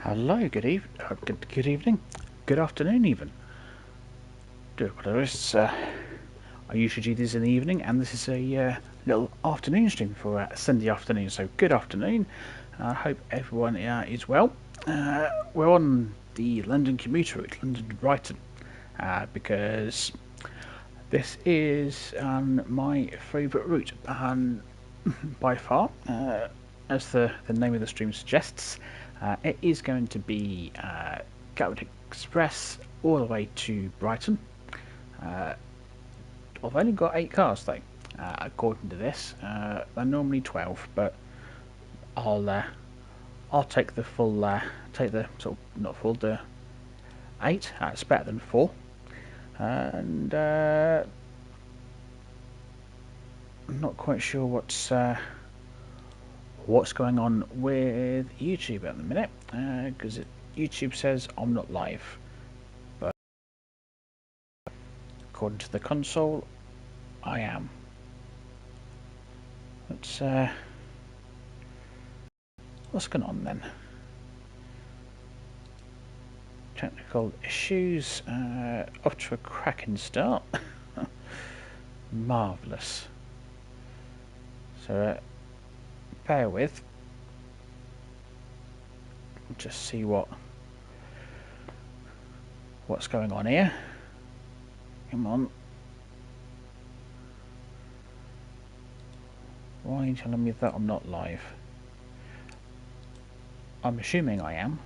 Hello, good evening, good afternoon even. Do apologise. I usually do this in the evening, and this is a little afternoon stream for Sunday afternoon. So good afternoon. I hope everyone is well. We're on the London commuter route, London to Brighton, because this is my favourite route, by far. As the name of the stream suggests, it is going to be Gatwick Express all the way to Brighton. I've only got 8 cars though, according to this. They're normally 12, but I'll take the full, take the sort of not full, the 8. It's better than 4, and I'm not quite sure what's going on with YouTube at the minute, because YouTube says I'm not live, but according to the console, I am. What's going on then? Technical issues, off to a cracking start. Marvellous. So bear with. Just see what's going on here. Come on. Why are you telling me that I'm not live? I'm assuming I am.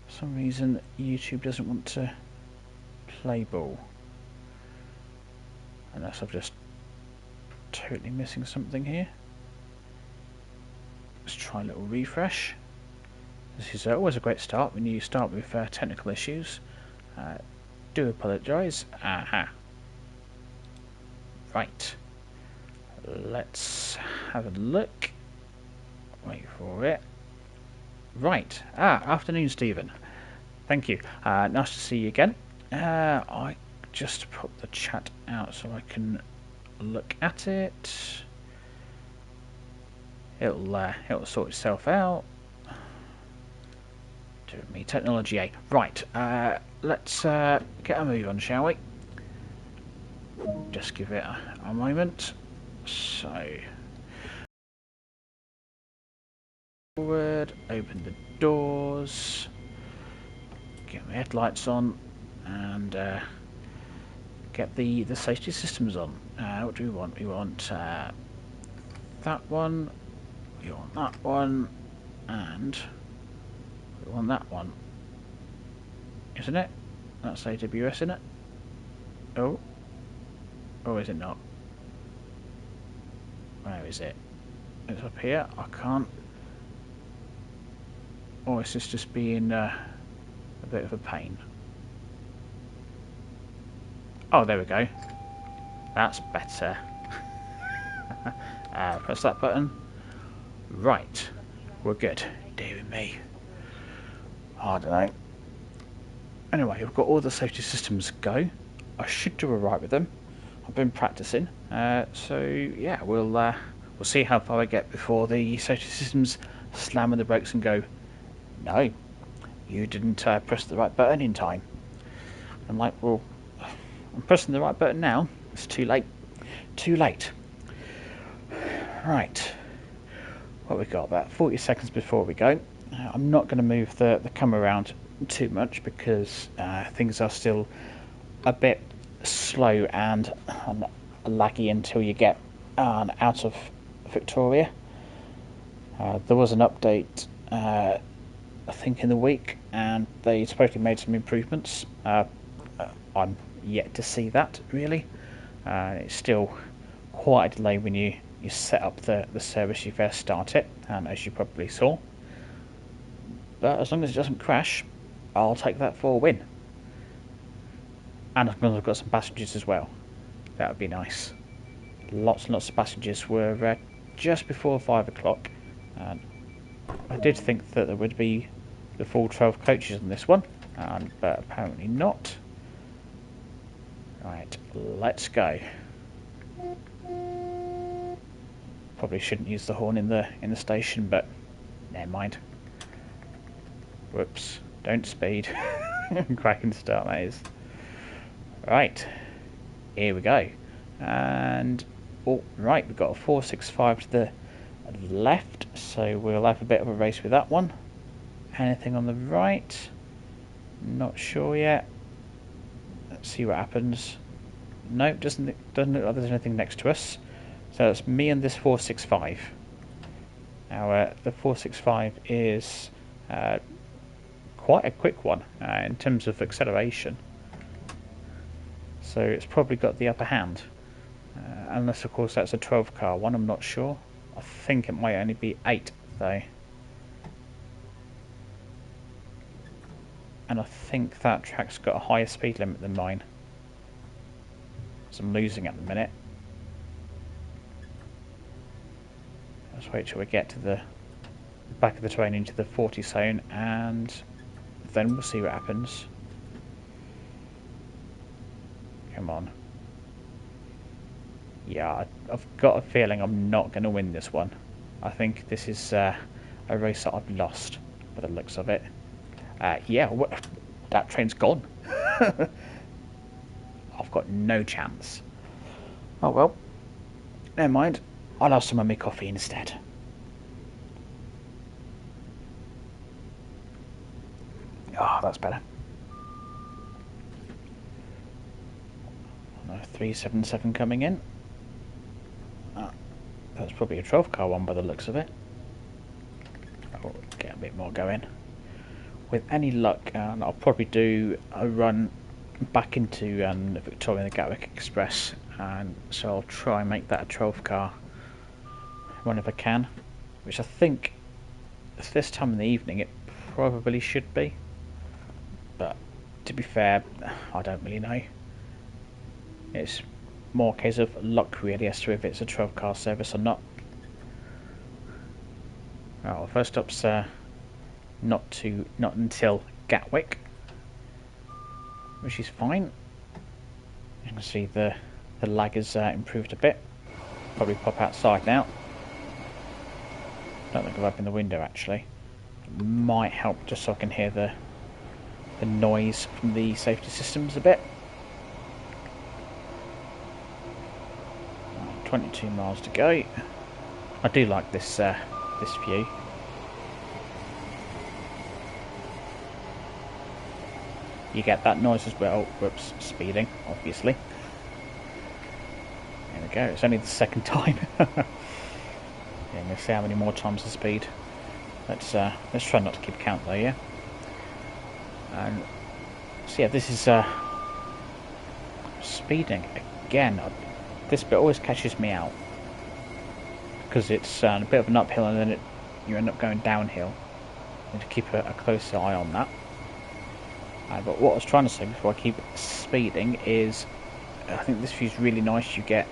For some reason YouTube doesn't want to play ball. Unless I'm just totally missing something here. Let's try a little refresh. This is always a great start when you start with technical issues. Do apologise. Aha. Right. Let's have a look. Wait for it. Right. Afternoon, Stephen. Thank you. Nice to see you again. I just put the chat out so I can look at it. It'll sort itself out. Do me technology A. Right. Let's get a move on, shall we? Just give it a moment. So forward, open the doors, get my headlights on, and get the safety systems on. What do we want? We want that one, we want that one, and we want that one. Isn't it? That's AWS, isn't it? Oh. Or is it not? Where is it? It's up here. I can't. Or is this just being a bit of a pain? Oh, there we go. That's better. Press that button. Right. We're good. Dear me. I don't know. Anyway, we've got all the safety systems go. I should do alright with them. I've been practicing, so yeah, we'll see how far I get before the safety systems slam on the brakes and go, no, you didn't press the right button in time. I'm like, well, I'm pressing the right button now. It's too late. Too late. Right. What we got? About 40 seconds before we go. I'm not going to move the camera around too much because things are still a bit slow and laggy until you get out of Victoria. There was an update I think in the week, and they supposedly made some improvements. I'm yet to see that really. It's still quite a delay when you set up the service you first start it, and as you probably saw. But as long as it doesn't crash, I'll take that for a win. And as long as I've got some passengers as well, that would be nice. Lots and lots of passengers were just before 5 o'clock, and I did think that there would be the full 12 coaches on this one, but apparently not. Right, let's go. Probably shouldn't use the horn in the station, but Never mind. Whoops. Don't speed. Cracking start, that is. Right. Here we go. And, oh, right, we've got a 465 to the left, so we'll have a bit of a race with that one. Anything on the right? Not sure yet. Let's see what happens. Nope, doesn't look like there's anything next to us. So it's me and this 465. Now, the 465 is quite a quick one in terms of acceleration. So it's probably got the upper hand. Unless, of course, that's a 12 car one, I'm not sure. I think it might only be 8, though. And I think that track's got a higher speed limit than mine. So I'm losing at the minute. Let's wait till we get to the back of the train into the 40 zone, and then we'll see what happens. Come on. Yeah, I've got a feeling I'm not going to win this one. I think this is a race that I've lost by the looks of it. Yeah, that train's gone. I've got no chance. Oh well, never mind. I'll have some of my coffee instead. Oh, that's better. 377 coming in. That's probably a 12 car one by the looks of it. I'll get a bit more going. With any luck, I'll probably do a run back into the Victoria and the Gatwick Express, and so I'll try and make that a 12 car run if I can, which I think this time in the evening it probably should be, but to be fair, I don't really know. It's more a case of luck really as to if it's a 12 car service or not. Well, first stop's not until Gatwick, which is fine. You can see the lag has improved a bit. Probably pop outside now. Don't think I've opened the window actually. It might help just so I can hear the noise from the safety systems a bit. 22 miles to go. I do like this this view. You get that noise as well. Whoops, speeding, obviously. There we go, it's only the second time. Yeah, we'll see how many more times the speed. Let's try not to keep count though, yeah? And so yeah, this is speeding again. This bit always catches me out because it's a bit of an uphill and then you end up going downhill. You need to keep a closer eye on that. But what I was trying to say before I keep speeding is, I think this view's really nice. You get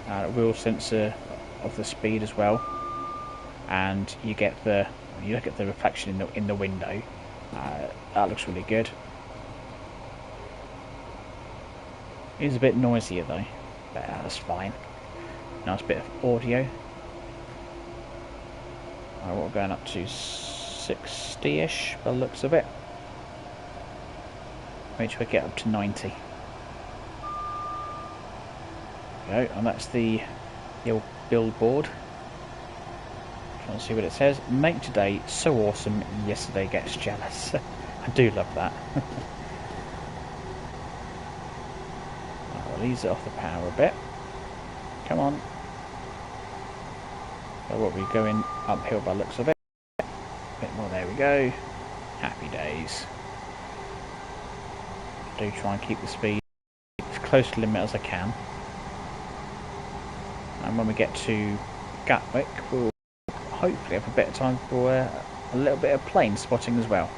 a real sensor of the speed as well, and you get you look at the reflection in the window. That looks really good. It is a bit noisier though, but that's fine. Nice bit of audio. What we're going up to 60-ish by the looks of it. Make sure we get up to 90. There we go, and that's the old billboard. Trying to see what it says. Make today so awesome, yesterday gets jealous. I do love that. I'll ease it off the power a bit. Come on. So what we're going uphill by the looks of it. A bit more, there we go. Happy days. Do try and keep the speed as close to the limit as I can. And when we get to Gatwick, we'll hopefully have a bit of time for a little bit of plane spotting as well.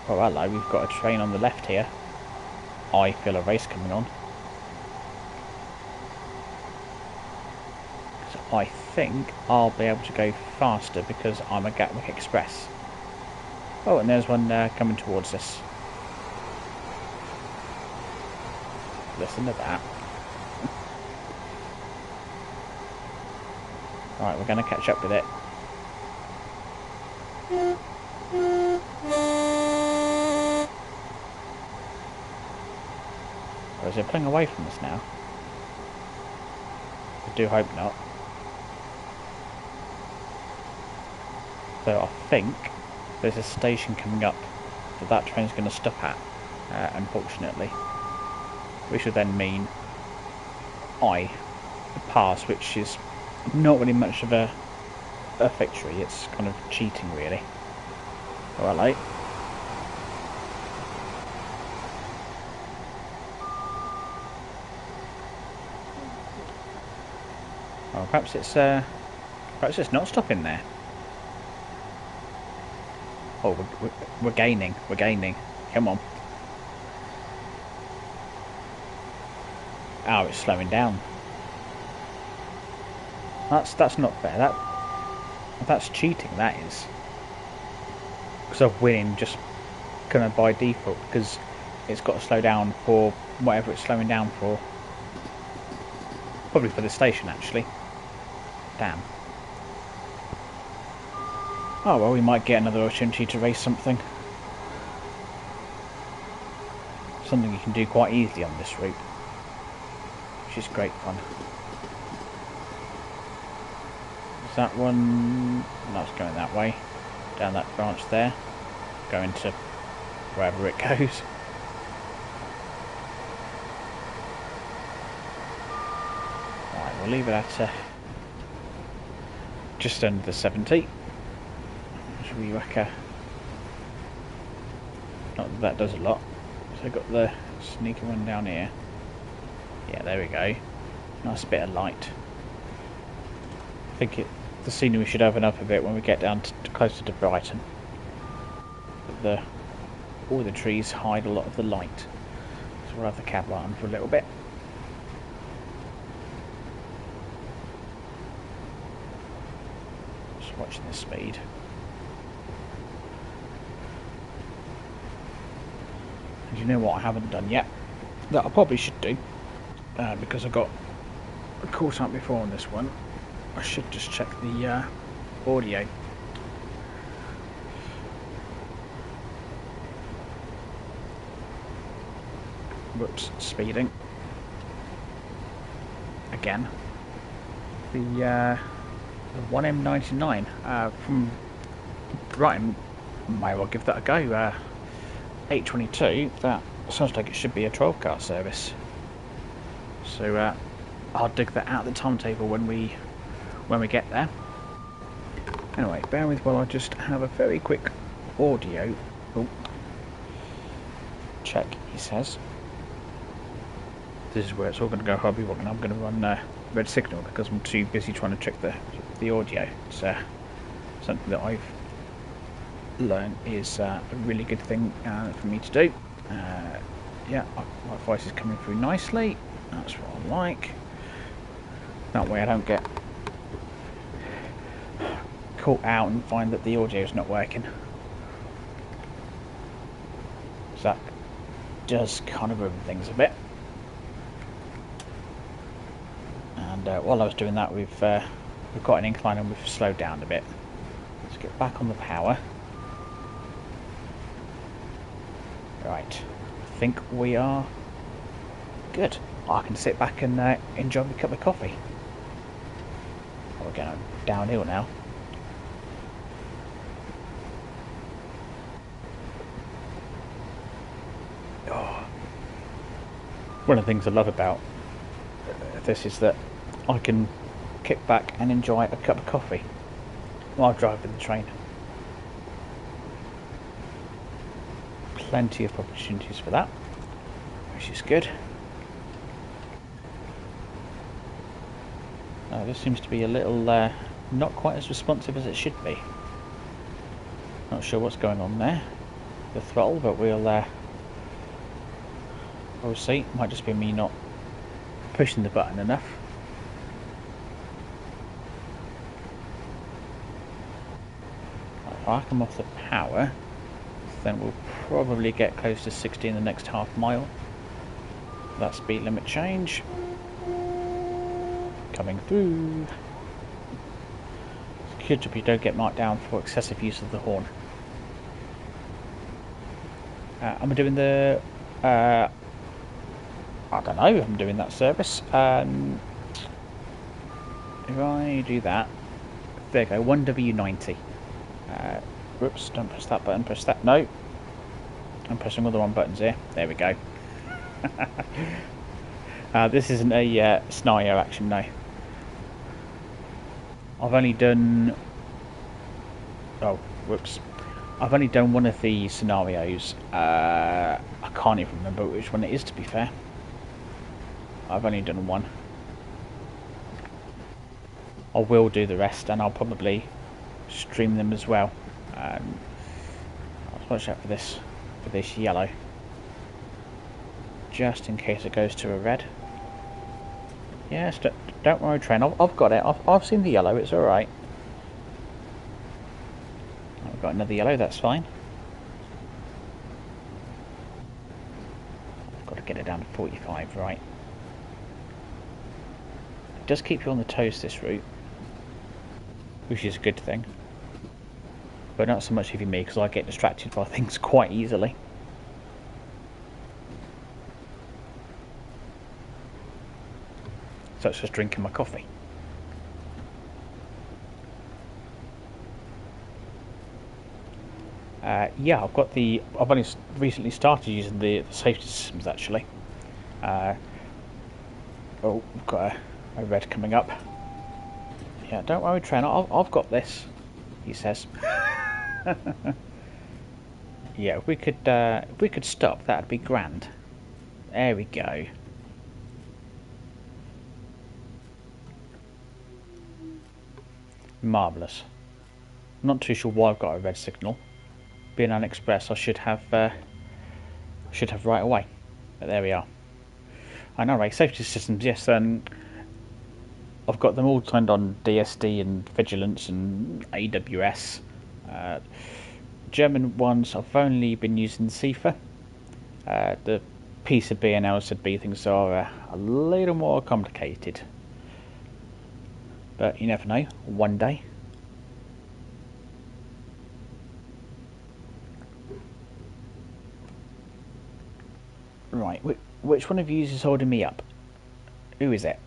Oh hello, we've got a train on the left here. I feel a race coming on. So I think I'll be able to go faster because I'm a Gatwick Express. Oh, and there's one coming towards us. Listen to that. Right, we're going to catch up with it. Or is it pulling away from us now? I do hope not. So I think there's a station coming up that train's going to stop at, unfortunately. Which would then mean I pass, which is not really much of a victory. It's kind of cheating, really. Oh, hello. Oh, perhaps it's not stopping there. Oh, we're gaining. We're gaining. Come on. Oh, it's slowing down. That's not fair. That's cheating. That is. Because I'm winning just kind of by default, because it's got to slow down for whatever it's slowing down for. Probably for the station, actually. Damn. Oh well, we might get another opportunity to race something. Something you can do quite easily on this route, which is great fun. Is that one? No, it's going that way. Down that branch there. Going to wherever it goes. Right, we'll leave it at just under the 70. Should we whack a... Not that does a lot. So I've got the sneaky one down here. Yeah, there we go. Nice bit of light. I think the scenery should open up a bit when we get down closer to Brighton. But all the trees hide a lot of the light. So we'll have the cab light on for a little bit. Just watching the speed. And you know what I haven't done yet? That I probably should do. Because I got caught up before on this one. I should just check the audio. Whoops, speeding. Again. The 1M99 from Brighton. Might well give that a go. 822, that sounds like it should be a 12-car service. So I'll dig that out of the timetable when we get there. Anyway, bear with while I just have a very quick audio check, he says. This is where it's all going to go horribly wrong, and I'm going to run red signal because I'm too busy trying to check the audio. It's something that I've learned is a really good thing for me to do. Yeah, my voice is coming through nicely. That's what I like. That way I don't get caught out and find that the audio is not working. So that does kind of ruin things a bit. And while I was doing that, we've got an incline and we've slowed down a bit. Let's get back on the power. Right, I think we are good. I can sit back and enjoy my cup of coffee. We're going downhill now. Oh. One of the things I love about this is that I can kick back and enjoy a cup of coffee while driving the train. Plenty of opportunities for that, which is good. This seems to be a little not quite as responsive as it should be. Not sure what's going on there, the throttle, but we'll see. Might just be me not pushing the button enough. If I come off the power, then we'll probably get close to 60 in the next half mile. That speed limit change coming through. It's good if you don't get marked down for excessive use of the horn. I'm doing the... I don't know, I'm doing that service. If I do that... There you go, 1W90. Whoops, don't press that button, press that... No. I'm pressing all the wrong buttons here. There we go. This isn't a scenario action, no. I've only done... Oh, whoops. I've only done one of the scenarios. I can't even remember which one it is, to be fair. I've only done one. I will do the rest, and I'll probably stream them as well. I'll watch out for this yellow, just in case it goes to a red. Yes, don't worry, train. I've got it. I've seen the yellow. It's all right. I've got another yellow. That's fine. I've got to get it down to 45, right? It does keep you on the toes, this route, which is a good thing. But not so much if you're me, because I get distracted by things quite easily. Such as drinking my coffee. Yeah, I've only recently started using the safety systems, actually. Oh, we've got a red coming up. Yeah, don't worry, trainer. I've got this, he says. Yeah, if we could stop, that'd be grand. There we go. Marvellous. I'm not too sure why I've got a red signal. Being an express, I should have right away. But there we are. I know, right? Safety systems, yes. I've got them all turned on DSD and Vigilance and AWS. German ones, I've only been using CIFA. The PCB and LCB things are a little more complicated. But you never know, one day. Right, which one of you is holding me up? Who is it?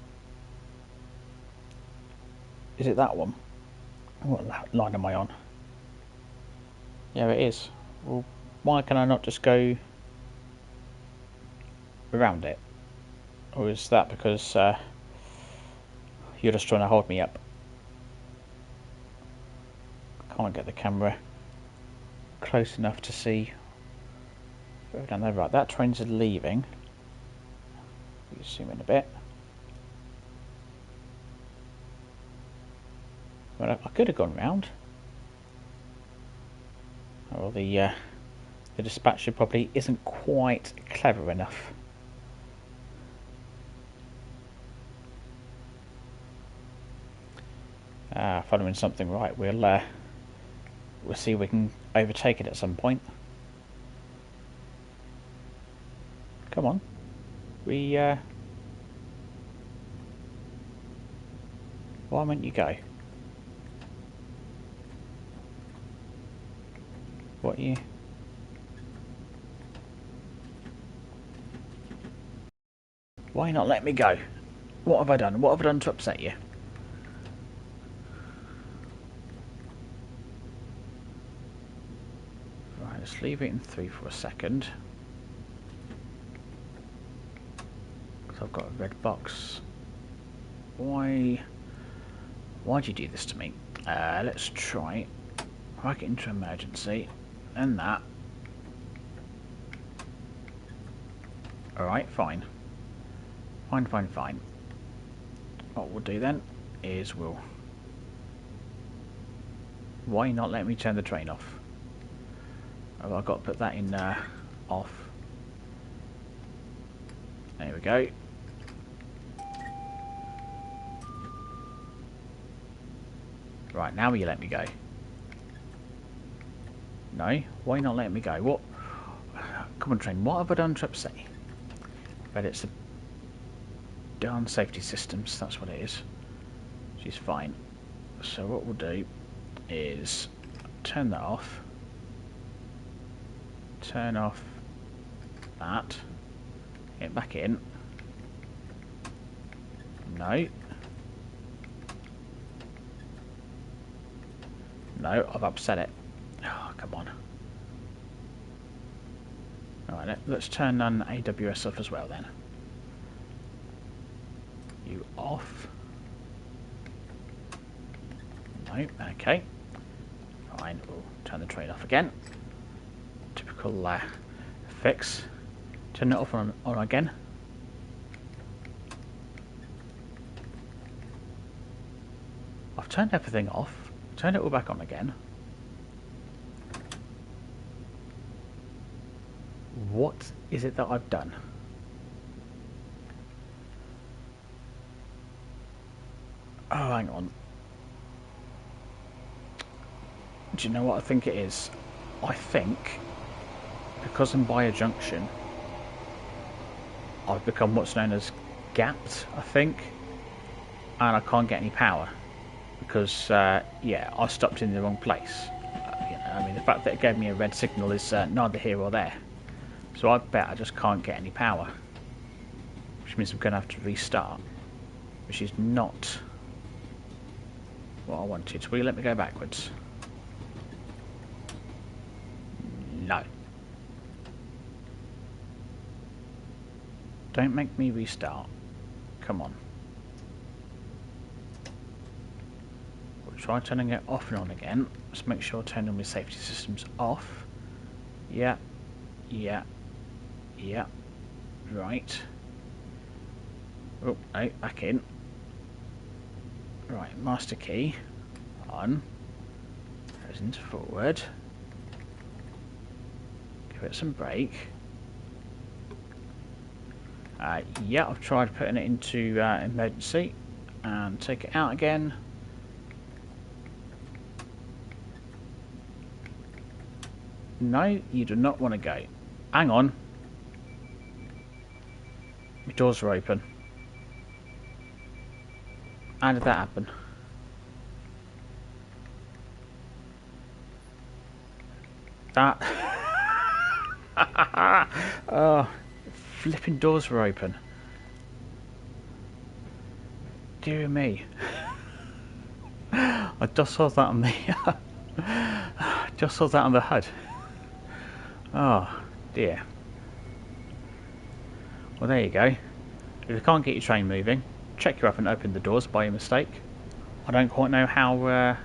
Is it that one? What line am I on? Yeah, it is. Well, why can I not just go around it? Or is that because you're just trying to hold me up? Can't get the camera close enough to see. Down there, right? That train's leaving. You zoom in a bit. Well, I could have gone round. Well, the dispatcher probably isn't quite clever enough. Following something right. We'll see if we can overtake it at some point. Come on. Why won't you go? What you? Why not let me go? What have I done? What have I done to upset you? Right, let's leave it in 3 for a second. Because I've got a red box. Why'd you do this to me? Let's try. Work it into emergency. And that. Alright, fine. Fine. What we'll do then is why not let me turn the train off? Oh, I've got to put that in off. There we go. Right, now will you let me go? No? Why not let me go? What? Come on, train. What have I done to upset you? But it's the darn safety systems. That's what it is. She's fine. So what we'll do is turn that off. Turn off that. Get back in. No. No, I've upset it. Oh, come on. Alright, let's turn on AWS off as well then. You off. No, okay. Fine, we'll turn the train off again. Typical fix. Turn it off on again. I've turned everything off. Turned it all back on again. What is it that I've done? Oh, hang on. Do you know what I think it is? I think, because I'm by a junction, I've become what's known as gapped, I think, and I can't get any power because, yeah, I stopped in the wrong place. You know, I mean, the fact that it gave me a red signal is neither here or there. So I bet I just can't get any power, which means I'm going to have to restart, which is not what I wanted. Will you let me go backwards? No. Don't make me restart. Come on. We'll try turning it off and on again. Let's make sure turning my safety systems off. Yeah. Yeah. Yeah. Right. Oh, no, back in. Right, master key. On. Goes into forward. Give it some brake. Yeah, I've tried putting it into emergency and take it out again. No, you do not want to go. Hang on. My doors are open. How did that happen? That... Oh, flipping doors were open. Dear me. I just saw that on the just saw that on the HUD. Oh dear. Well, there you go. If you can't get your train moving, check you haven't opened the doors by mistake. I don't quite know how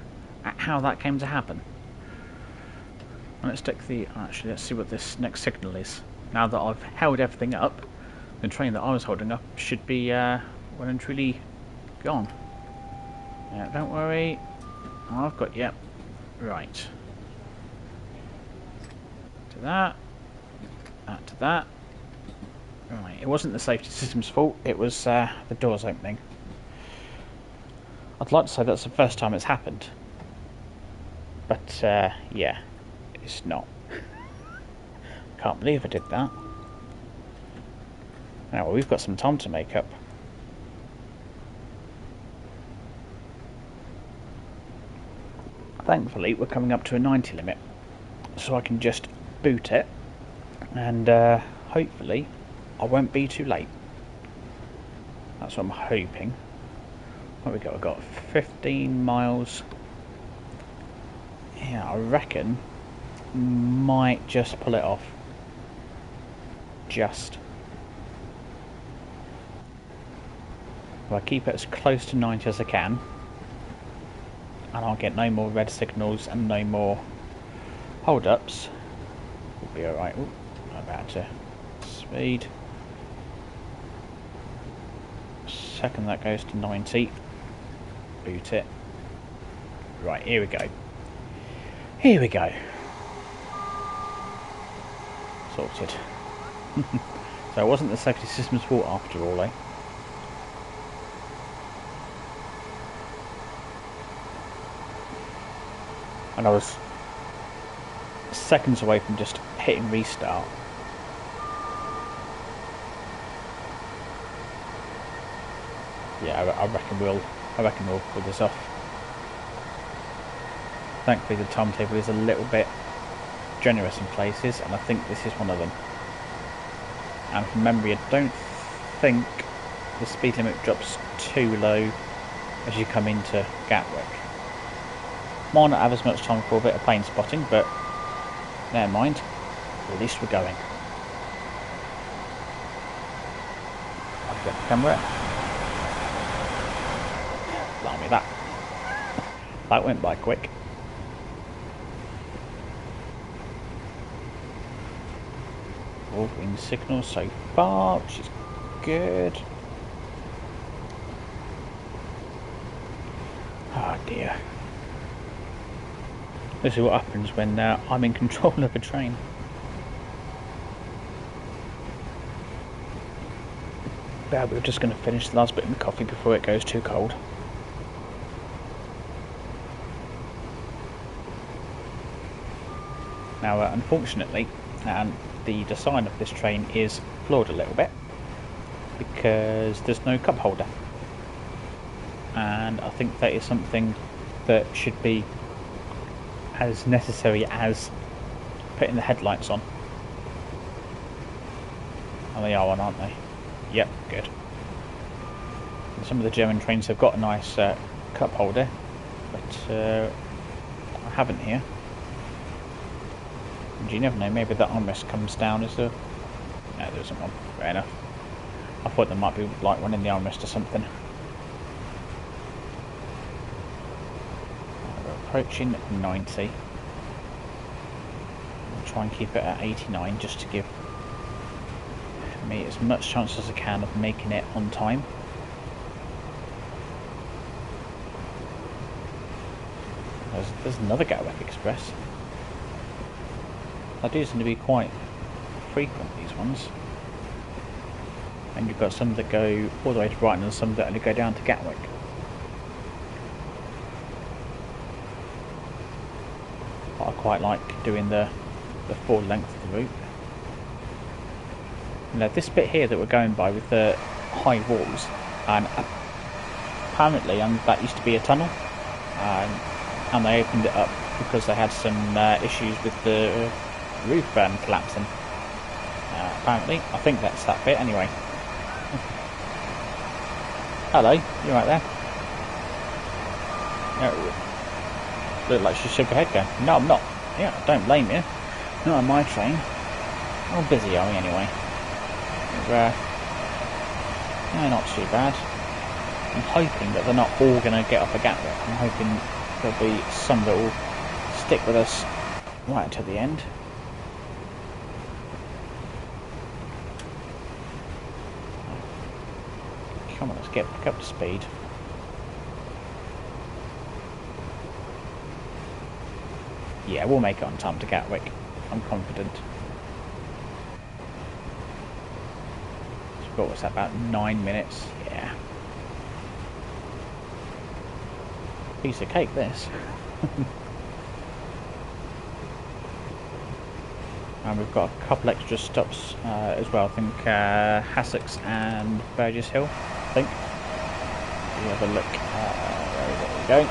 that came to happen. Let's stick the... Actually, let's see what this next signal is. Now that I've held everything up, the train that I was holding up should be well and truly gone. Yeah, don't worry. I've got you. Right. To that. That to that. Right, it wasn't the safety system's fault, it was the doors opening. I'd like to say that's the first time it's happened. But, yeah. It's not. Can't believe I did that. Now, well, we've got some time to make up. Thankfully, we're coming up to a 90 limit, so I can just boot it, and hopefully I won't be too late. That's what I'm hoping. What we got? We've got 15 miles. Yeah, I reckon might just pull it off. Just. If I keep it as close to 90 as I can, and I'll get no more red signals and no more hold-ups, we'll be alright. About to speed. Second that goes to 90, boot it. Right, here we go. Here we go. Sorted. So it wasn't the safety system's fault after all, eh? And I was seconds away from just hitting restart. Yeah, I reckon we'll pull this off. Thankfully, the timetable is a little bit generous in places, and I think this is one of them. And from memory, I don't think the speed limit drops too low as you come into Gatwick. Might not have as much time for a bit of plane spotting, but never mind. At least we're going. I'll get the camera. Blimey, that went by quick. All green signals so far, which is good. Oh dear. This is what happens when I'm in control of a train. But we're just going to finish the last bit of the coffee before it goes too cold. Now, unfortunately, the design of this train is flawed a little bit because there's no cup holder, and I think that is something that should be as necessary as putting the headlights on. And they are on, aren't they? Yep, good. And some of the German trains have got a nice cup holder, but I haven't here. And you never know, maybe the armrest comes down as a... No, there isn't one. Fair enough. I thought there might be like one in the armrest or something. We're approaching 90. I'll try and keep it at 89 just to give me as much chance as I can of making it on time. There's another Gatwick Express. They do seem to be quite frequent, these ones. And you've got some that go all the way to Brighton and some that only go down to Gatwick. But I quite like doing the full length of the route. Now this bit here that we're going by with the high walls, and apparently that used to be a tunnel, and they opened it up because they had some issues with the roof collapsing. Apparently, I think that's that bit anyway. Hello, you right there? Yeah, look like she shook her head going, no I'm not. Yeah, don't blame you. Not on my train. How busy are we anyway? Yeah, not too bad. I'm hoping that they're not all going to get off a Gatwick. I'm hoping there'll be some that will stick with us right until the end. Come on, let's get back up to speed. Yeah, we'll make it on time to Gatwick. I'm confident. So what's that, about 9 minutes? Yeah. Piece of cake, this. And we've got a couple extra stops as well. I think Hassocks and Burgess Hill, I think. We have a look. There we go.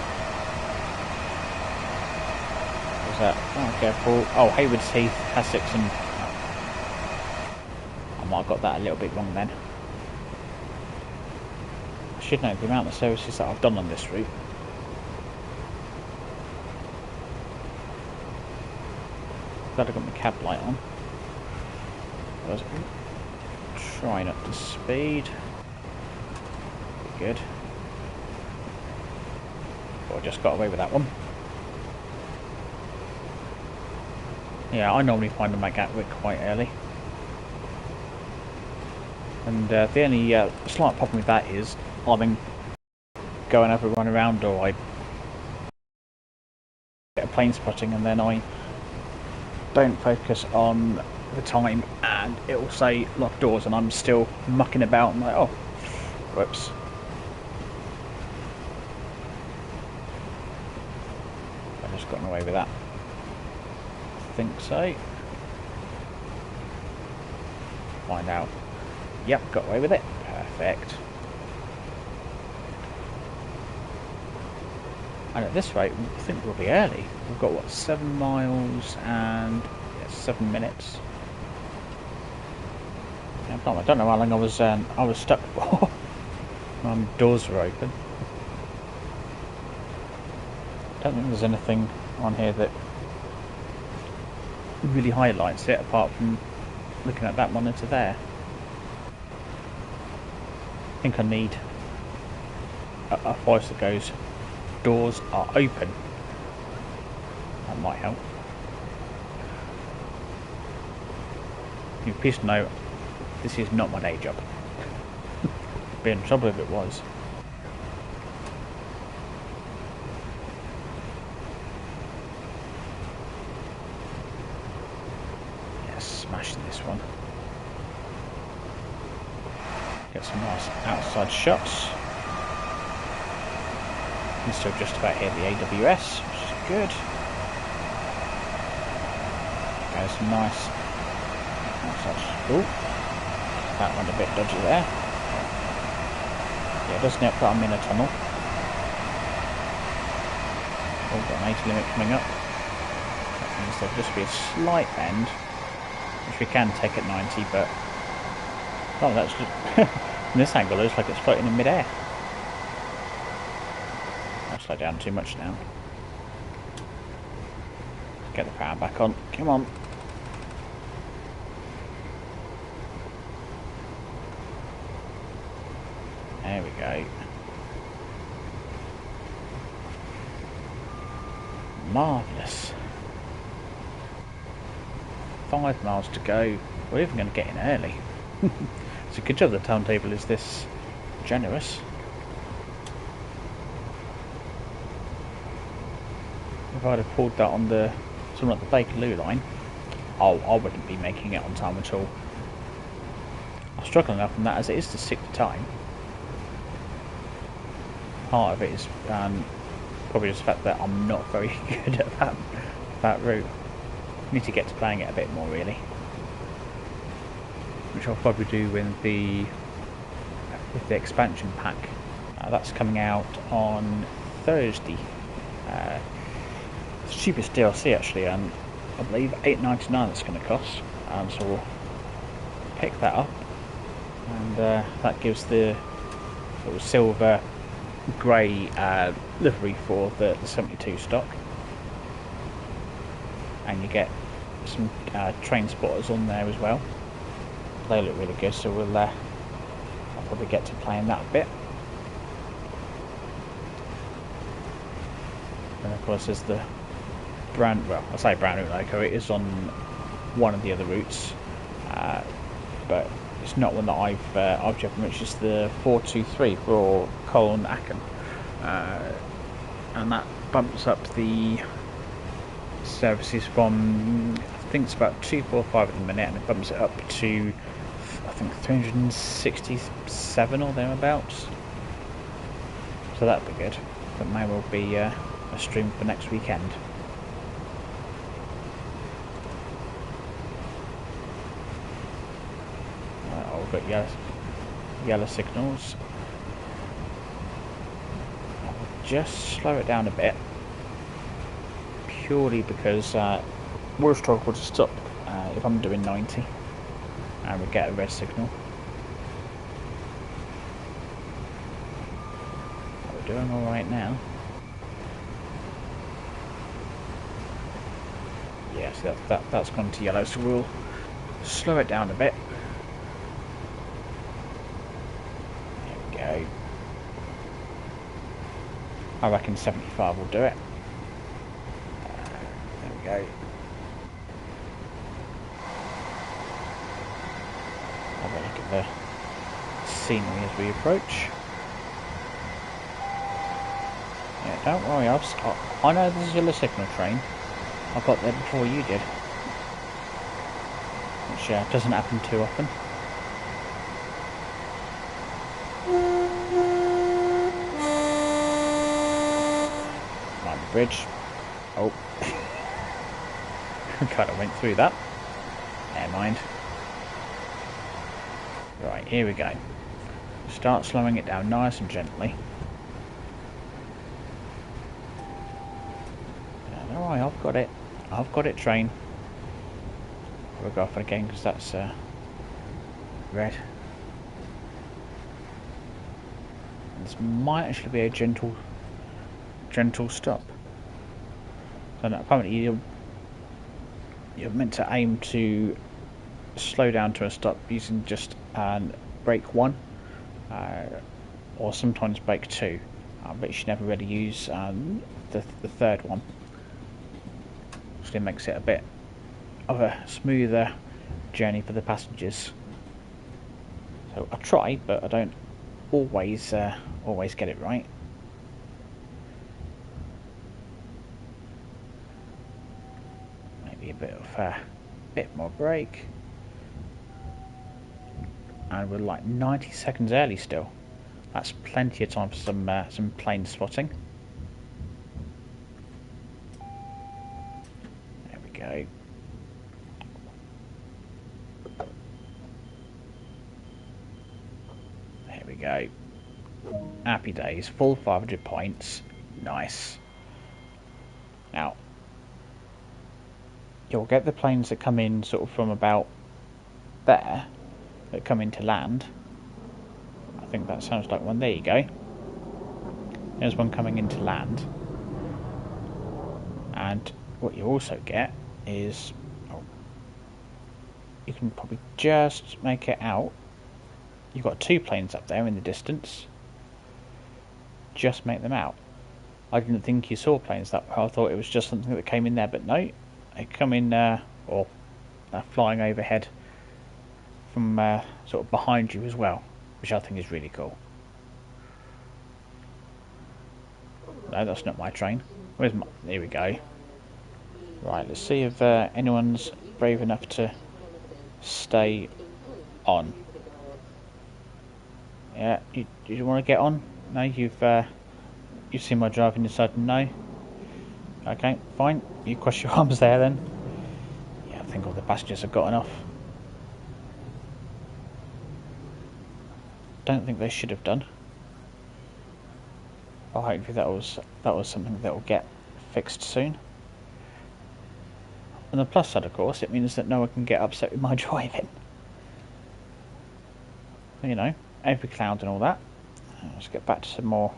What's that? Oh, careful. Oh, Hayward's Heath, Hassocks and... I might have got that a little bit wrong then. I should know the amount of services that I've done on this route. Glad I got my cab light on. I was trying up to speed. Be good. But I just got away with that one. Yeah, I normally find them at Gatwick quite early. And the only slight problem with that is I've been going over run around, or I get a plane spotting and then I don't focus on the time and it will say locked doors and I'm still mucking about and like, oh, whoops. I've just gotten away with that. I think so. Find out. Yep, got away with it. Perfect. And at this rate, I think we'll be early. We've got, what, 7 miles and 7 minutes. I don't know how long I was stuck for. Doors were open. I don't think there's anything on here that really highlights it apart from looking at that monitor there. I think I need a voice that goes, doors are open. That might help. Please note, this is not my day job. Be in trouble if it was. Yeah, smashing this one. Get some nice outside shots. You can still just about hear the AWS, which is good. Okay, some nice outside. Ooh, that went a bit dodgy there. Yeah, it doesn't help that I'm in a tunnel. Oh, got an 80 limit coming up. That means there'll just be a slight bend, which we can take at 90, but oh, that's just from this angle, it looks like it's floating in mid-air. I'll slow down too much now. Get the power back on. Come on. There we go. Marvellous. 5 miles to go. We're even going to get in early. It's a good job the timetable is this generous. If I'd have pulled that on the something like the Bakerloo line, I wouldn't be making it on time at all. I'm struggling enough on that as it is to stick to time. Part of it is probably just the fact that I'm not very good at that route. I need to get to playing it a bit more really, which I'll probably do with the expansion pack. That's coming out on Thursday. It's the cheapest DLC actually, and I believe $8.99 it's going to cost. So we'll pick that up, and that gives the sort of silver grey livery for the 72 stock, and you get some train spotters on there as well. They look really good, so I'll probably get to playing that a bit. And of course there's the I say brand new loco, it is on one of the other routes, but it's not one that I've driven, which is the 423 for Cologne Aachen, and that bumps up the services from, I think it's about 245 at the minute, and it bumps it up to I think 367 or thereabouts. So that'd be good. That may well be a stream for next weekend. We've got yellow signals. I'll just slow it down a bit, purely because we'll struggle to stop if I'm doing 90 and we get a red signal. We're doing alright now. Yeah, so that's gone to yellow, so we'll slow it down a bit. There we go. I reckon 75 will do it. There we go. Have a look at the scenery as we approach. Yeah, don't worry, I know this is a yellow signal train. I got there before you did, which doesn't happen too often. On the bridge. Oh, kind of went through that. Never mind. Right, here we go. Start slowing it down nice and gently. Alright, I've got it. I've got it, train. We'll go off again because that's red. This might actually be a gentle stop. So no, apparently you're meant to aim to slow down to a stop using just brake 1 or sometimes brake 2, but you should never really use the third one. Actually makes it a bit of a smoother journey for the passengers. So I try, but I don't always get it right. Maybe a bit more brake, and we're like 90 seconds early still. That's plenty of time for some plane spotting. There we go. There we go. Happy days. Full 500 points. Nice. Now, you'll get the planes that come in sort of from about there, that come into land. I think that sounds like one. There you go. There's one coming into land. And what you also get is, you can probably just make it out. You've got 2 planes up there in the distance. Just make them out. I didn't think you saw planes that way. I thought it was just something that came in there, but no. They come in, or flying overhead from sort of behind you as well, which I think is really cool. No, that's not my train. Where's my... There we go. Right, let's see if anyone's brave enough to stay on. Yeah, you want to get on? No, you've seen my driving, you decided no. Okay, fine. You cross your arms there then. Yeah, I think all the passengers have gotten off. Don't think they should have done. But hopefully that was something that will get fixed soon. On the plus side, of course, it means that no one can get upset with my driving. You know, every cloud and all that. Let's get back to some more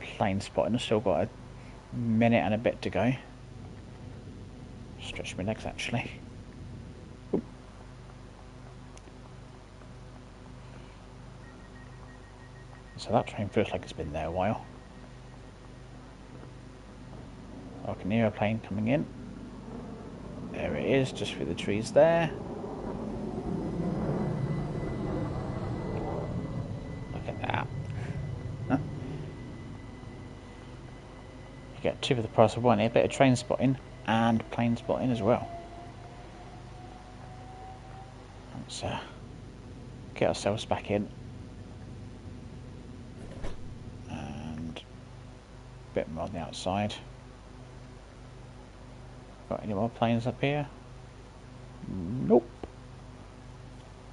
plane spotting. I've still got a minute and a bit to go. Stretch my legs actually. Oop. So that train feels like it's been there a while. I can hear a plane coming in. There it is, just through the trees there. Look at that. Huh? You get 2 for the price of 1 here. A bit of train spotting and plane spotting as well. Let's get ourselves back in. And a bit more on the outside. Got any more planes up here? Nope.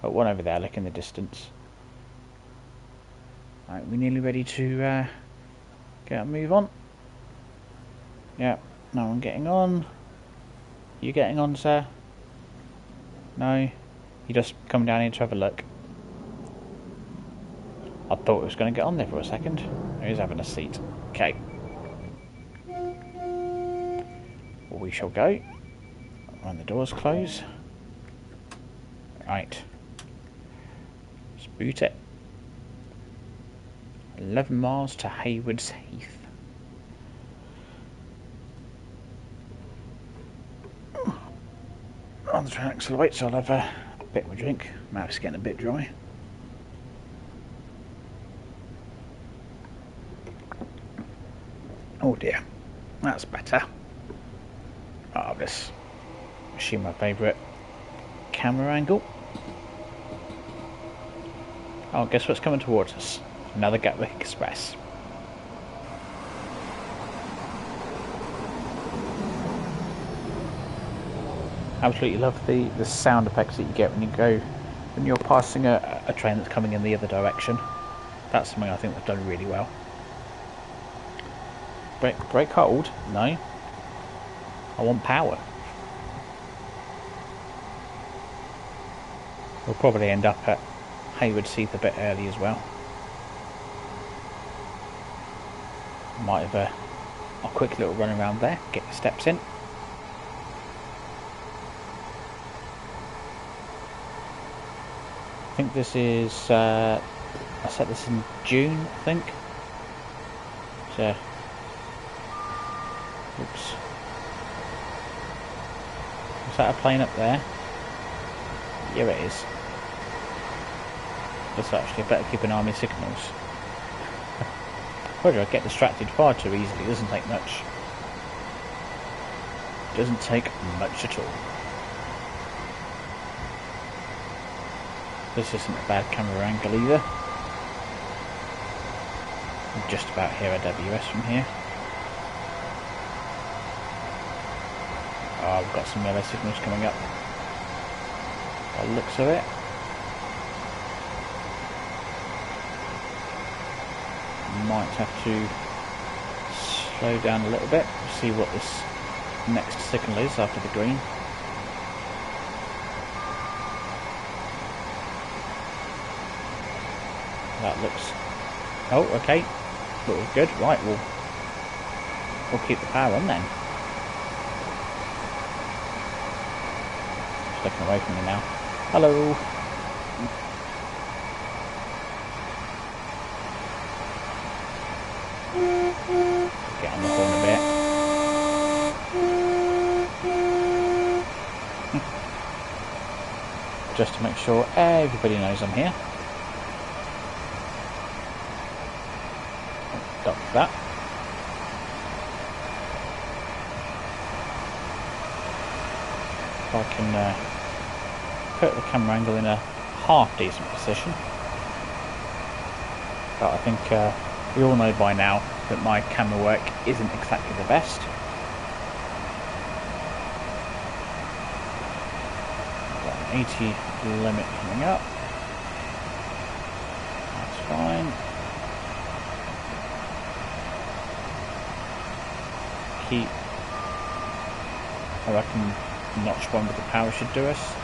Got one over there, look in the distance. Right, we're nearly ready to get a move on. Yeah, no one getting on. You getting on, sir? No? You just come down here to have a look. I thought it was going to get on there for a second. He's having a seat. Okay. We shall go when the doors close. Right. Let's boot it. 11 miles to Haywards Heath. On the train accelerates, so I'll have a bit of a drink. Mouth's it's getting a bit dry. Oh dear, that's better. Marvellous. Machine my favourite camera angle. Oh, guess what's coming towards us? Another Gatwick Express. Absolutely love the sound effects that you get when you're passing a train that's coming in the other direction. That's something I think they've done really well. Brake hold? No. I want power. We'll probably end up at Haywards Heath a bit early as well. Might have a quick little run around there, get the steps in. I think this is, I set this in June, I think. So, oops. Is that a plane up there? Yeah, it is. That's actually, I better keep an eye on my signals. Whether I get distracted far too easily, it doesn't take much. Doesn't take much at all. This isn't a bad camera angle either. I'm just about here at WS from here. Oh, I've got some yellow signals coming up. By the looks of it. Might have to slow down a little bit, see what this next signal is after the green. That looks... oh, okay. Looks good. Right, we'll keep the power on then. Sticking away from me now. Hello. Get on the horn a bit. Just to make sure everybody knows I'm here. Stop that. If I can put the camera angle in a half decent position. But I think we all know by now that my camera work isn't exactly the best. Got an 80 limit coming up. That's fine. Keep, I reckon notch one with the power should do us.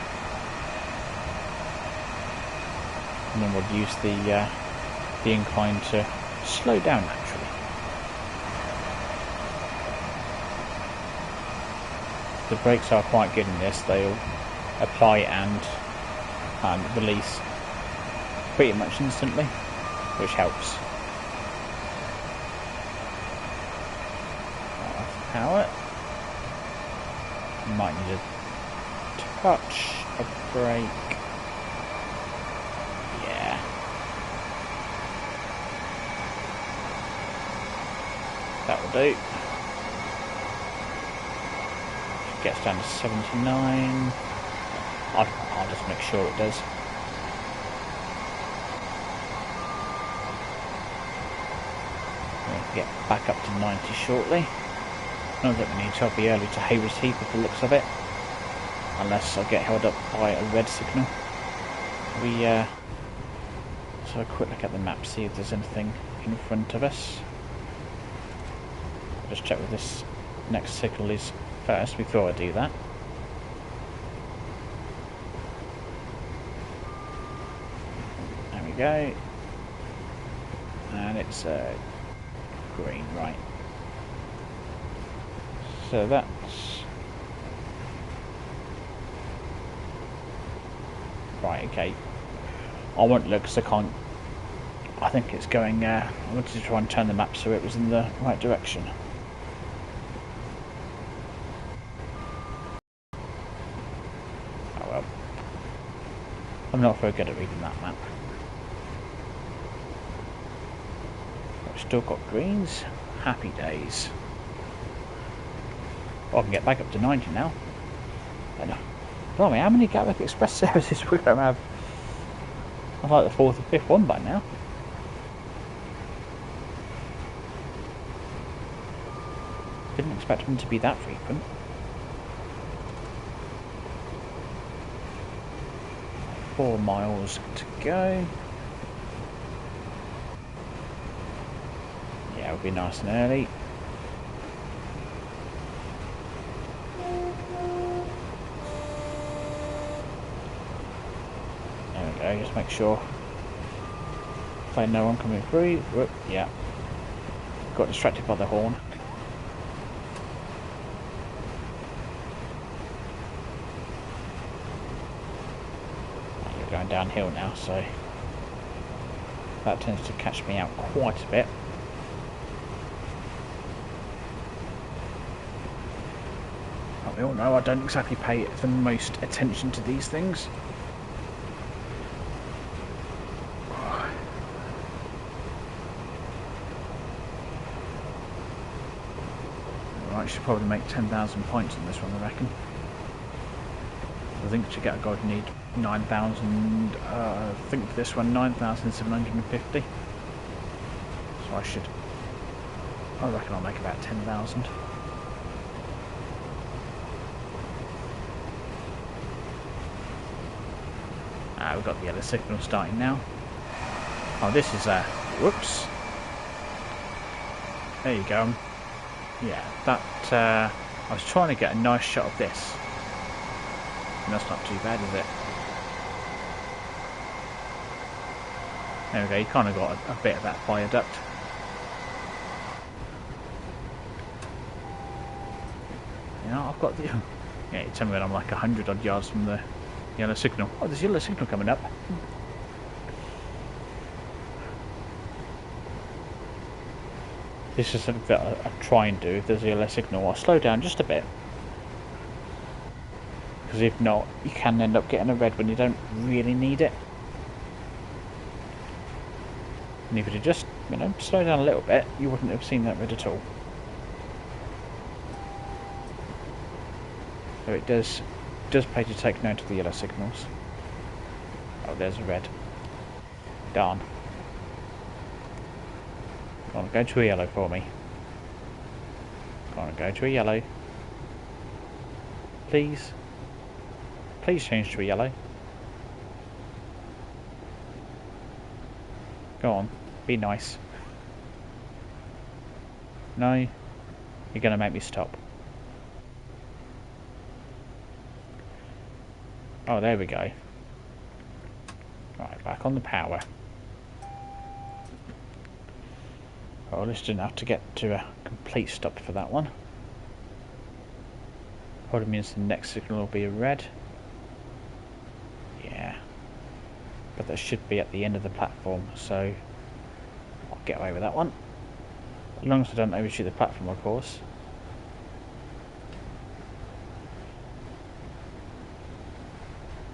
And then we'll use the incline to slow down naturally. The brakes are quite good in this, they'll apply and release pretty much instantly, which helps. Power. Might need a touch of brake. Yeah. That will do. Gets down to 79. I'll just make sure it does. We'll get back up to 90 shortly. Not that we need to, I'll be early to Haywards Heath with the looks of it. Unless I get held up by a red signal. Let's have a quick look at the map, see if there's anything in front of us. Just check with this next signal is first before I do that. There we go. And it's green, right. So that's right, okay. I won't look because I can't. I think it's going. I wanted to try and turn the map so it was in the right direction. Oh well. I'm not very good at reading that map. I've still got greens. Happy days. I can get back up to 90 now. Blimey, how many Gatwick Express services we're going to have? I'd like the fourth or fifth one by now. Didn't expect them to be that frequent. Four miles to go. Yeah, it'll be nice and early. go, just make sure. If I know I'm coming through. Whoop, yeah. Got distracted by the horn. You're going downhill now, so that tends to catch me out quite a bit. We all know I don't exactly pay the most attention to these things. I should probably make 10,000 points on this one, I reckon. I think to get a god you need 9,000, I think for this one 9,750. So I reckon I'll make about 10,000. We've got the yellow signal starting now. Oh, this is whoops. There you go. Yeah, that, I was trying to get a nice shot of this. And that's not too bad, is it? There we go, you kind of got a bit of that viaduct. You know, I've got the... Yeah, you tell me when I'm like 100 odd yards from the yellow signal. Oh, there's a yellow signal coming up. This is something that I try and do. If there's a yellow signal, I'll slow down just a bit. Because if not, you can end up getting a red when you don't really need it. And if you just, you know, slow down a little bit, you wouldn't have seen that red at all. So it does pay to take note of the yellow signals. Oh, there's a red. Darn. Go on, go to a yellow for me. Go on, go to a yellow. Please. Please change to a yellow. Go on, be nice. No, you're going to make me stop. Oh, there we go. Right, back on the power. Oh, this didn't have to get to a complete stop for that one. Probably means the next signal will be a red. Yeah. But that should be at the end of the platform, so I'll get away with that one. As long as I don't overshoot the platform, of course.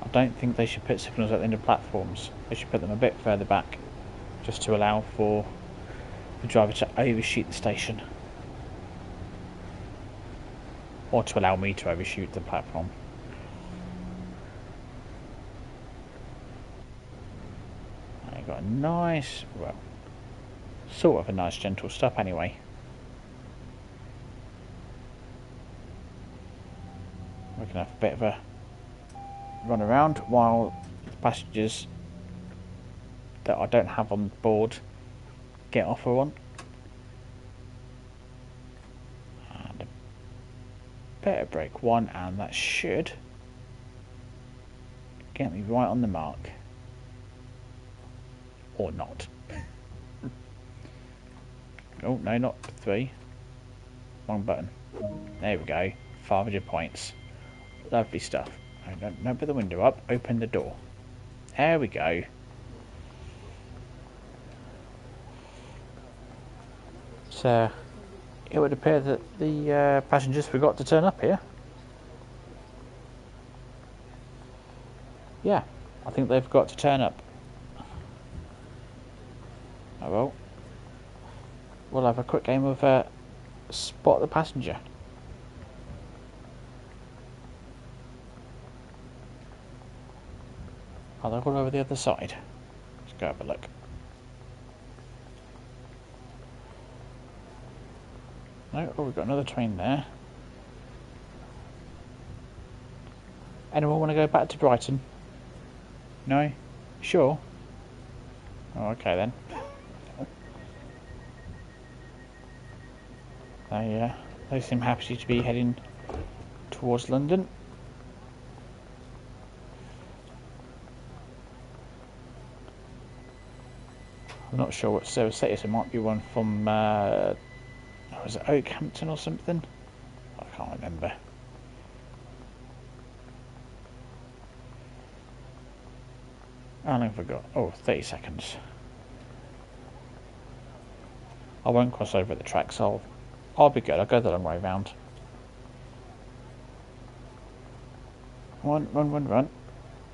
I don't think they should put signals at the end of platforms. They should put them a bit further back, just to allow for the driver to overshoot the station. Or to allow me to overshoot the platform. I've got a nice, well, sort of a nice gentle stop anyway. We can have a bit of a run around while the passengers that I don't have on board get off or on. And a bit of brake one, and that should get me right on the mark. Or not. Oh, no, not 3. Wrong button. There we go. 500 points. Lovely stuff. Don't put the window up. Open the door. There we go. So, it would appear that the passengers forgot to turn up here. Yeah, I think they've got to turn up. Oh well. We'll have a quick game of spot the passenger. Oh, they're all over the other side. Let's go have a look. No, oh, we've got another train there. Anyone want to go back to Brighton? No? Sure? Oh, okay then. They seem happy to be heading towards London. I'm not sure what service that is. It might be one from, was it Oakhampton or something? I can't remember. How long have I got? Oh, 30 seconds. I won't cross over at the tracks. I'll be good. I'll go the long way round. Run, run, run, run.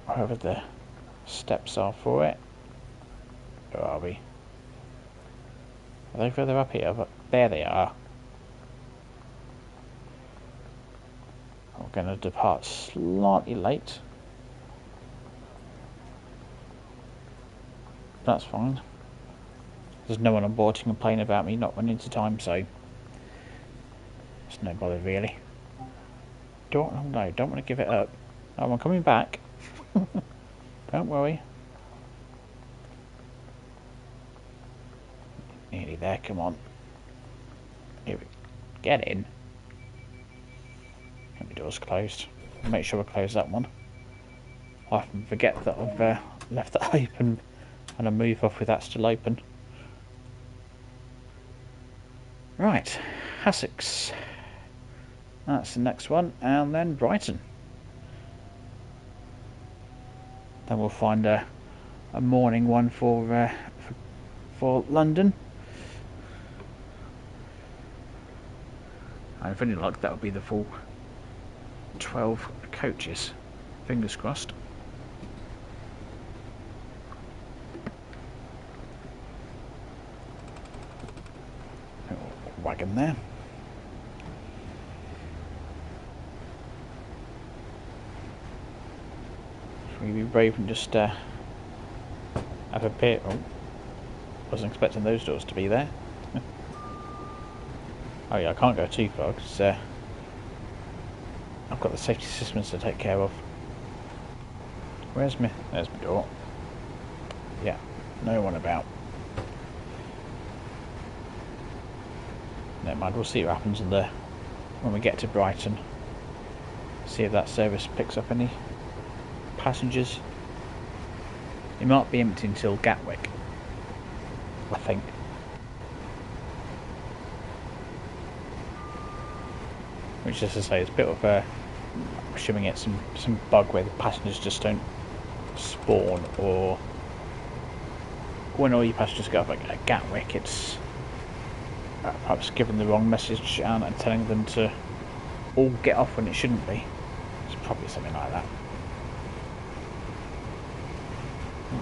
Wherever the steps are for it. Where are we? Are they further up here? But there they are. I'm going to depart slightly late. That's fine. There's no one on board to complain about me not running to time, so it's no bother really. Don't want to give it up. Oh, I'm coming back. Don't worry. Nearly there, come on. Here we get in. And the door's closed. Make sure we close that one. I often forget that I've left that open and I move off with that still open. Right, Essex. That's the next one, and then Brighton. Then we'll find a morning one for London. And if any luck, that'll be the full 12 coaches. Fingers crossed. Wagon there. Should we be brave and just have a bit? Oh, wasn't expecting those doors to be there. Oh yeah, I can't go too far because I've got the safety systems to take care of. There's my door. Yeah, no one about. Never mind, we'll see what happens when we get to Brighton. See if that service picks up any passengers. It might be empty until Gatwick, I think. Which, as I say, is a bit of a... I'm assuming it's some bug where the passengers just don't spawn, or when all your passengers go up at Gatwick, it's perhaps giving the wrong message and telling them to all get off when it shouldn't be. It's probably something like that.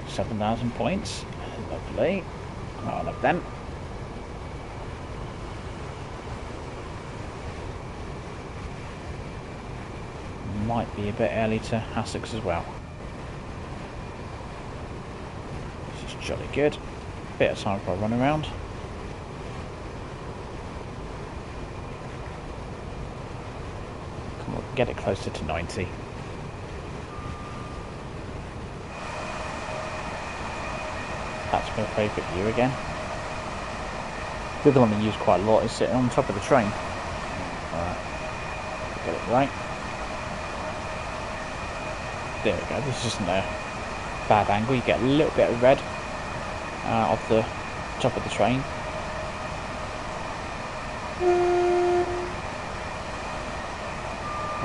7,000 points. Lovely. I love them. Might be a bit early to Essex as well. This is jolly good. Bit of time for a run around. Come on, get it closer to 90. That's my favourite view again. The other one I use quite a lot is sitting on top of the train. Alright, get it right. There we go, this isn't a bad angle. You get a little bit of red off the top of the train.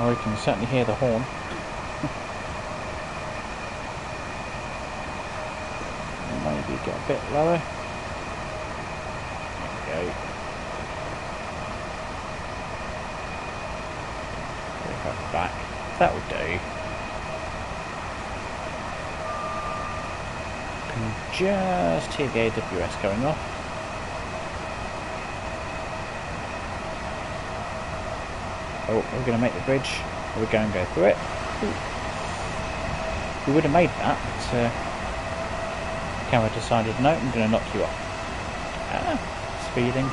Or you can certainly hear the horn. Maybe get a bit lower. There we go. Go back. That would do. Can just hear the AWS going off. Oh, we're going to make the bridge. We're going to go through it. Ooh. We would have made that, but camera decided, no, I'm going to knock you off. Speeding.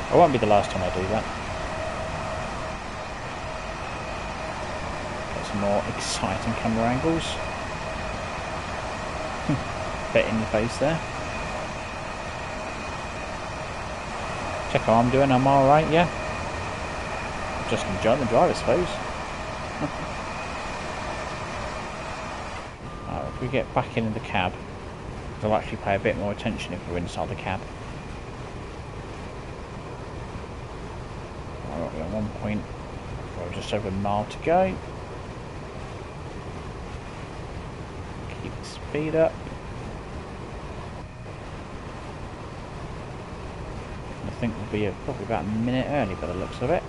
It won't be the last time I do that. Get some more exciting camera angles. Bit in your face there. Check how I'm doing, I'm alright, yeah? Just enjoying the drive, I suppose. Right, if we get back in the cab, They'll actually pay a bit more attention if we're inside the cab. Right, we're at 1 point, well, just over a mile to go. Keep the speed up. I think we'll be probably about a minute early by the looks of it.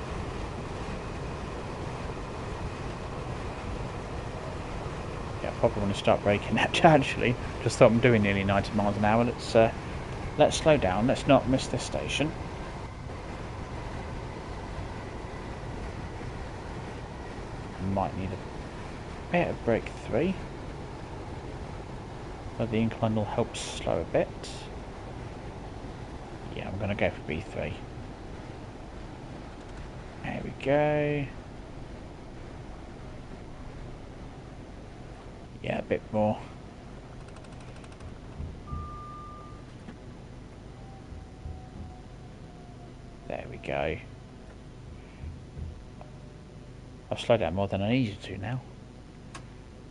Yeah, I probably want to start braking that actually. Just thought I'm doing nearly 90 miles an hour. Let's slow down. Let's not miss this station. Might need a bit of brake 3, but the incline will help slow a bit. Yeah, I'm going to go for B3. There we go. Yeah, a bit more. There we go. I've slowed down more than I needed to now.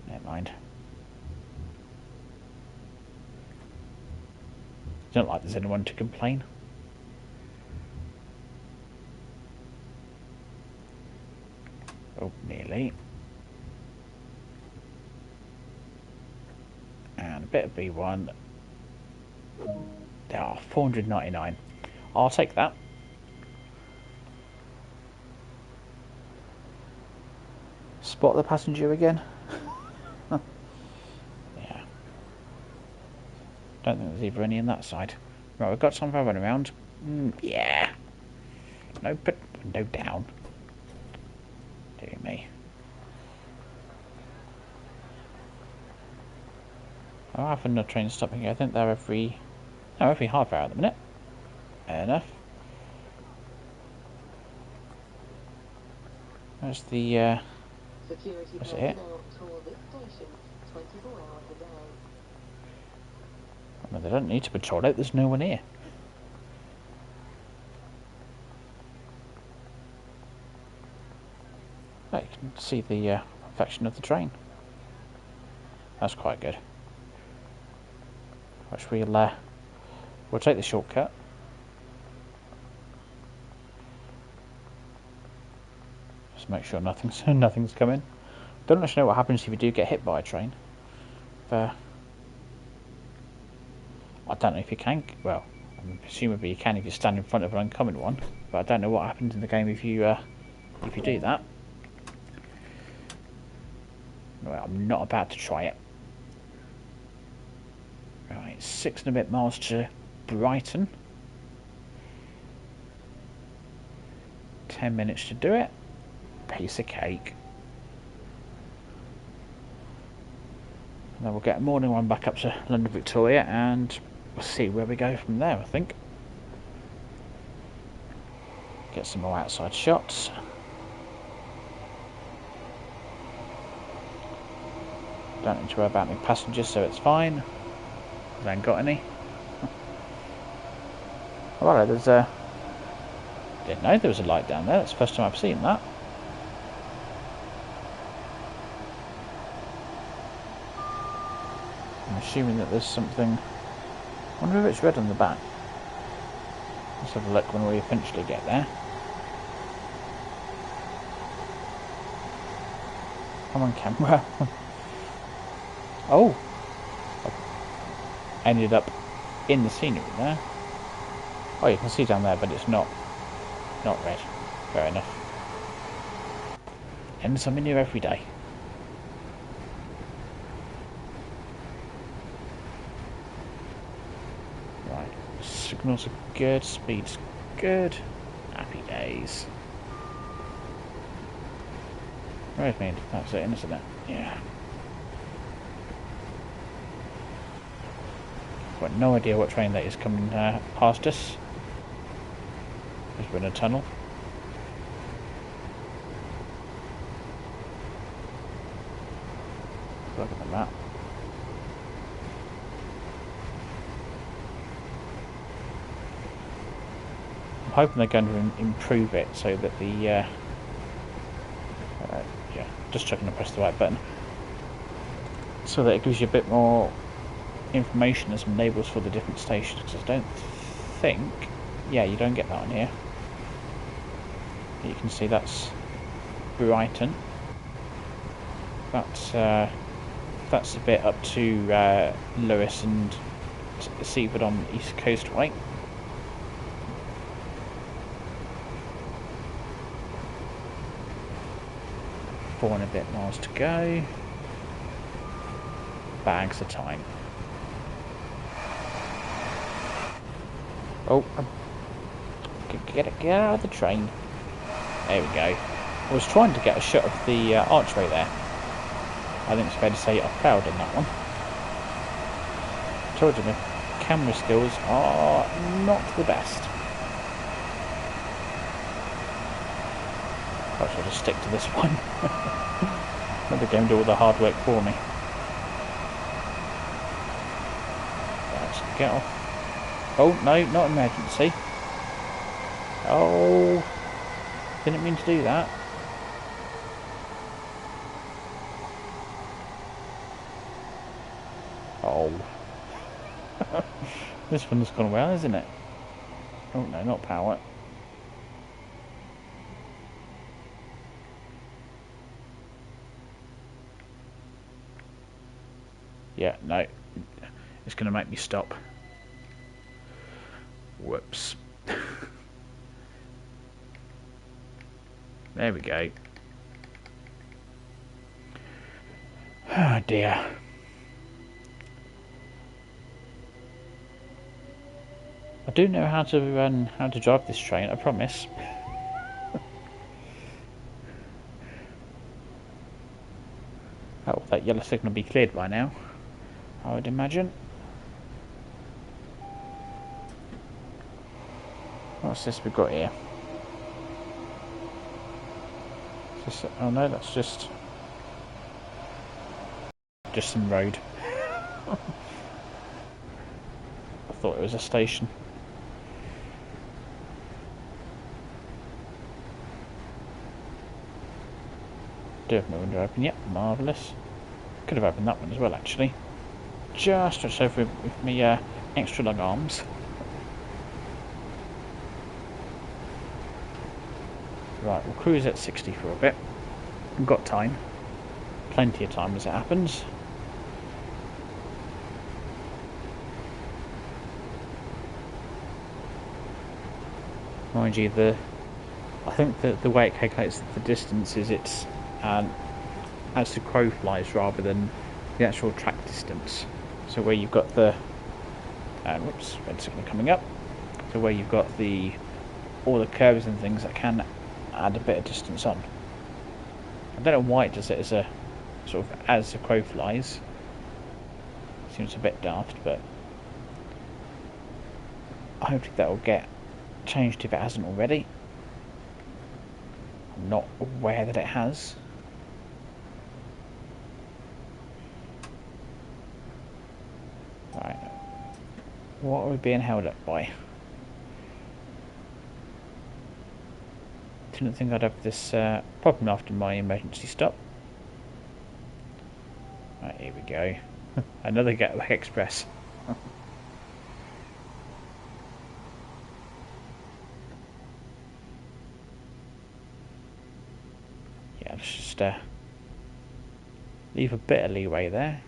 Never mind. Don't like there's anyone to complain. Oh, nearly. And a bit of B1. There are 499. I'll take that. Spot the passenger again. Yeah. Don't think there's either any on that side. Right, we've got some for running around. Yeah. No, put window down. Dear me. How often are trains stopping here? I think they're every half hour at the minute. Fair enough. There's the what's it here? Well, they don't need to patrol it, there's no one here. Oh, you can see the reflection of the train. That's quite good. Which we'll take the shortcut. Just make sure nothing's coming. Don't actually know what happens if you do get hit by a train. But I don't know if you can. Well, presumably you can if you stand in front of an oncoming one. But I don't know what happens in the game if you do that. Well, I'm not about to try it. Right, 6 and a bit miles to Brighton. 10 minutes to do it. Piece of cake. And then we'll get a morning one back up to London Victoria and we'll see where we go from there, I think. Get some more outside shots. Don't need to worry about any passengers, so it's fine. I ain't got any. Oh, well, there's a... Didn't know there was a light down there. That's the first time I've seen that. I'm assuming that there's something... I wonder if it's red on the back. Let's have a look when we eventually get there. Come on, camera. Oh! I ended up in the scenery there. Oh, you can see down there, but it's not red. Fair enough. And something new every day. Right, signals are good, speed's good. Happy days. Where's me? That's it, isn't it? Yeah. I've got no idea what train that is coming past us. Because we're in a tunnel. Look at the map. I'm hoping they're going to improve it so that the yeah, just checking to press the right button, so that it gives you a bit more information and some labels for the different stations, because I don't think... Yeah, you don't get that on here. You can see that's Brighton. That's a bit up to Lewis and Seaford on the East Coast way. Four and a bit miles to go. Bags of time. Oh, get out of the train. There we go. I was trying to get a shot of the archway there. I think it's fair to say I failed on that one. I told you my camera skills are not the best. Perhaps I'll just stick to this one. Let the game do all the hard work for me. Let's get off. Oh, no, not emergency. Oh, didn't mean to do that. Oh. This one's gone well, isn't it? Oh, no, not power. Yeah, no. It's going to make me stop. Whoops. There we go. Oh dear. I do know how to drive this train, I promise. Oh, that yellow signal will be cleared by now, I would imagine. What's this we've got here? Oh no, that's just some road. I thought it was a station. Do have my window open, yep, marvellous. Could have opened that one as well actually. Just stretched over with my extra long arms. Right, we'll cruise at 60 for a bit. We've got time. Plenty of time as it happens. Mind you, I think that the way it calculates the distance is it's as the crow flies rather than the actual track distance. So where you've got the whoops, red signal coming up. So where you've got all the curves and things that can add a bit of distance on. I don't know why it does it as a sort of as the crow flies. Seems a bit daft, but I hope that will get changed if it hasn't already. I'm not aware that it has. Right. What are we being held up by? Didn't think I'd have this problem after my emergency stop. Right, here we go. Another Gatwick Express. Yeah, let's just leave a bit of leeway there.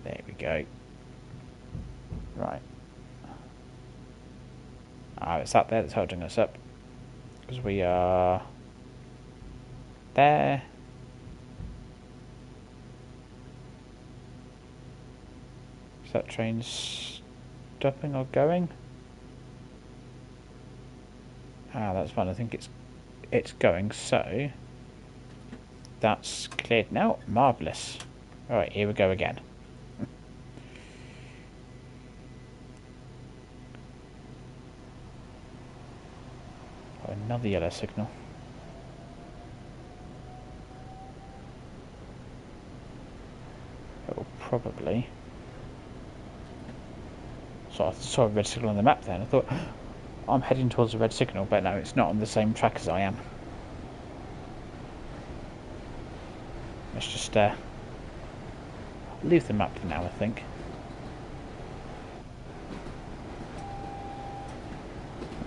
There we go. Right. It's that there that's holding us up. Because we are there. Is that train stopping or going? That's fine. I think it's going, so that's cleared now. Marvellous. Alright, here we go again. Another yellow signal. It will probably... So I saw a red signal on the map then. I thought, I'm heading towards a red signal, but no, it's not on the same track as I am. Let's just leave the map for now, I think.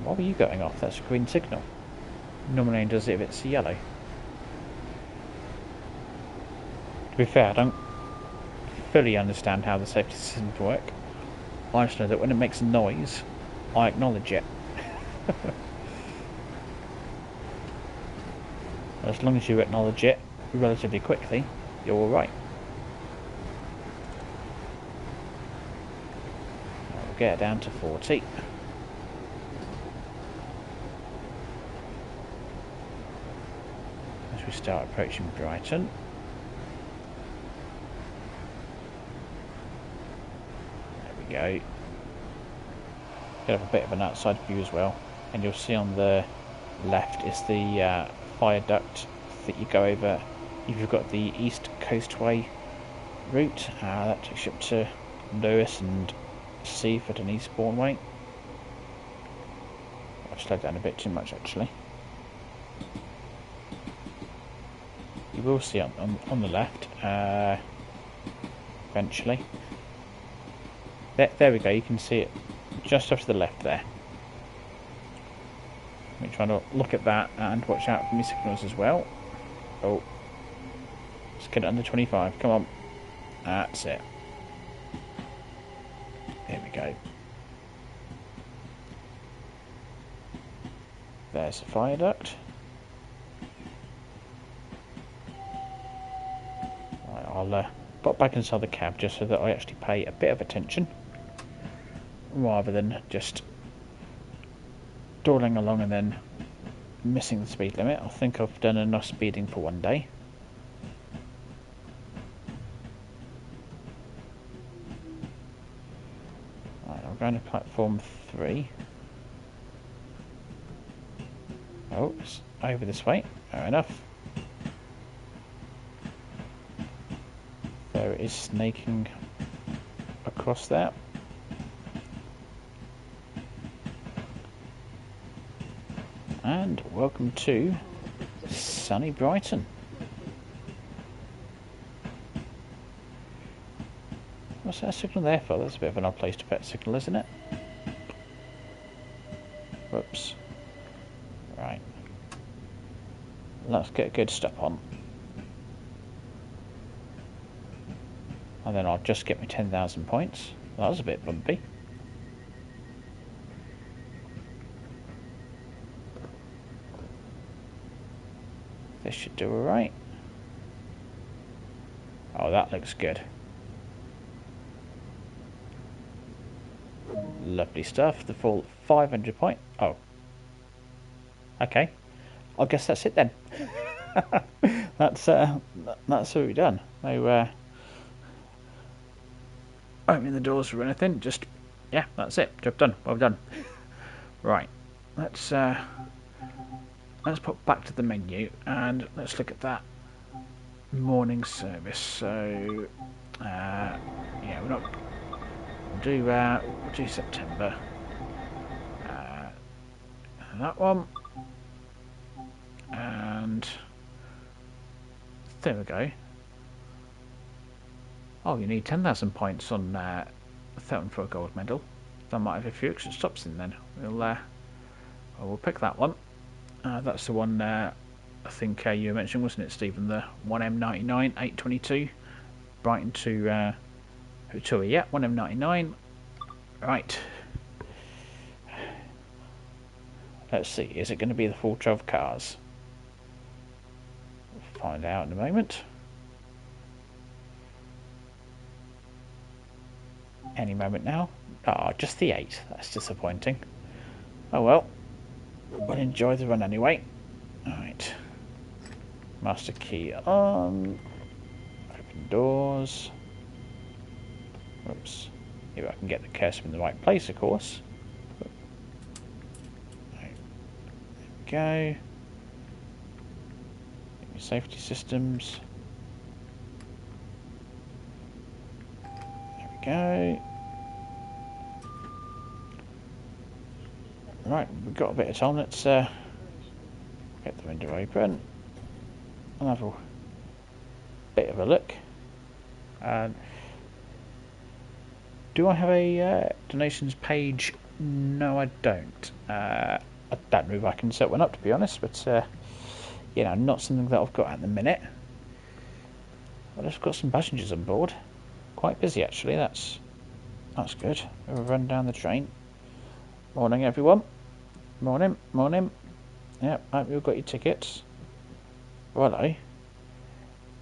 Why were you going off? That's a green signal. Normally it does it if it's yellow. To be fair, I don't fully understand how the safety systems work. I just know that when it makes a noise, I acknowledge it. As long as you acknowledge it relatively quickly, you're alright. We'll get it down to 40. As we start approaching Brighton. There we go. Get have a bit of an outside view as well, and you'll see on the left is the viaduct that you go over if you've got the East Coastway route. That takes you up to Lewis and Seaford and Eastbourne Way. I've slowed down a bit too much actually. You will see on the left eventually. There we go, you can see it just off to the left there. Let me try to look at that and watch out for my signals as well. Oh, let's get it under 25, come on. That's it. There we go. There's the viaduct. Right, I'll pop back inside the cab just so that I actually pay a bit of attention, rather than just dawdling along and then missing the speed limit. I think I've done enough speeding for one day. Right, I'm going to platform 3. Oh, it's over this way. Fair enough. There it is, snaking across there. And welcome to sunny Brighton. What's that signal there for? That's a bit of an odd place to put a signal, isn't it? Whoops. Right. Let's get a good step on. And then I'll just get me 10,000 points. That was a bit bumpy. This should do alright. Oh, that looks good. Lovely stuff. The full 500 point. Oh. Okay. I guess that's it then. That's what we've done. No opening the doors or anything. Just, yeah, that's it. Job done. Well done. Right. Let's pop back to the menu and let's look at that morning service. So, yeah, we'll do September. That one, and there we go. Oh, you need 10,000 points on Felton for a gold medal. That might have a few extra stops in then. We'll pick that one. That's the one I think you mentioned, wasn't it, Stephen? The 1M99 822 Brighton to Victoria. Yeah, 1M99. Right. Let's see. Is it going to be the full 12 cars? We'll find out in a moment. Any moment now. Ah, just the 8. That's disappointing. Oh well. We'll enjoy the run anyway. Alright. Master key on. Open doors. Oops. Here I can get the cursor in the right place, of course. Right. There we go. Safety systems. There we go. Right, we've got a bit of time. Let's get the window open and have a bit of a look. Do I have a donations page? No, I don't. I don't know if I can set one up, to be honest, but you know, not something that I've got at the minute. Well, I've got some passengers on board. Quite busy, actually. That's good. We'll run down the train. Morning, everyone. Morning, morning. Yep, hope you've got your tickets. Righto.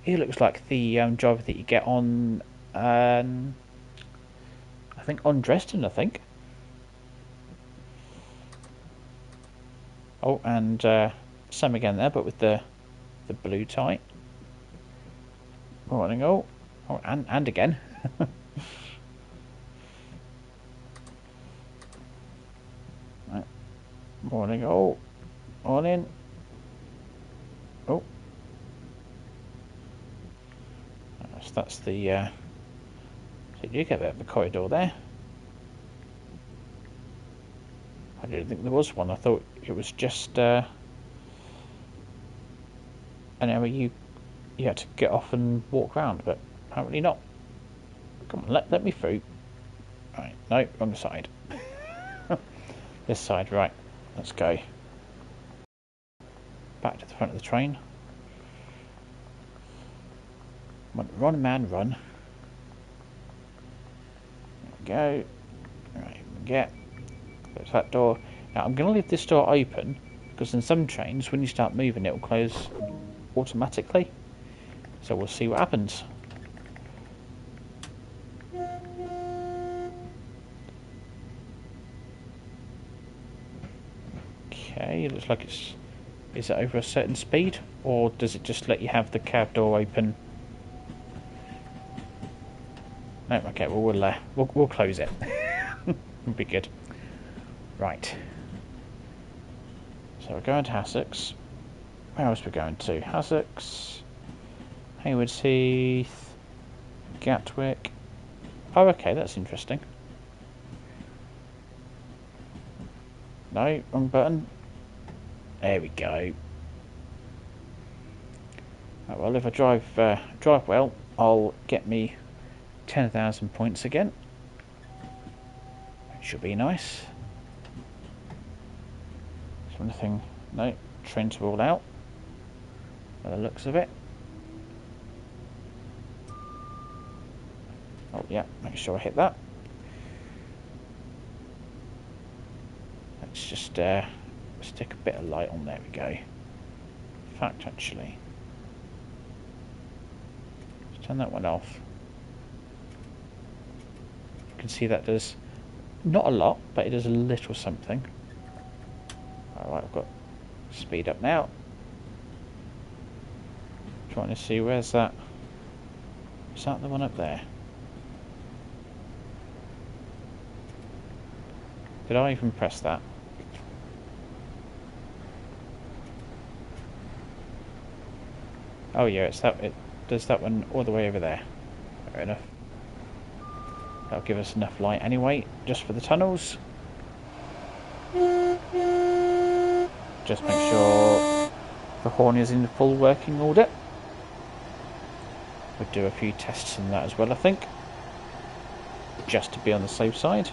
He looks like the driver that you get on, I think, on Dresden, I think. Oh, and same again there, but with the blue tie. Morning, oh, and again. Right. Morning, oh, morning. Oh, so that's the. So you get a bit of a corridor there. I didn't think there was one. I thought it was just an area you had to get off and walk around, but apparently not. Come on, let me through. Right, no, wrong side. This side, right. Let's go. Back to the front of the train. Run, man, run. There we go. Right, get. Close that door. Now I'm going to leave this door open because in some trains, when you start moving, it will close automatically. So we'll see what happens. Okay, it looks like it's. Is it over a certain speed, or does it just let you have the cab door open? No, okay. Well, we'll close it. It'll be good. Right. So we're going to Hassocks. Where else are we going to? Hassocks, Haywards Heath, Gatwick. Oh, okay, that's interesting. No, wrong button. There we go. Oh, well, if I drive well, I'll get me 10,000 points again. It should be nice. Is anything? No, trains are all out. By the looks of it. Oh yeah, make sure I hit that. Let's just stick a bit of light on. There we go. In fact, actually, let's turn that one off. You can see that does not a lot, but it does a little something. Alright, I've got speed up now. Trying to see where's that. Is that the one up there? Did I even press that? Oh yeah, it's that. It does that one all the way over there. Fair enough. That'll give us enough light anyway, just for the tunnels. Just make sure the horn is in full working order. We'll do a few tests on that as well, I think, just to be on the safe side.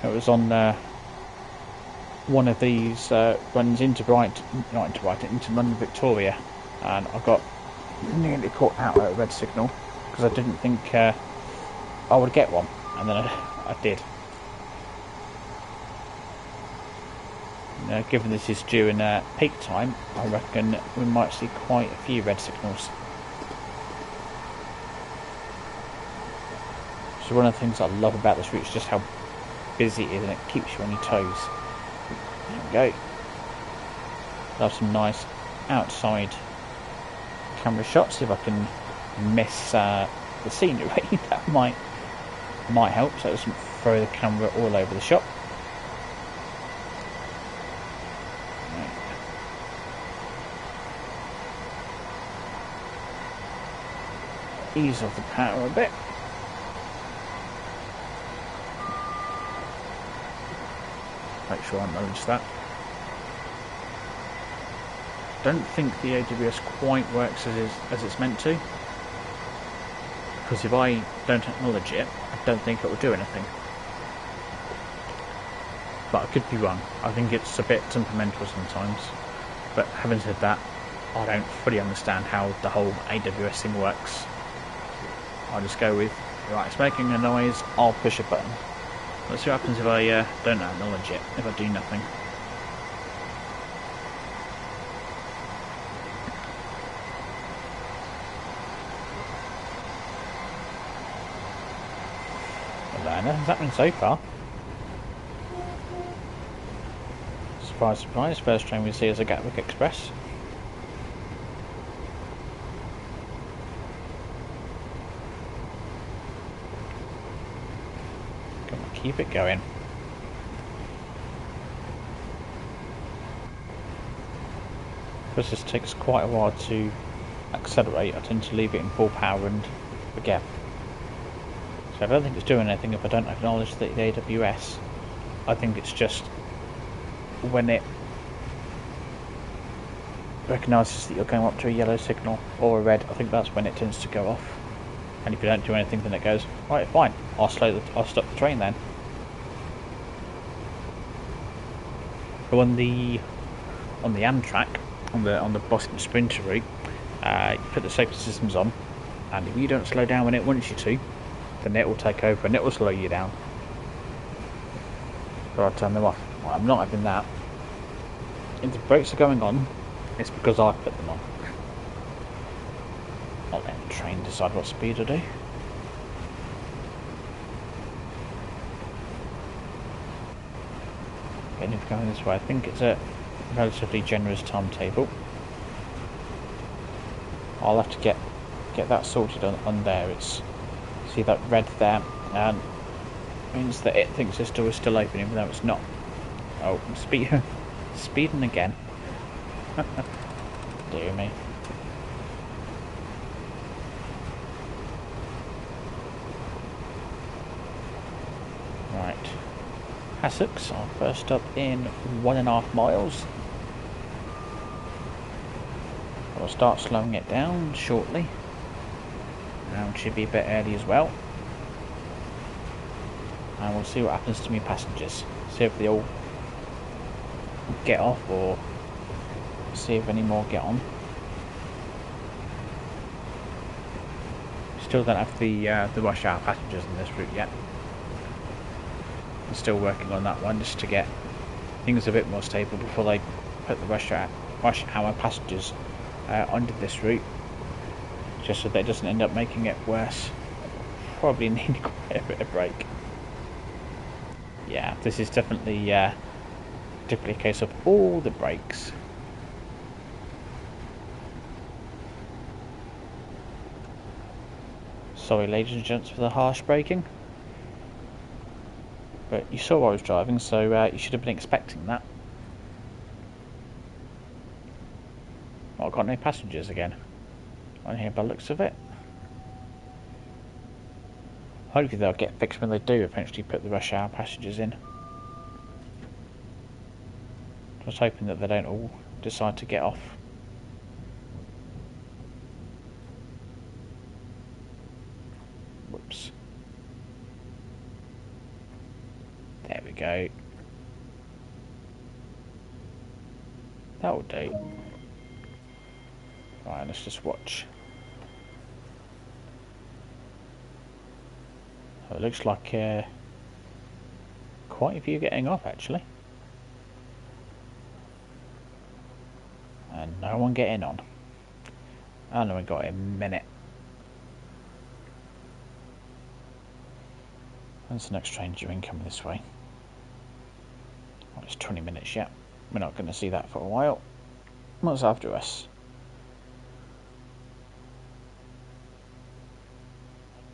It was on one of these runs into into London Victoria, and I got nearly caught out at a red signal because I didn't think I would get one, and then I did. Given this is due in peak time, I reckon we might see quite a few red signals. So one of the things I love about this route is just how busy it is, and it keeps you on your toes. There we go. Love some nice outside camera shots. If I can miss the scenery, that might help, so it doesn't throw the camera all over the shop. Ease off the power a bit. Make sure I manage that. don't think the AWS quite works as it's meant to. Because if I don't acknowledge it, I don't think it will do anything. But I could be wrong. I think it's a bit temperamental sometimes. But having said that, I don't fully understand how the whole AWS thing works. I'll just go with, right, it's making a noise, I'll push a button. Let's see what happens if I don't acknowledge it, if I do nothing. Well, nothing's happening so far. Surprise, surprise, first train we see is a Gatwick Express. Come on, keep it going. Because this takes quite a while to accelerate, I tend to leave it in full power and forget. So I don't think it's doing anything if I don't acknowledge the AWS. I think it's just when it recognises that you're going up to a yellow signal or a red, I think that's when it tends to go off. And if you don't do anything, then it goes, right, fine, I'll stop the train then. But on the Amtrak, on the Boston Sprinter route, you put the safety systems on, and if you don't slow down when it wants you to, then it will take over and it will slow you down. So I'll turn them off. Well, I'm not having that. If the brakes are going on, it's because I've put them on. I'll let the train decide what speed to do. Getting it going this way, I think it's a relatively generous timetable. I'll have to get that sorted on there. It's, see that red there, and means that it thinks this door is still open even though it's not. Oh, I'm speeding again. Dear me. Right. Hassocks are first up in 1.5 miles. I'll start slowing it down shortly. Now it should be a bit early as well. And we'll see what happens to me passengers. See if they all get off or see if any more get on. Still don't have the rush hour passengers on this route yet. I'm still working on that one just to get things a bit more stable before they put the rush hour passengers onto this route, just so that it doesn't end up making it worse. Probably need quite a bit of break. Yeah, this is definitely a case of all the brakes. Sorry ladies and gents for the harsh braking, but you saw I was driving, so you should have been expecting that. Well, I've got no passengers again on here by the looks of it. Hopefully they'll get fixed when they do eventually put the rush hour passengers in. Just hoping that they don't all decide to get off. Whoops. There we go. That'll do. Right, let's just watch. Oh, it looks like quite a few getting off actually. And no one getting on. I know we got a minute. When's the next train due in coming this way? Well, it's 20 minutes yet. We're not going to see that for a while. What's after us?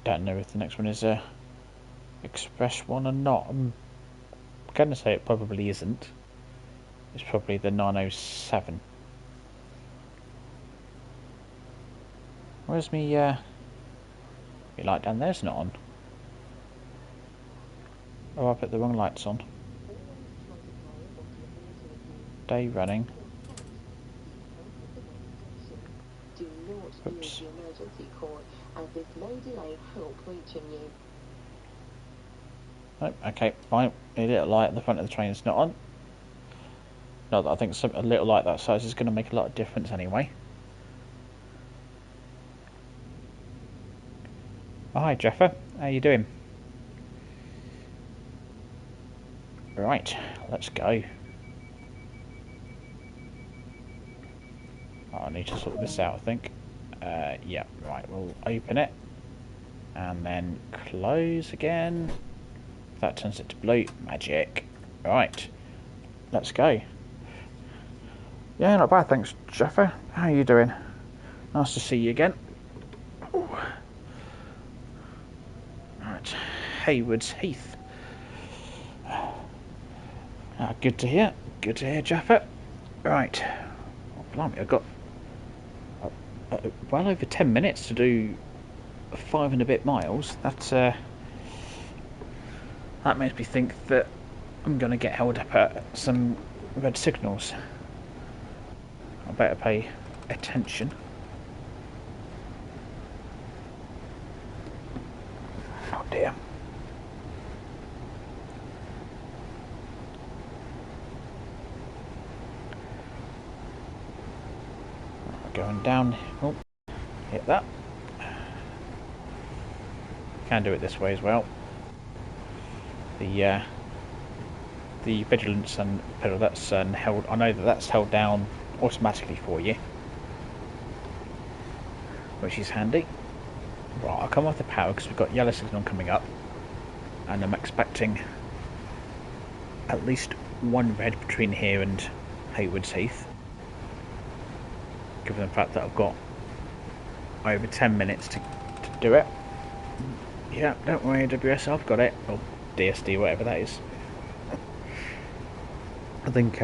Don't know if the next one is a express one or not. I'm going to say it probably isn't. It's probably the 907. Where's me light down there's not on. Oh, I put the wrong lights on. Day running. Oops. use the emergency cord, as this may delay help reaching you. Oh, okay, fine. A little light at the front of the train is not on. Not that I think a little light that size is going to make a lot of difference anyway. Oh, hi, Jeffer. How you doing? Right, let's go. Oh, I need to sort this out, I think. Yeah, right, we'll open it. And then close again. That turns it to blue. Magic. Right, let's go. Yeah, not bad, thanks, Jeffer. How are you doing? Nice to see you again. Ooh. Right, Haywards Heath. Good to hear. Good to hear, Jeffer. Right. Oh, blimey, I've got well over 10 minutes to do 5 and a bit miles. That makes me think that I'm going to get held up at some red signals. I better pay attention. Oh dear. Going down. Oh, hit that. Can do it this way as well. The vigilance and pedal, that's held. I know that that's held down automatically for you, which is handy. Right, I'll come off the power because we've got yellow signal coming up, and I'm expecting at least one red between here and Haywards Heath, given the fact that I've got over 10 minutes to do it. Yeah, don't worry, AWS, I've got it. Or DSD, whatever that is. I think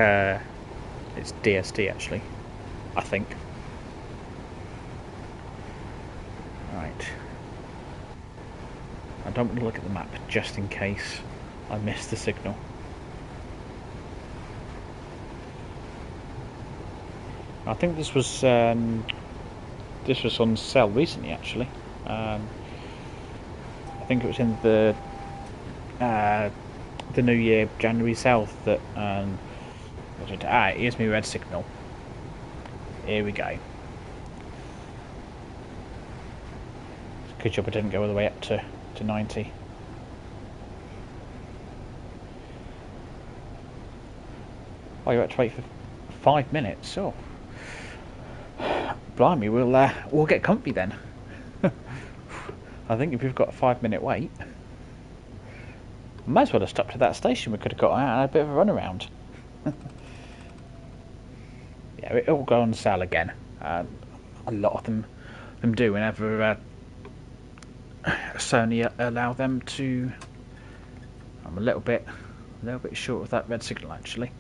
it's DSD actually. I think. Right. I don't want to look at the map just in case I miss the signal. I think this was on sale recently actually. I think it was in the New Year January sale that here's my red signal. Here we go. Good job I didn't go all the way up to 90. Oh, you had to wait for 5 minutes. Oh, blimey, we'll get comfy then. I think if we've got a 5-minute wait, might as well have stopped at that station. We could have got out and had a bit of a run around. Yeah, it will go on sale again. A lot of them do whenever Sony allow them to. I'm a little bit short of that red signal actually.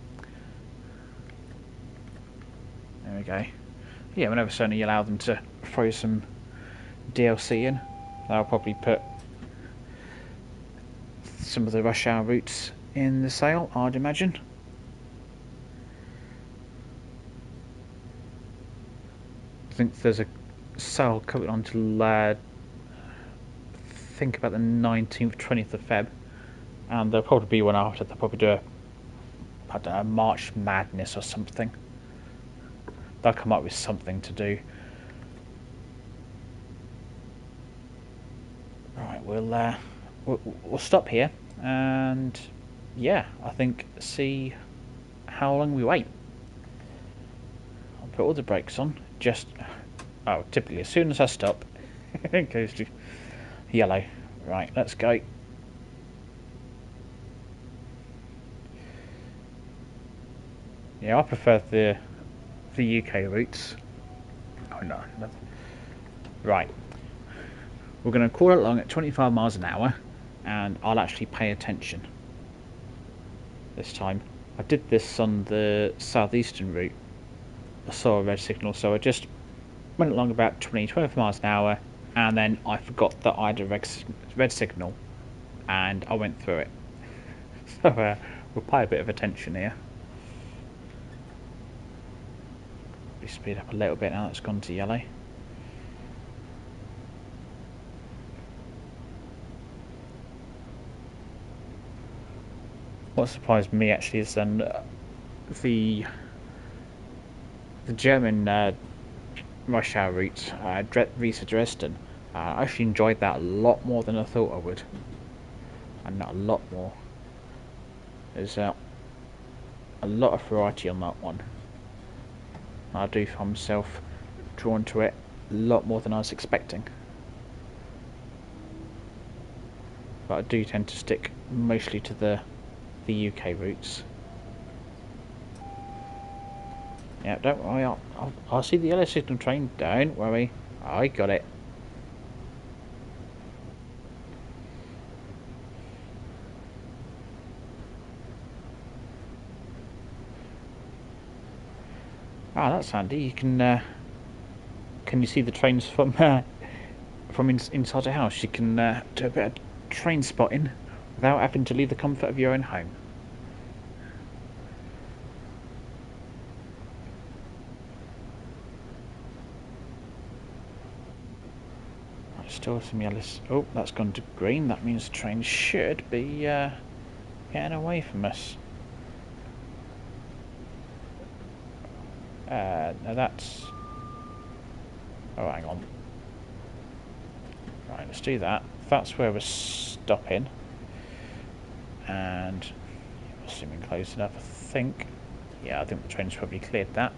There we go. Yeah, whenever Sony allow them to throw some DLC in, they'll probably put some of the rush hour routes in the sale, I'd imagine. I think there's a sale coming on till think about the 19th, 20th of Feb, and there'll probably be one after. They'll probably do a March Madness or something. They'll come up with something to do. Right, we'll stop here, and yeah, I think see how long we wait. I'll put all the brakes on. Typically as soon as I stop, it goes to yellow. Right, let's go. Yeah, I prefer the UK routes. Oh no. Right. We're going to call it along at 25 miles an hour, and I'll actually pay attention this time. I did this on the southeastern route. I saw a red signal, so I just went along about 25 miles an hour, and then I forgot that I had a red signal, and I went through it. So we'll pay a bit of attention here. We speed up a little bit now that it's gone to yellow. What surprised me actually is the the German rush hour route, Riesa Dresden. I actually enjoyed that a lot more than I thought I would, and a lot more. There's a lot of variety on that one. I do find myself drawn to it a lot more than I was expecting. But I do tend to stick mostly to the UK routes. Yeah, don't worry, I'll see the yellow signal train, don't worry, I got it. Ah, that's handy, you can you see the trains from inside the house? You can do a bit of train spotting without having to leave the comfort of your own home. Still some yellows. Oh, that's gone to green. That means the train should be getting away from us. No, that's... Oh, hang on. Right, let's do that. That's where we're stopping. And... assuming close enough, I think. Yeah, I think the train's probably cleared that.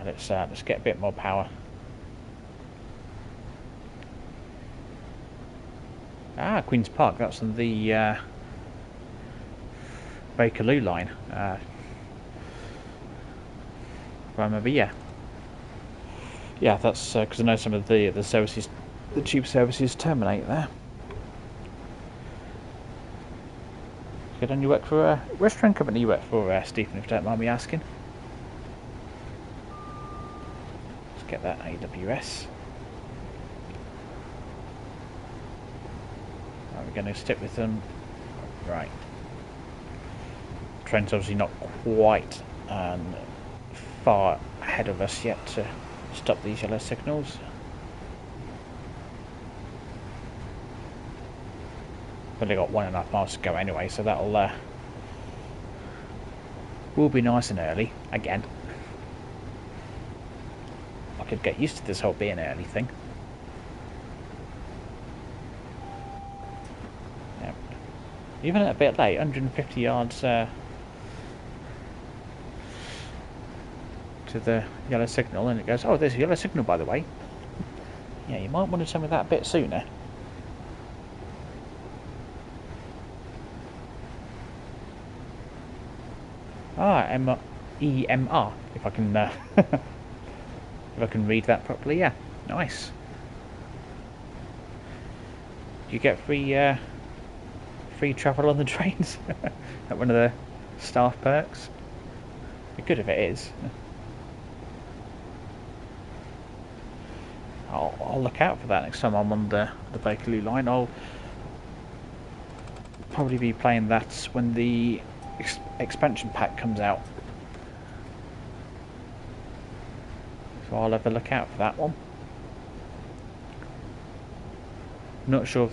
Right, let's get a bit more power. Ah, Queen's Park. That's on the Bakerloo line. Remember, yeah, that's because I know some of the services, the tube services, terminate there. Good on you work for a restaurant company. You work for Stephen, if you don't mind me asking. Let's get that AWS. Right, we're going to stick with them. Right. Train's obviously not quite far ahead of us yet to stop these yellow signals. We've only got 1.5 miles to go anyway, so that'll will be nice and early again. I could get used to this whole being early thing. Yep. Even a bit late, 150 yards to the yellow signal, and it goes, oh, there's a yellow signal, by the way. Yeah, you might want to tell me that a bit sooner. Ah, EMR, if I can if I can read that properly. Yeah, nice. Do you get free travel on the trains? At one of the staff perks. Be good if it is. I'll look out for that next time I'm on the Bakerloo line. I'll probably be playing that when the expansion pack comes out. So I'll have a look out for that one. Not sure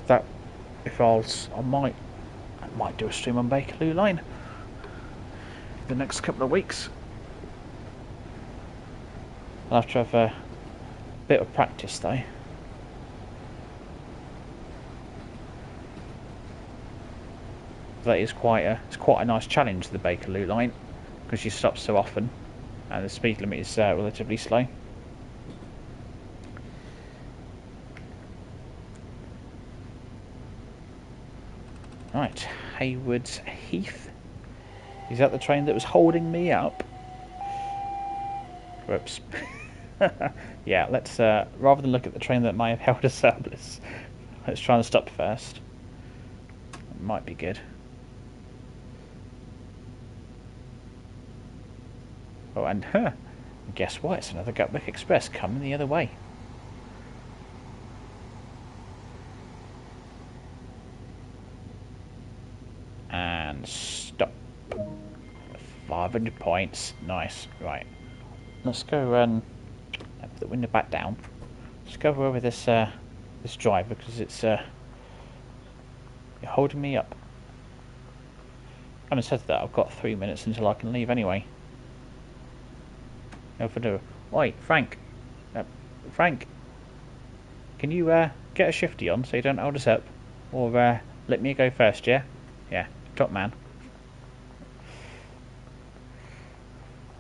if I might do a stream on Bakerloo line the next couple of weeks. I'll have to have a bit of practice though. That is quite a nice challenge, the Bakerloo line, because you stop so often and the speed limit is relatively slow. Right, Haywards Heath. Is that the train that was holding me up? Whoops. Yeah, let's rather than look at the train that may have held us up, let's try and stop first. It might be good. Oh, and guess what? It's another Gatwick Express coming the other way. And stop. 500 points. Nice. Right. Let's go and put the window back down. Let's go over this this driver because it's you're holding me up. Having said that, I've got 3 minutes until I can leave anyway. No for do. Oi, Frank. Frank, can you get a shifty on so you don't hold us up, or let me go first? Yeah, yeah, top man.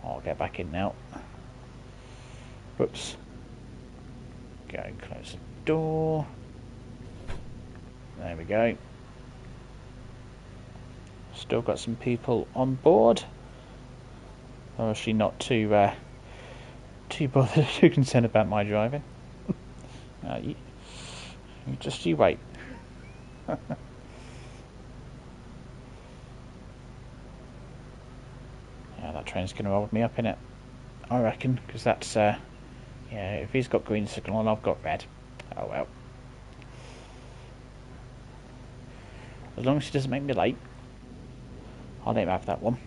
I'll get back in now. Whoops. Go and close the door. There we go. Still got some people on board. Obviously not too bothered, too concerned about my driving. You wait. Yeah, that train's going to hold me up in it, I reckon, because that's yeah. If he's got green signal and I've got red, oh well. As long as he doesn't make me late, I'll let him have that one.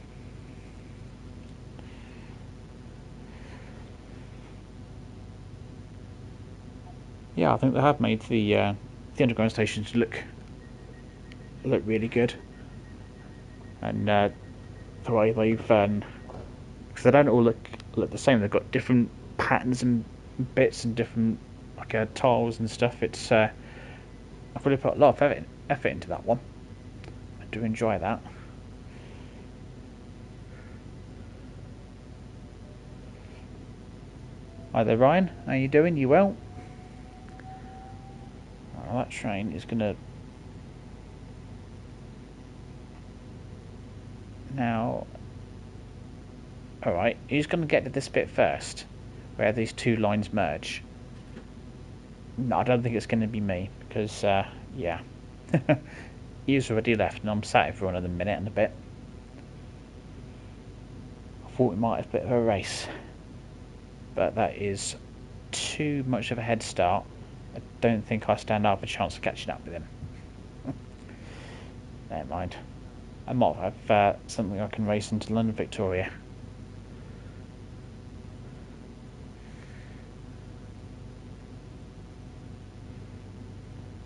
Yeah, I think they have made the underground stations look really good, and the way they've because they don't all look the same. They've got different patterns and bits and different tiles and stuff. It's I've really put a lot of effort into that one. I do enjoy that. Hi there, Ryan. How you doing? You well? Oh, that train is gonna now. All right, who's gonna get to this bit first, where these two lines merge? No, I don't think it's going to be me because yeah, he's already left, and I'm sat here for another minute and a bit. I thought we might have a bit of a race, but that is too much of a head start. I don't think I stand up a chance of catching up with him. Never mind. I might have something I can race into London Victoria.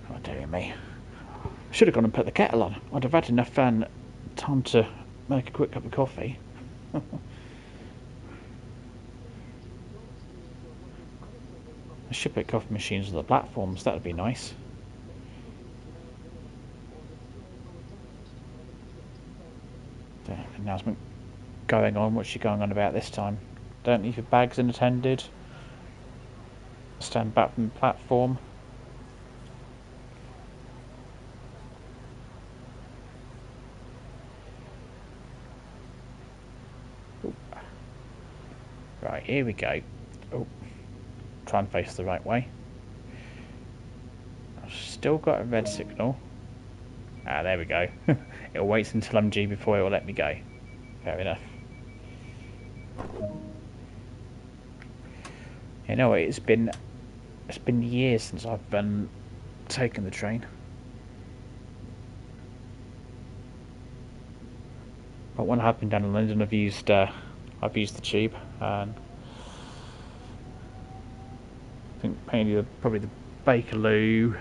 Oh dear me. Should have gone and put the kettle on. I'd have had enough time to make a quick cup of coffee. I should put coffee machines on the platforms, that would be nice. The announcement going on, what's she going on about this time? Don't leave your bags unattended. Stand back from the platform. Ooh. Right, here we go. Oh. Try and face the right way. I've still got a red signal. Ah, there we go. It'll wait until I'm due before it will let me go. Fair enough. You know, it's been years since I've taken the train. But when I have been down in London, I've used the tube, and I think mainly probably the Bakerloo,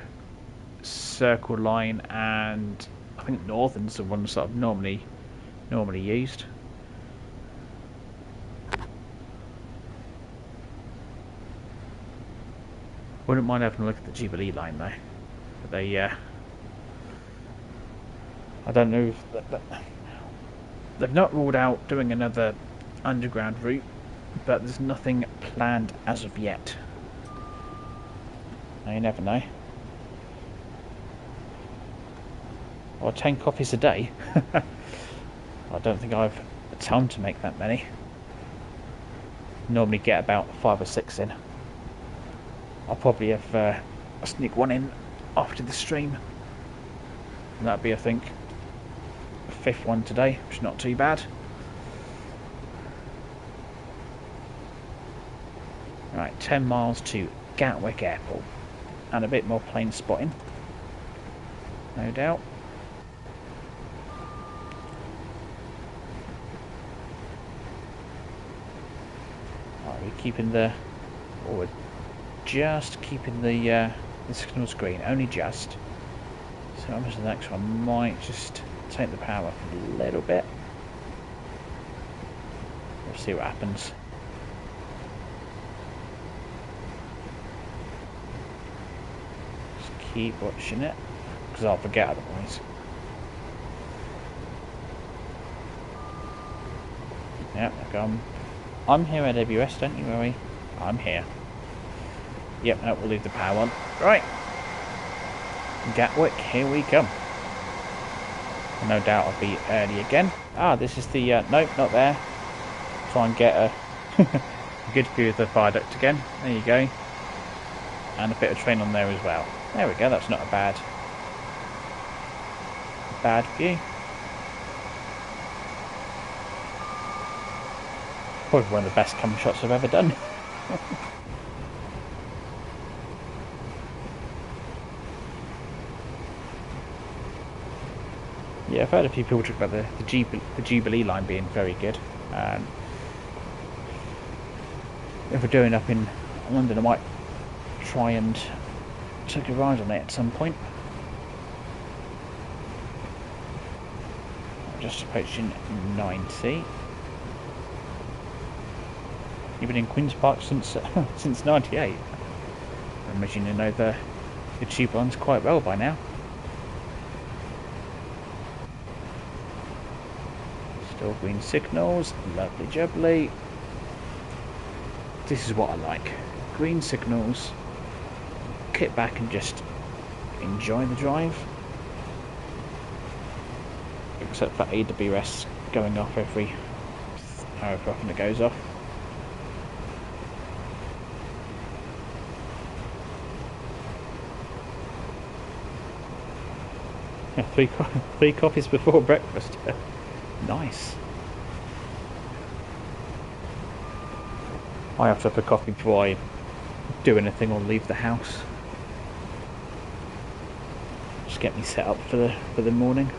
Circle Line, and I think Northern's the ones that I've normally used. Wouldn't mind having a look at the Jubilee line though. But they, I don't know if they've not ruled out doing another underground route, but there's nothing planned as of yet. Now, you never know. Or 10 coffees a day. I don't think I've time to make that many. Normally get about 5 or 6 in. I'll probably have a sneak one in after the stream. And that'd be, I think, the 5th one today, which is not too bad. Right, 10 miles to Gatwick Airport. And a bit more plane spotting, no doubt. Are we keeping the... or we're just keeping the The signal's green, only just. So I'm the next one might just take the power off a little bit. We'll see what happens. Just keep watching it, because I'll forget otherwise. Yep, I'm here at AWS, don't you worry. I'm here. Yep, no, we'll leave the power on. Right. Gatwick, here we come. No doubt I'll be early again. Ah, this is the, nope, not there. Try and get a good view of the viaduct again. There you go. And a bit of train on there as well. There we go, that's not a bad view. Probably one of the best camera shots I've ever done. Yeah, I've heard a few people talk about the Jubilee line being very good. If we're doing up in London, I might try and take a ride on it at some point. Just approaching 90. You've been in Queen's Park since since '98. I imagine you know the tube lines quite well by now. Still green signals, lovely jubbly. This is what I like. Green signals, kick back and just enjoy the drive. Except for AWS going off every however often it goes off. Yeah, three coffees before breakfast. Nice. I have to have a coffee before I do anything or leave the house. Just get me set up for the morning.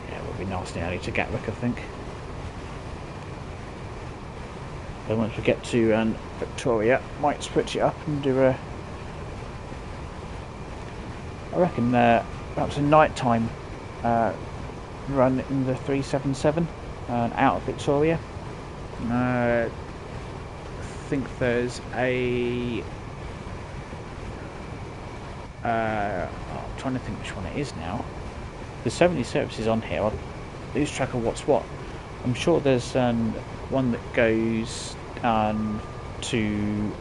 Yeah, we'll be nice and early to Gatwick, I think. Then once we get to Victoria, might switch it up and do a. I reckon perhaps a nighttime run in the 377 out of Victoria. I think there's a. I'm trying to think which one it is now. There's so many services on here, I lose track of what's what. I'm sure there's one that goes to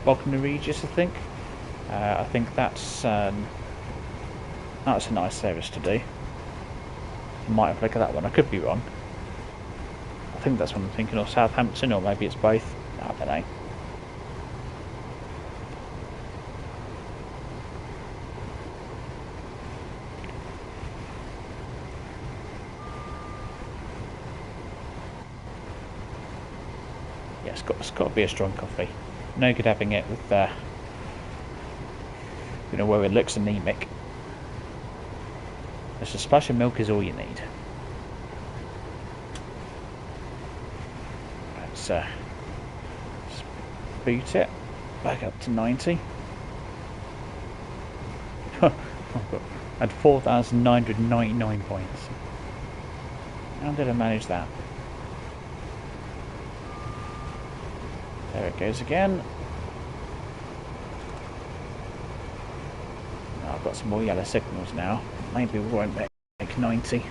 Bognor Regis, I think. I think that's a nice service to do. I might have a look at that one. I could be wrong. I think that's what I'm thinking, or Southampton, or maybe it's both. I don't know. Yeah, it's got to be a strong coffee. No good having it with where it looks anemic. Just a splash of milk is all you need. Let's boot it back up to 90. I've had 4,999 points. How did I manage that? There it goes again. I've got some more yellow signals now. Maybe we won't make 90.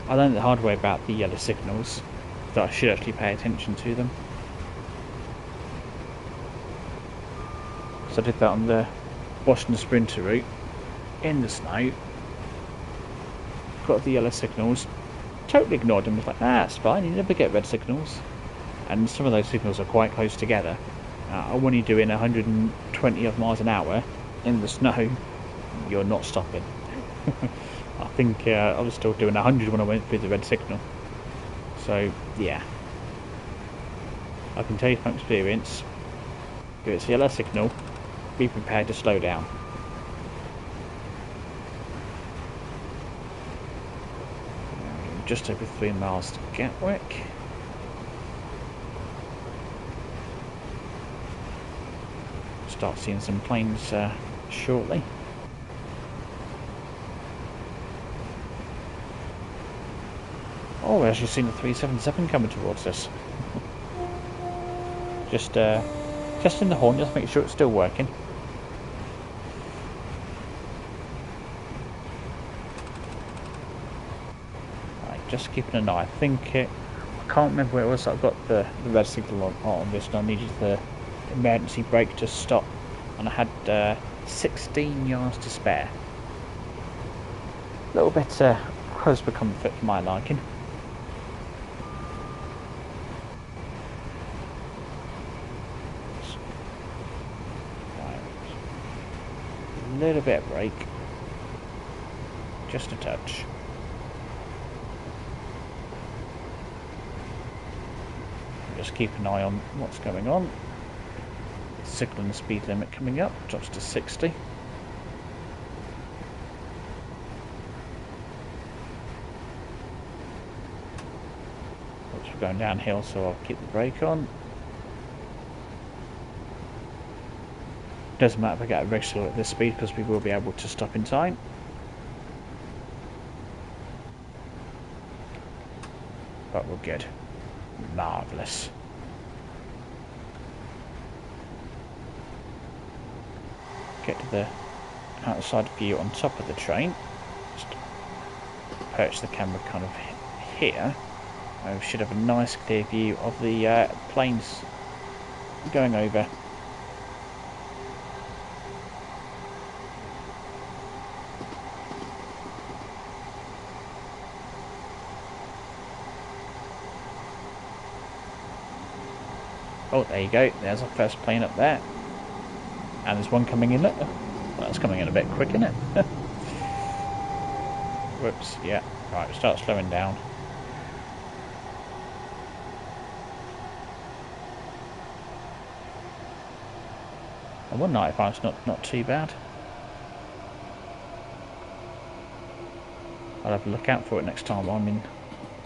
I learned the hard way about the yellow signals, that I should actually pay attention to them. So I did that on the Boston Sprinter route, in the snow. Got the yellow signals, totally ignored them. Was like, it's fine, you never get red signals. And some of those signals are quite close together. When you're doing 120 odd miles an hour in the snow, you're not stopping. I think I was still doing 100 when I went through the red signal. So yeah, I can tell you from experience, if it's a yellow signal, be prepared to slow down. just over 3 miles to Gatwick. Start seeing some planes shortly. Oh, we've actually seen the 377 coming towards us. Just testing the horn, just make sure it's still working. Right, just keeping an eye. I think I can't remember where it was. I've got the red signal on this, and I needed the emergency brake to stop, and I had 16 yards to spare. A little bit close for comfort for my liking. A little bit of brake, just a touch. Just keep an eye on what's going on. Signalling the speed limit coming up, drops to 60. Oops, we're going downhill, so I'll keep the brake on. Doesn't matter if I get a regular at this speed, because we will be able to stop in time. But we're good. Marvellous. Get to the outside view on top of the train. Just perch the camera kind of here. We should have a nice clear view of the planes going over. Oh, there you go. There's our first plane up there. And there's one coming in. Well, that's coming in a bit quick, isn't it? Whoops, yeah. Right, we start slowing down. And 195's not too bad. I'll have a look out for it next time I'm in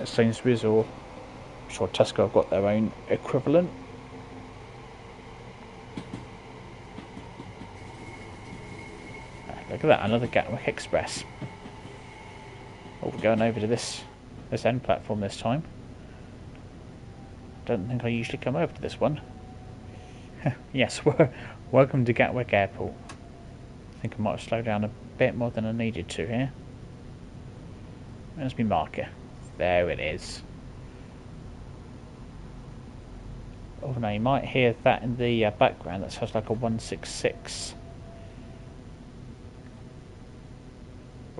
Sainsbury's, or I'm sure Tesco have got their own equivalent. Look at that, another Gatwick Express. Oh, we're going over to this end platform this time. Don't think I usually come over to this one. Yes, welcome to Gatwick Airport. I think I might have slowed down a bit more than I needed to here. Where's my marker? There it is. Oh no, you might hear that in the background. That sounds like a 166.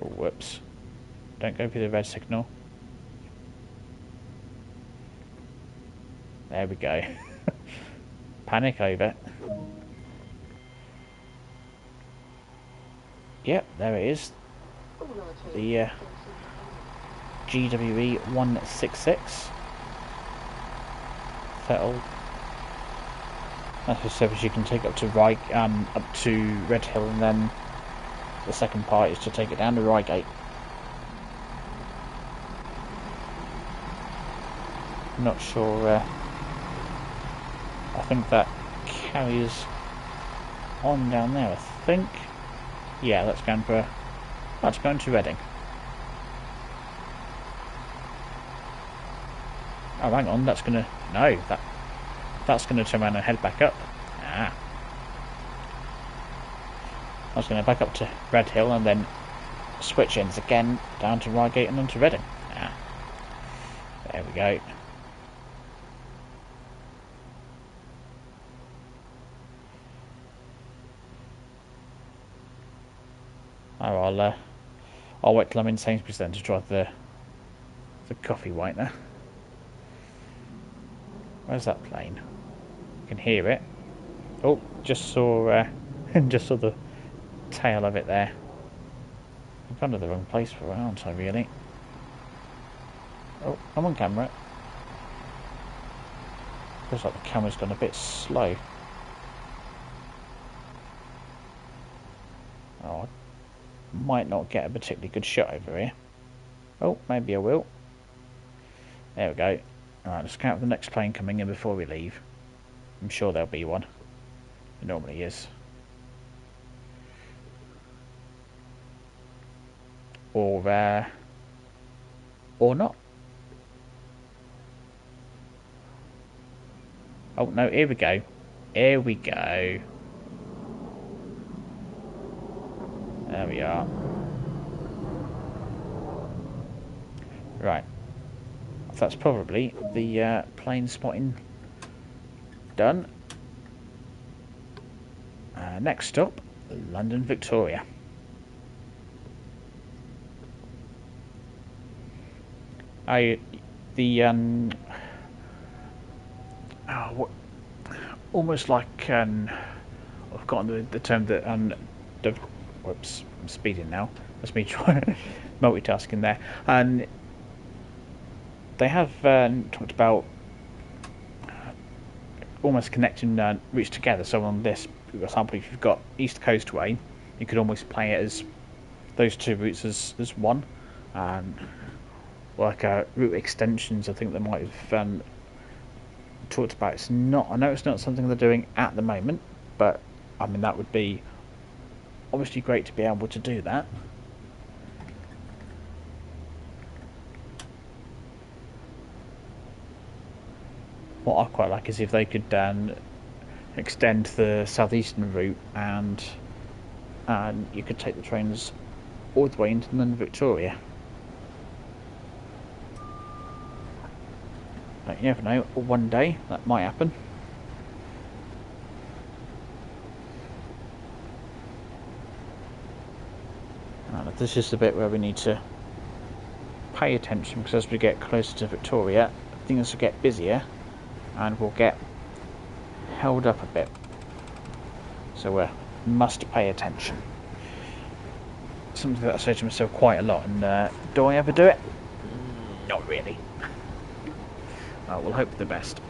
Oh, whoops. Don't go through the red signal. There we go. Panic over. Yep, there it is. The GWE 166. Settled. That's a service you can take up to up to Red Hill, and then the second part is to take it down to Reigate. Not sure. I think that carries on down there. I think. Yeah, that's going to Reading. Oh, hang on. That's gonna gonna turn around and head back up. Ah. I was going to back up to Red Hill and then switch ends again down to Reigate and then to Reading. Ah, there we go. Oh, I'll wait till I'm in Sainsbury's then to try the coffee whitener. Where's that plane? You can hear it. Oh, just saw the tail of it there. I'm kind of the wrong place for it, aren't I, really? Oh, I'm on camera. Feels like the camera's gone a bit slow. Oh, I might not get a particularly good shot over here. Oh, maybe I will. There we go. Alright, let's count the next plane coming in before we leave. I'm sure there'll be one. It normally is. Or not. Oh no, here we go. Here we go. There we are. Right. That's probably the plane spotting done. Next stop, London Victoria. Almost like I've forgotten the term that whoops, I'm speeding now. That's me trying multitasking there. And they have talked about almost connecting routes together. So on this, for example, if you've got East Coast Way, you could almost play it as those two routes as one. Like route extensions, I think they might have talked about. It's not. I know it's not something they're doing at the moment, but I mean that would be obviously great to be able to do that. What I quite like is if they could extend the southeastern route and you could take the trains all the way into London Victoria. But you never know, one day that might happen. And this is the bit where we need to pay attention, because as we get closer to Victoria, things will get busier and we'll get held up a bit. So we must pay attention. Something that I say to myself quite a lot, and do I ever do it? Not really. We'll hope for the best.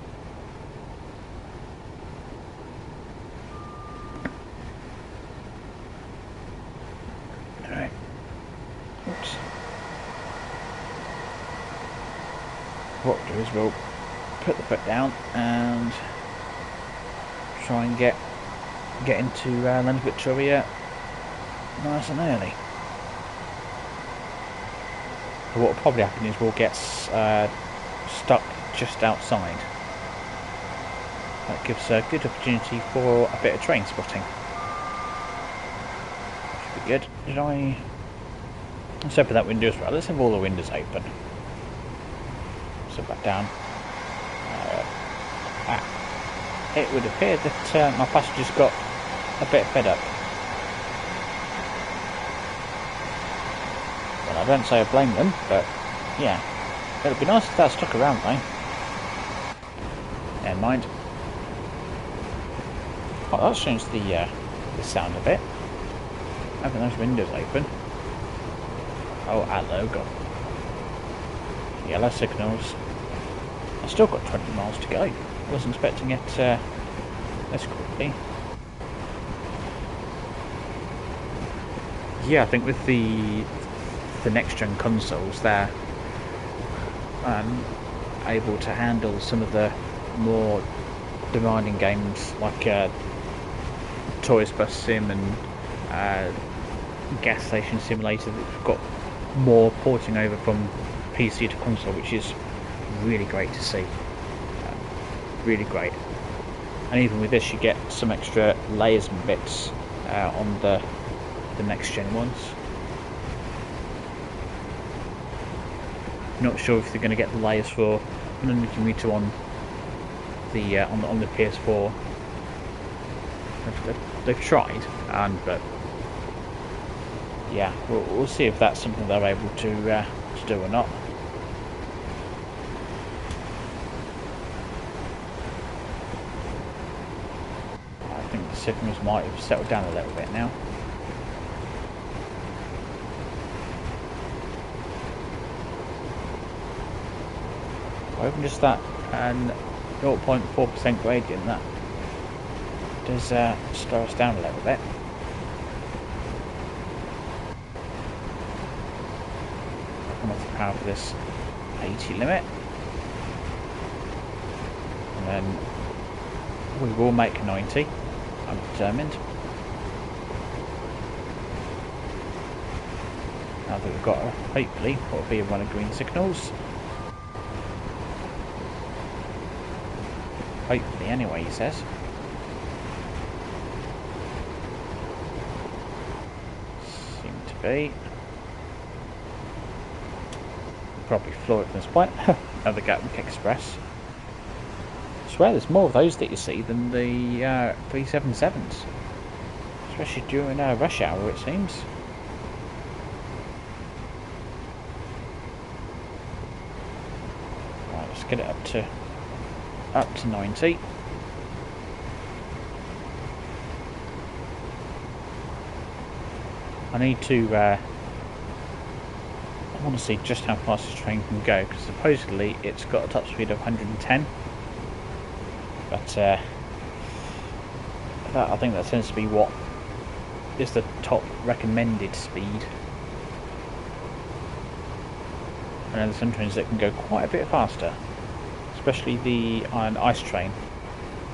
Alright. Oops. What we'll do is we'll put the foot down and try and get into London Victoria nice and early. But what will probably happen is we'll get stuck just outside. That gives a good opportunity for a bit of train spotting. Should be good. Let's open that window as well. Let's have all the windows open. So back down. It would appear that my passengers got a bit fed up. Well, I don't say I blame them, but yeah. It would be nice if that stuck around though. Never mind. Oh, that's changed the sound a bit. Having those windows open. Oh, hello, God. Yellow signals. I've still got 20 miles to go. I wasn't expecting it this quickly. Yeah, I think with the next gen consoles, they're able to handle some of the more demanding games like Toys Bus Sim and Gas Station Simulator. That's got more porting over from PC to console, which is really great to see. Really great. And even with this, you get some extra layers and bits on the next gen ones. Not sure if they're going to get the layers for 100 meter on the PS4. They've tried, but yeah, we'll see if that's something they're able to do or not. I think the signals might have settled down a little bit now. Even just that 0.4% gradient, that does slow us down a little bit. Come off the power for this 80 limit. then we will make 90. I'm determined. Now that we've got hopefully what will be a run of green signals. Hopefully anyway, he says. Seem to be. Probably floor it from this point. Another Gatwick Express. I swear there's more of those that you see than the 377s. Especially during rush hour, it seems. Right, let's get it up to 90. I need to I want to see just how fast this train can go, because supposedly it's got a top speed of 110, but that, I think that tends to be what is the top recommended speed. And then there's some trains that can go quite a bit faster, especially the Iron Ice train,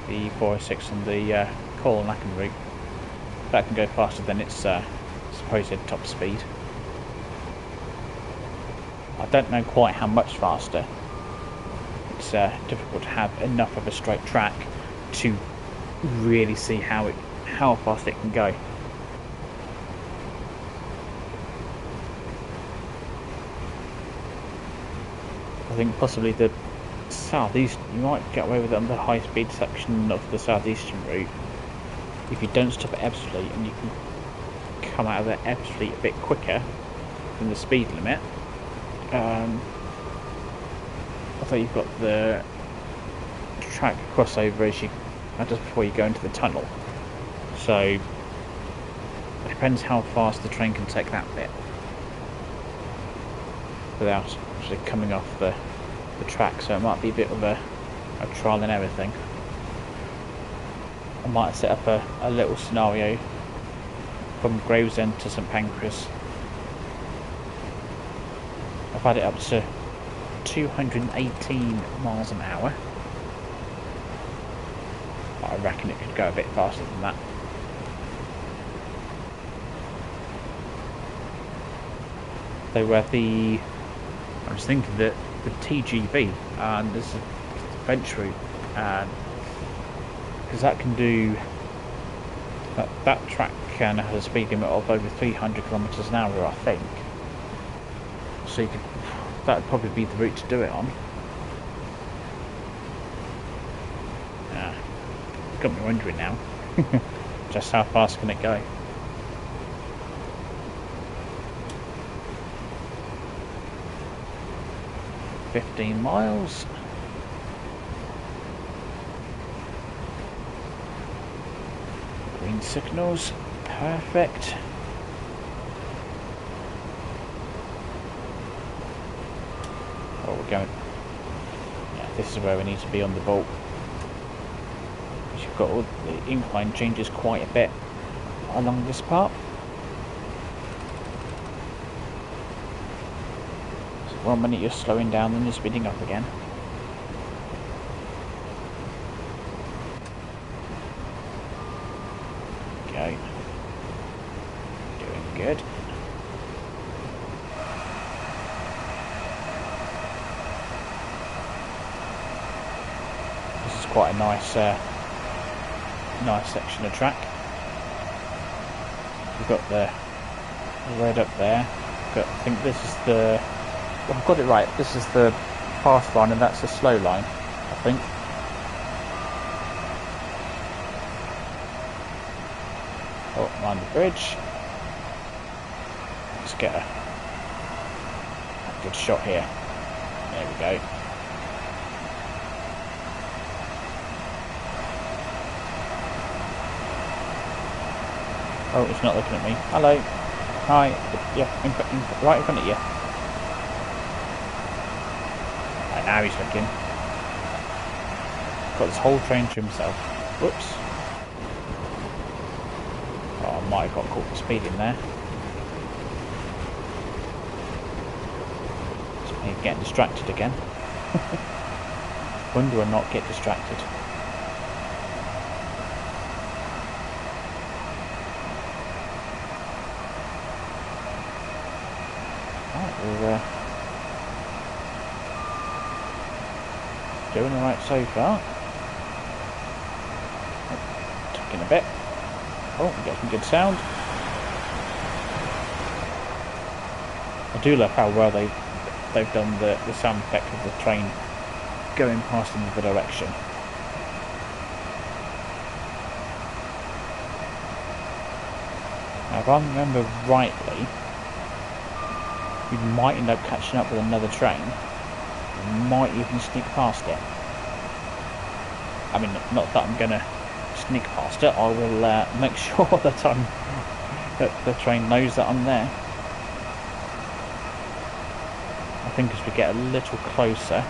the 406 on the Coal and Lacken route. That can go faster than its supposed top speed. I don't know quite how much faster. It's difficult to have enough of a straight track to really see how fast it can go. I think possibly the southeast, you might get away with it on the high speed section of the southeastern route if you don't stop at Ebbsfleet and you can come out of the Ebbsfleet a bit quicker than the speed limit. I thought you've got the track crossover as just before you go into the tunnel, so it depends how fast the train can take that bit without actually coming off the track, so it might be a bit of a trial and error thing. I might set up a little scenario from Gravesend to St Pancras. I've had it up to 218 miles an hour. But I reckon it could go a bit faster than that. They were I was thinking that the TGV, and this is the French route, because that can do, that track can have a speed limit of over 300 kilometers an hour, I think. So you could, that would probably be the route to do it on. Got me wondering now, just how fast can it go? $15 miles. Green signals, perfect. Oh, we're going. Yeah, this is where we need to be on the ball. You've got all the incline changes quite a bit along this part. So 1 minute you're slowing down, then you're speeding up again. Okay. Doing good. This is quite a nice section of track. We've got the red up there, but I think this is the, well, I've got it right, this is the fast line and that's the slow line, I think. Oh, mind the bridge. Let's get a good shot here. There we go. Oh, it's not looking at me. Hello. Hi. Yeah, right in front of you. Right, now he's looking. Got this whole train to himself. Whoops. Oh, I might have got caught for speeding there. It's me getting distracted again. When do I not get distracted? Right, we're doing alright so far. Talking a bit. Oh, we get some good sound. I do love how well they've done the sound effect of the train going past in the other direction. Now, if I remember rightly, we might end up catching up with another train. We might even sneak past it. I mean, not that I'm going to sneak past it. I will make sure that the train knows that I'm there. I think as we get a little closer,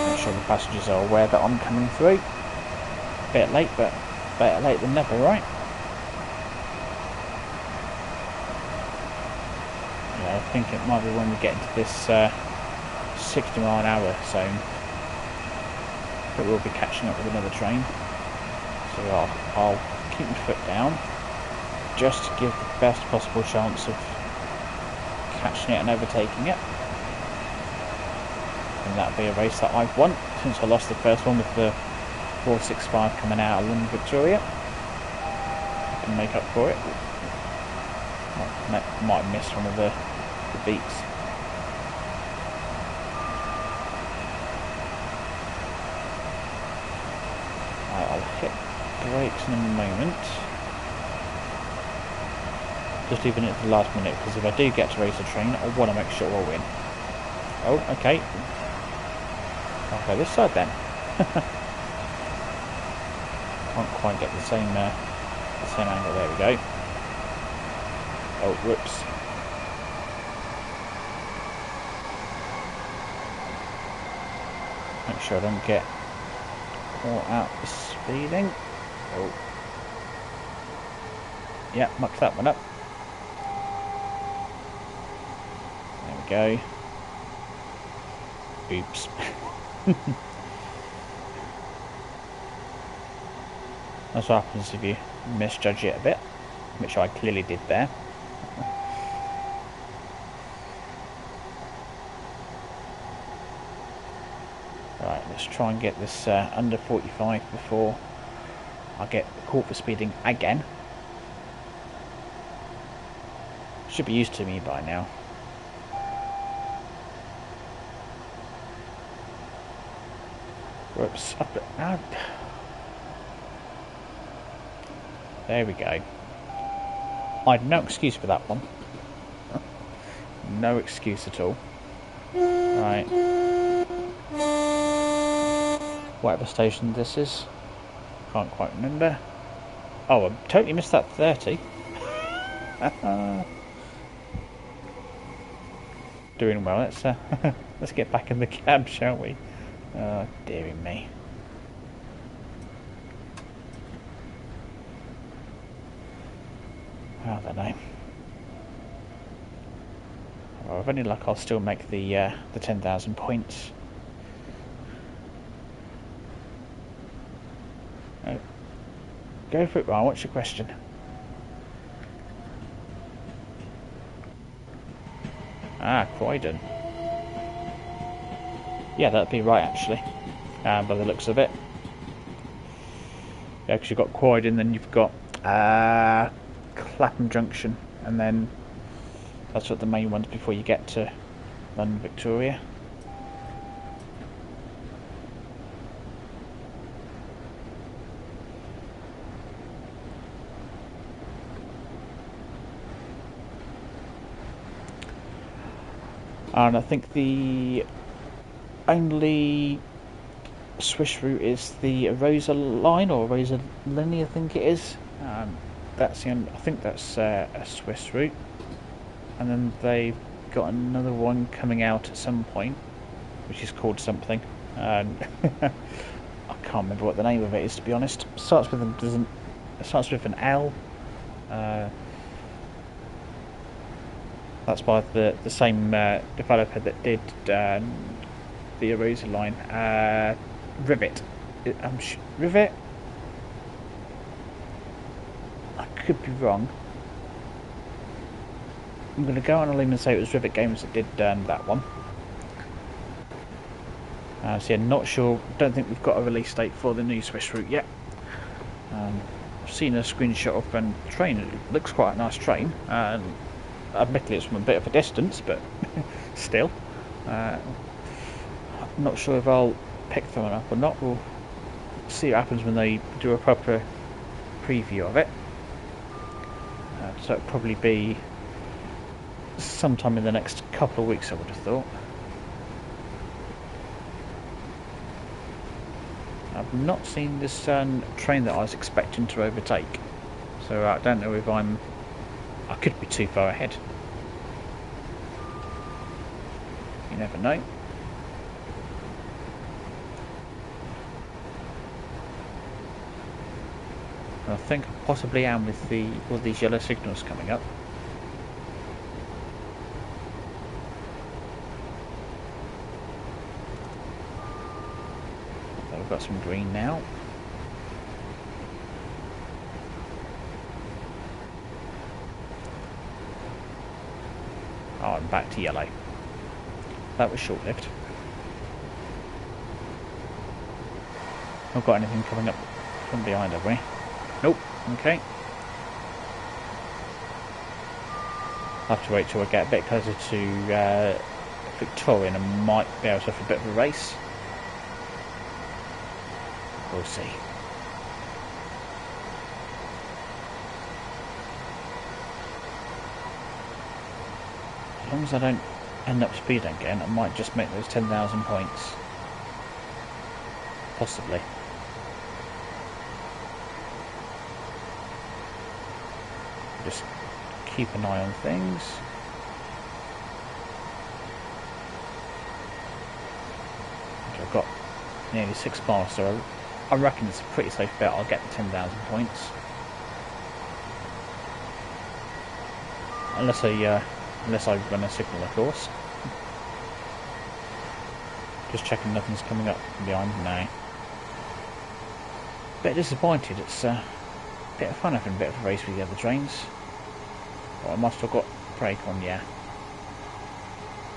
make sure the passengers are aware that I'm coming through. A bit late, but better late than never, right? Yeah, I think it might be when we get into this 60-mile-an-hour zone that we'll be catching up with another train. So I'll keep my foot down just to give the best possible chance of catching it and overtaking it. And that'll be a race that I've won since I lost the first one with the 465 coming out of London Victoria. I can make up for it. Might have missed one of the beats. I'll hit brakes in a moment. Just leaving it at the last minute, because if I do get to race a train, I want to make sure I win. Oh, okay. I'll go this side then. Can't quite get the same angle. There we go. Oh, whoops. Make sure I don't get caught out for speeding. Oh. Yeah, mucked that one up. There we go. Oops. That's what happens if you misjudge it a bit, which I clearly did there. Right, let's try and get this under 45 before I get caught for speeding again. Should be used to me by now. Whoops, up it. Ah. There we go. I had no excuse for that one. No excuse at all. Right. Whatever station this is. Can't quite remember. Oh, I totally missed that 30. Doing well. Let's get back in the cab, shall we? Oh, dearie me. I don't know. Well, with any luck, I'll still make the 10,000 points. Go for it, Ryan. What's your question? Ah, Croydon. Yeah, that'd be right, actually. By the looks of it. Yeah, because you've got Croydon, then you've got Clapham Junction, and then that's what the main ones before you get to London Victoria. And I think the only Swiss route is the Rosa line, or Rosa Linie, I think it is. That's the I think that's a Swiss route, and then they've got another one coming out at some point, which is called something. I can't remember what the name of it is, to be honest. It starts with an L. That's by the same developer that did the Eraser line. Rivet. Rivet? I could be wrong. I'm going to go on a limb and say it was Rivet Games that did that one. So yeah, not sure. Don't think we've got a release date for the new Swiss route yet. I've seen a screenshot of the train. It looks quite a nice train. Admittedly, it's from a bit of a distance, but still. I'm not sure if I'll pick that one up or not. We'll see what happens when they do a proper preview of it. So it'll probably be sometime in the next couple of weeks, I would have thought. I've not seen this train that I was expecting to overtake, so I don't know if I could be too far ahead. You never know. I think I possibly am with all these yellow signals coming up. So we've got some green now. Oh, I'm back to yellow. That was short-lived. Not got anything coming up from behind, have we? Nope. Okay. I'll have to wait till I get a bit closer to Victoria and I might be able to have a bit of a race. We'll see. As long as I don't end up speeding again, I might just make those 10,000 points. Possibly. Just keep an eye on things. I've got nearly 6 miles, so I reckon it's a pretty safe bet I'll get the 10,000 points. Unless I run a signal, of course. Just checking nothing's coming up from behind. No. Bit disappointed. It's a bit of fun having a bit of a race with the other trains. Well, I must have got brake on, yeah.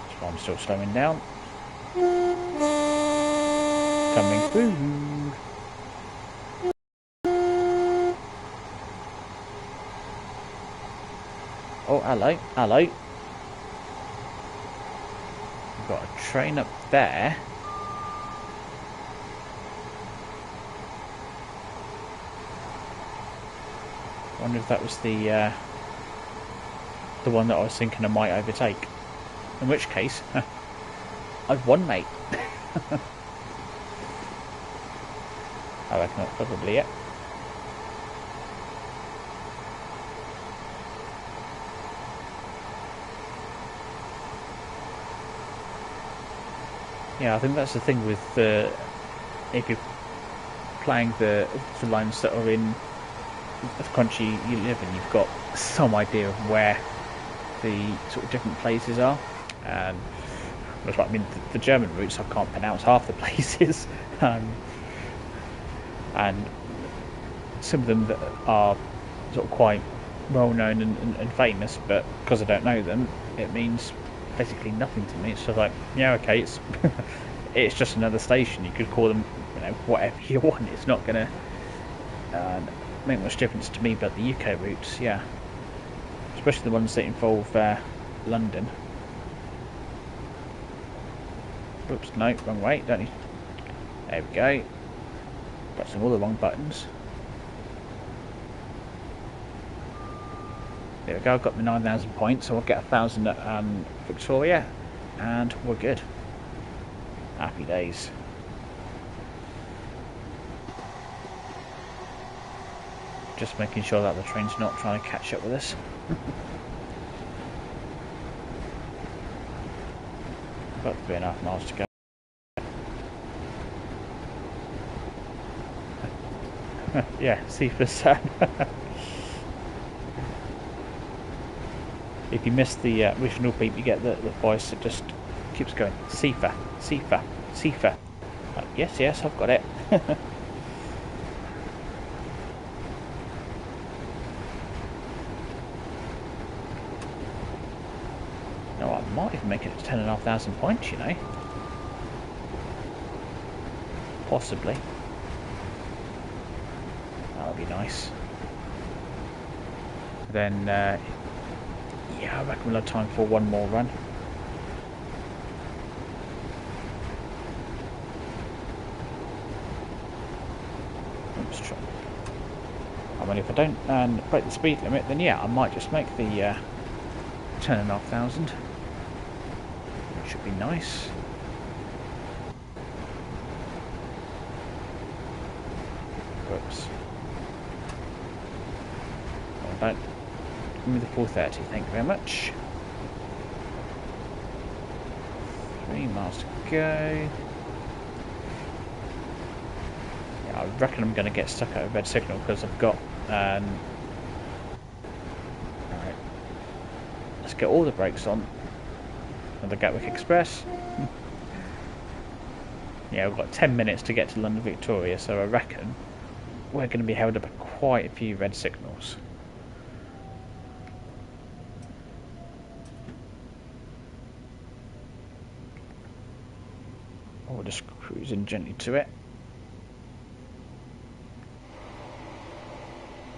That's why I'm still slowing down. Coming through. Oh, hello, hello. We've got a train up there. I wonder if that was the one that I was thinking I might overtake. In which case, I've won, mate. I reckon that's probably it. Yeah, I think that's the thing with if you're playing the lines that are in the country you live in, you've got some idea of where the sort of different places are. And I mean, the German routes I can't pronounce half the places, and some of them that are sort of quite well known and famous, but because I don't know them, it means basically nothing to me. It's just like, yeah, okay, it's it's just another station. You could call them, you know, whatever you want. It's not going to make much difference to me. But the UK routes, yeah, especially the ones that involve London. Oops, no, wrong way. Don't need. There we go. Pressing all the wrong buttons. There we go. I've got my 9,000 points, so I'll get 1,000 at Victoria, and we're good. Happy days. Just making sure that the train's not trying to catch up with us. Got 3.5 miles to go. Yeah, see for Sam. If you miss the original beep, you get the voice that just keeps going. Sifa, Sifa, Sifa. Yes, yes, I've got it. No, I might even make it to 10,500 points, you know. Possibly. That would be nice. Then, yeah, I reckon we'll have time for one more run. Oops, try. I mean, if I don't break the speed limit, then yeah, I might just make the 10,500. Which should be nice. Whoops. Oh, don't. Give me the 430, thank you very much. 3 miles to go. Yeah, I reckon I'm going to get stuck at a red signal because I've got... Alright. Let's get all the brakes on the Gatwick Express. Yeah, we've got 10 minutes to get to London Victoria, so I reckon we're going to be held up at quite a few red signals. Oh, we're just cruising gently to it.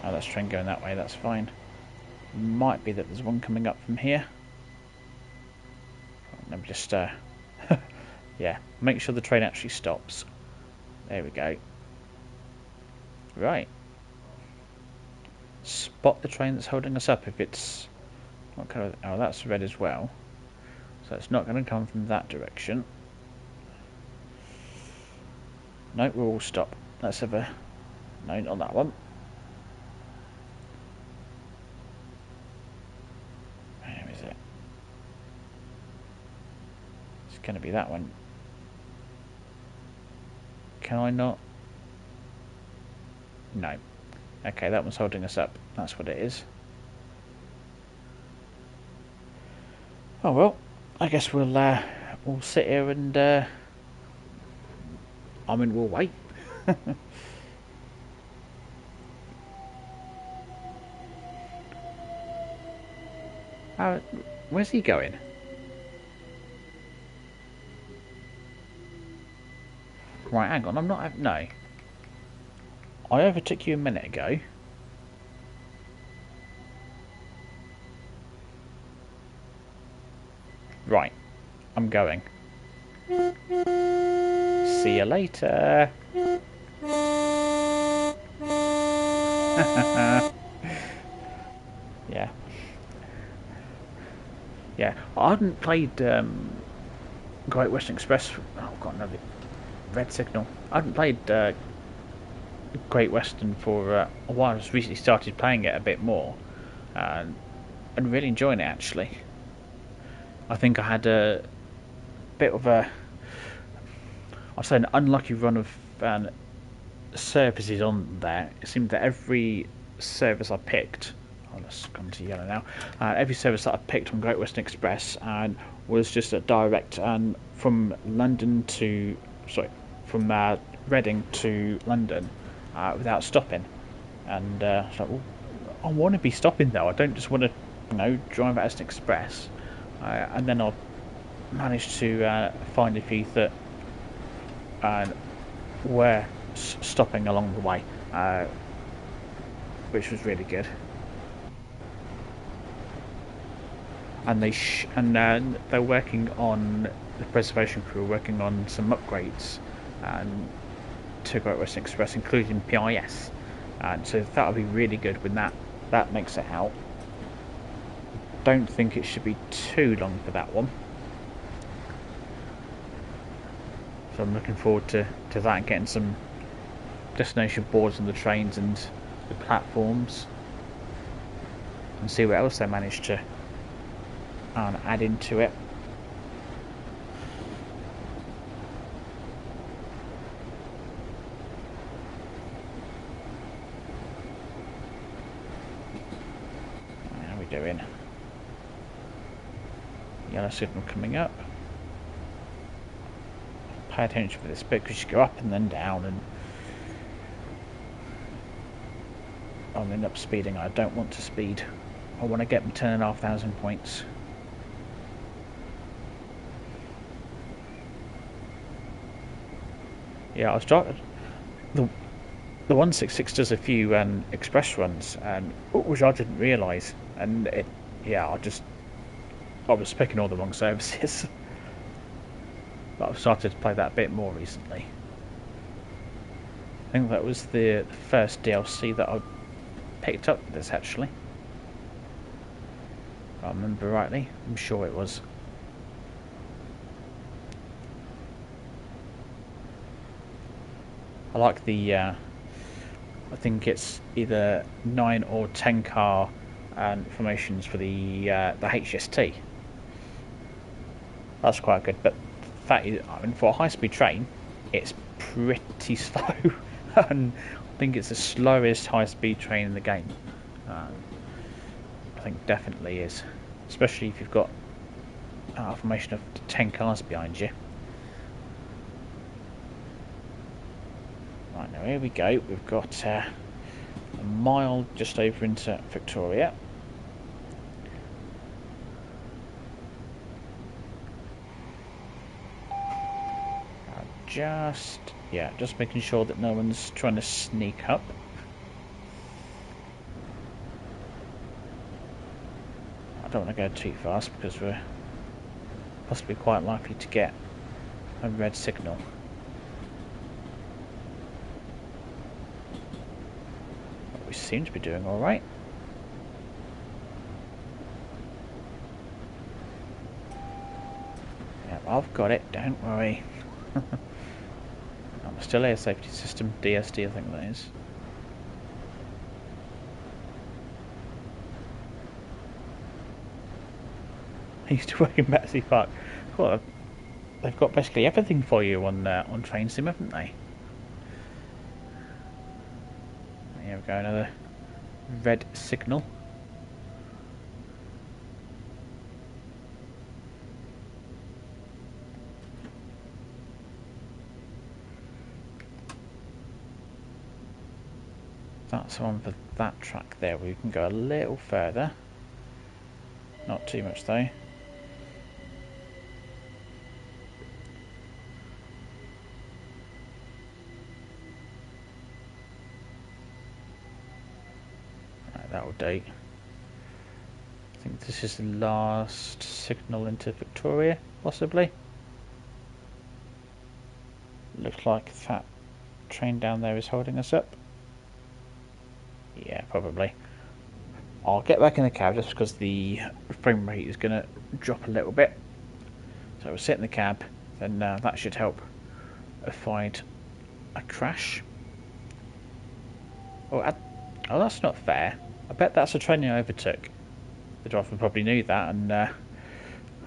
Oh, that's train going that way, that's fine. Might be that there's one coming up from here. Let me just, yeah, make sure the train actually stops. There we go. Right. Spot the train that's holding us up if it's... What colour? Oh, that's red as well. So it's not going to come from that direction. No, we'll all stop. Let's have a... No, not that one. Where is it? It's going to be that one. Can I not? No. Okay, that one's holding us up. That's what it is. Oh well, I guess we'll sit here and I mean we'll wait. Where's he going? Right, hang on. I'm not. No. I overtook you a minute ago. Right. I'm going. See you later. Yeah. Yeah. I hadn't played Great Western Express. Oh, I've got another red signal. I haven't played Great Western for a while. I just recently started playing it a bit more, and really enjoying it actually. I think I had a bit of a, I'd say, an unlucky run of services on there. It seemed that every service I picked, let's come to yellow now. Every service that I picked on Great Western Express and was just a direct from London to from Reading to London without stopping. And I was like, well, I want to be stopping though. I don't just want to, drive as an express. And then I managed to find a few that were stopping along the way, which was really good. And they're working on, the preservation crew are working on some upgrades to Great Western Express, including PIS. And so that'll be really good when that makes it out. Don't think it should be too long for that one. So I'm looking forward to that and getting some destination boards on the trains and the platforms, and see what else they manage to add into it. How are we doing? Yellow signal coming up. Pay attention for this bit because you go up and then down, and I'll end up speeding. I don't want to speed. I want to get my 10,500 points. Yeah, I was driving. The 166 does a few express runs, which I didn't realise, and I was picking all the wrong services. But I've started to play that a bit more recently. I think that was the first DLC that I picked up with this, actually. If I remember rightly, I'm sure it was. I like the, I think it's either 9 or 10 car formations for the HST. That's quite good, but that is, I mean, for a high-speed train, it's pretty slow, and I think it's the slowest high-speed train in the game. I think definitely is, especially if you've got a formation of 10 cars behind you. Right, now here we go. We've got a mile just over into Victoria. Just making sure that no one's trying to sneak up. I don't want to go too fast because we're possibly quite likely to get a red signal. But we seem to be doing alright. Yeah, I've got it, don't worry. I'm still air safety system, DSD I think that is. I used to work in Battersea Park. Well, they've got basically everything for you on train sim, haven't they? Here we go, another red signal. That's the one for that track there. We can go a little further. Not too much though. Right, that'll do. I think this is the last signal into Victoria, possibly. Looks like that train down there is holding us up. Yeah, probably. I'll get back in the cab just because the frame rate is going to drop a little bit. So we'll sit in the cab, then that should help avoid a crash. Oh, that's not fair. I bet that's a train I overtook. The driver probably knew that, and I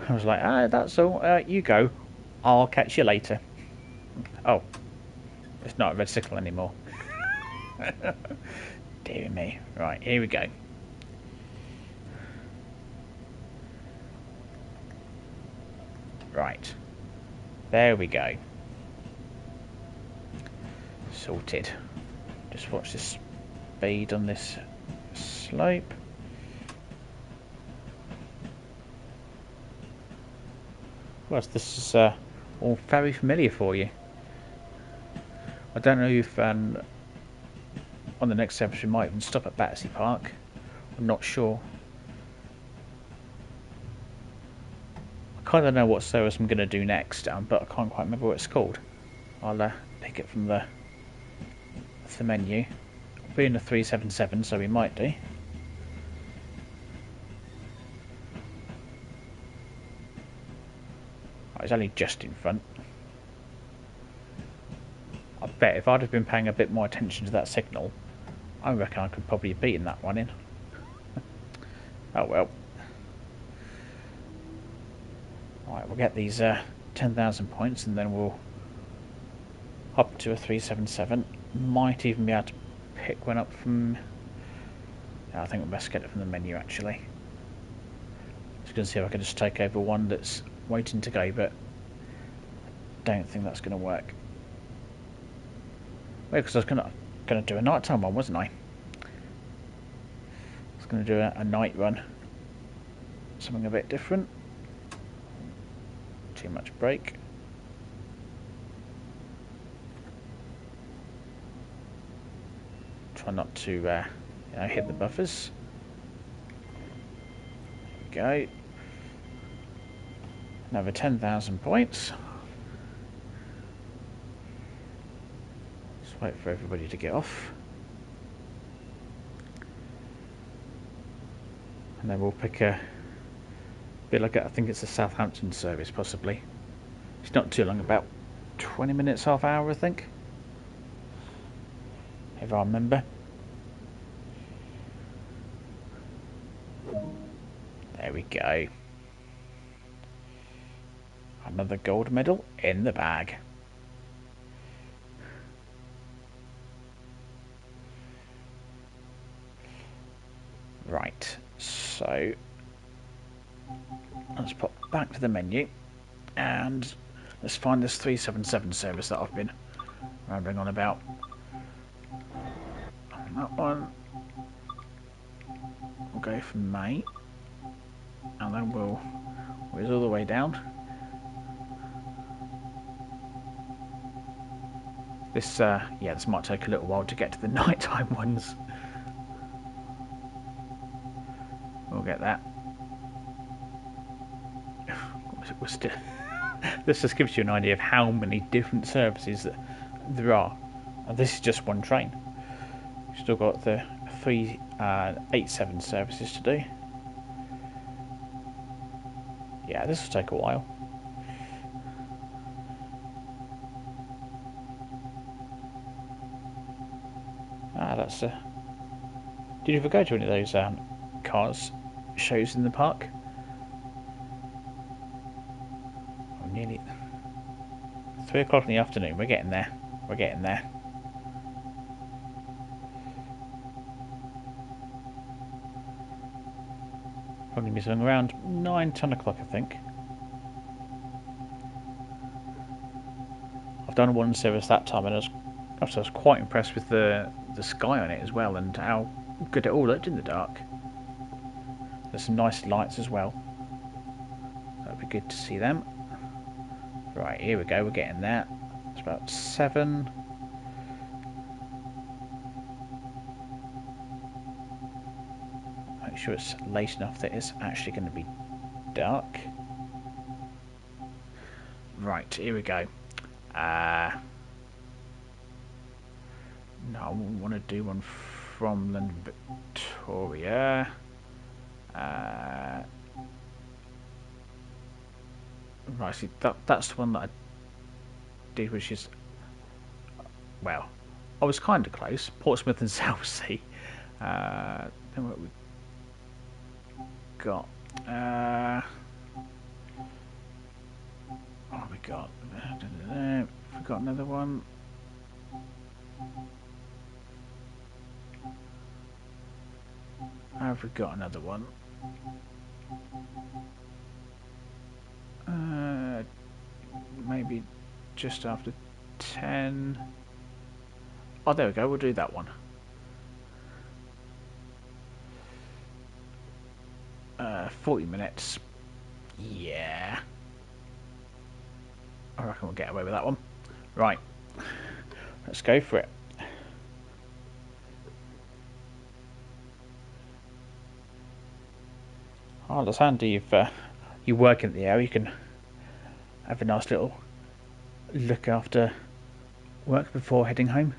was like, that's all, you go. I'll catch you later. Oh, it's not a red signal anymore. Dear me. Right, here we go. Right. There we go. Sorted. Just watch this speed on this slope. Well, this is all very familiar for you. I don't know if on the next episode we might even stop at Battersea Park. I'm not sure. I kind of know what service I'm going to do next, but I can't quite remember what it's called. I'll pick it from the menu. It'll be in the 377, so we might do. Oh, it's only just in front. I bet if I'd have been paying a bit more attention to that signal, I reckon I could probably have beaten that one in. Oh well. Right, we'll get these 10,000 points and then we'll hop to a 377. Might even be able to pick one up from... I think we'll best get it from the menu actually. was going to see if I could just take over one that's waiting to go, but don't think that's going to work. Well, because I was going to do a nighttime one, wasn't I? I was going to do a night run. Something a bit different. Too much brake. Try not to hit the buffers. There we go. Another 10,000 points. Just wait for everybody to get off. And then we'll pick a bit like I think it's a Southampton service possibly. It's not too long, about 20 minutes, half hour I think. If I remember. There we go. Another gold medal in the bag. Right, so let's pop back to the menu and let's find this 377 service that I've been rambling on about. And that one will go from May, and then we'll whiz all the way down. This this might take a little while to get to the nighttime ones. We'll get that. We're still this just gives you an idea of how many different services that there are. And this is just one train. We've still got the 387 services to do. Yeah, this will take a while. That's did you ever go to any of those cars shows in the park? Oh, nearly 3 o'clock in the afternoon. We're getting there. We're getting there. Probably be something around 9, 10 o'clock, I think. I've done one service that time, and I was quite impressed with the sky on it as well, and how good it all looked in the dark. There's some nice lights as well. That'd be good to see them. Right, here we go. We're getting there. It's about 7. Make sure it's late enough that it's actually going to be dark. Right, here we go. No, I want to do one from London Victoria. Right, see, that's the one that I did, which is, well, I was kind of close. Portsmouth and Southsea. Then what we got? What have we got? We got another one. Have we got another one? Maybe just after 10. Oh, there we go. We'll do that one. 40 minutes. Yeah. I reckon we'll get away with that one. Right. Let's go for it. Oh, that's handy if you work in the area. You can have a nice little look after work before heading home.